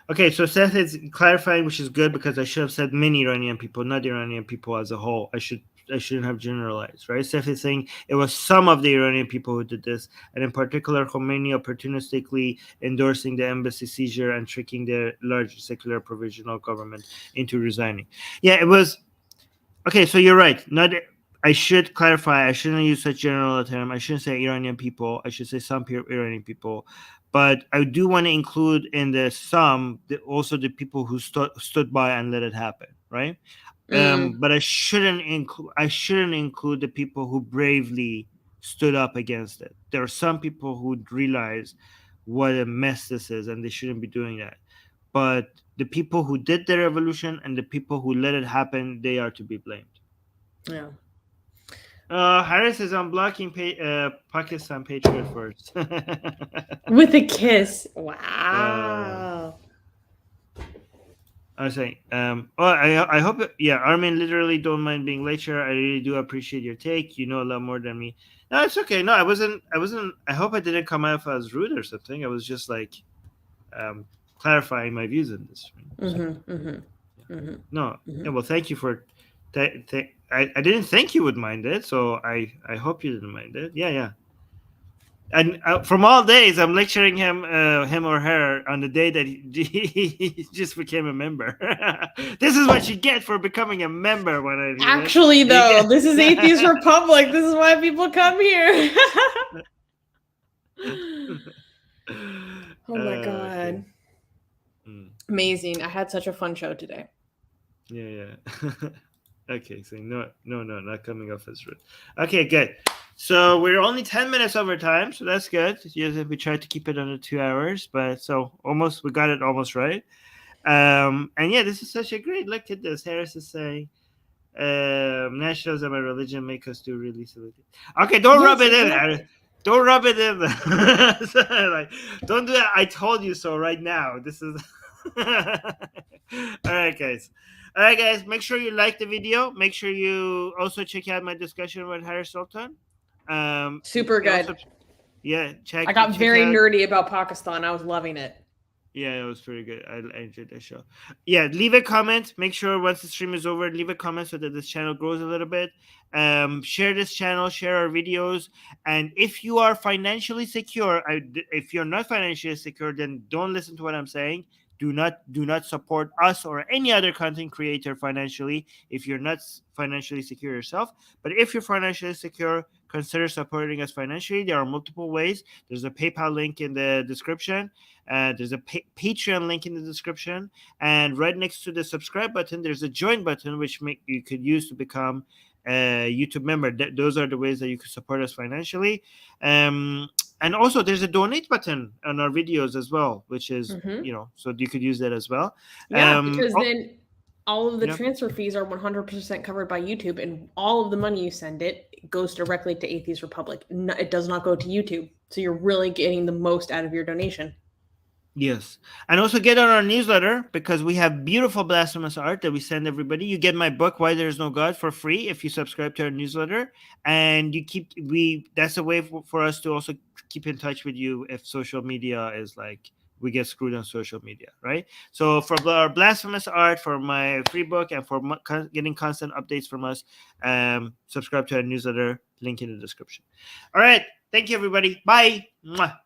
Okay, so Seth is clarifying, which is good, because I should have said many Iranian people, not Iranian people as a whole. I shouldn't have generalized, right? Seth is saying it was some of the Iranian people who did this, and in particular, Khomeini opportunistically endorsing the embassy seizure and tricking the large secular provisional government into resigning. Yeah, it was. Okay, so you're right. I should clarify. I shouldn't use such general term. I shouldn't say Iranian people. I should say some Iranian people. But I do want to include in the some also the people who stood by and let it happen, right? But I shouldn't include the people who bravely stood up against it. There are some people who realize what a mess this is, and they shouldn't be doing that. But the people who did the revolution and the people who let it happen, they are to be blamed. Yeah. Harris is unblocking Pakistan Patriot first. With a kiss. Wow. I was saying, I hope, Armin, literally don't mind being late here. I really do appreciate your take. You know a lot more than me. No, it's okay. No, I wasn't, I hope I didn't come off as rude or something. I was just like, clarifying my views on this. No, yeah, well, thank you for, I didn't think you would mind it. So I hope you didn't mind it. Yeah. And from all days, I'm lecturing him or her on the day that he just became a member. This is what you get for becoming a member. Actually, though, this is Atheist Republic. This is why people come here. Oh my God. Okay. Amazing. I had such a fun show today. Yeah. Okay, so no, not coming off as rude. Okay, good. So we're only 10 minutes over time, so that's good. Yes, we tried to keep it under 2 hours, but so we got it almost right. And yeah, this is such a great look at this. Harris is saying, nationalism and religion make us do really silly things. Okay, don't rub it in, Harris. Don't rub it in. Like, don't do that. I told you so right now. This is all right, guys. Make sure you like the video. Make sure you also check out my discussion with Harris Sultan. Super good. Also, I got very nerdy about Pakistan. I was loving it. Yeah, it was pretty good. I enjoyed that show. Yeah, leave a comment. Make sure once the stream is over, leave a comment so that this channel grows a little bit. Share this channel, share our videos. And if you are financially secure, if you're not financially secure, then don't listen to what I'm saying. Do not support us or any other content creator financially if you're not financially secure yourself. But if you're financially secure, consider supporting us financially. There are multiple ways. There's a PayPal link in the description. There's a Patreon link in the description. And right next to the subscribe button, there's a join button, which you could use to become a YouTube member. Those are the ways that you can support us financially. And also there's a donate button on our videos as well, which is, so you could use that as well. Yeah, because then all of the transfer fees are 100% covered by YouTube, and all of the money you send it goes directly to Atheist Republic. It does not go to YouTube. So you're really getting the most out of your donation. Yes. And also get on our newsletter, because we have beautiful blasphemous art that we send everybody. You get my book, Why There Is No God, for free if you subscribe to our newsletter. And that's a way for us to also keep in touch with you if social media is like, we get screwed on social media, right? So for our blasphemous art, for my free book, and for getting constant updates from us, subscribe to our newsletter, link in the description. All right. Thank you, everybody. Bye. Mwah.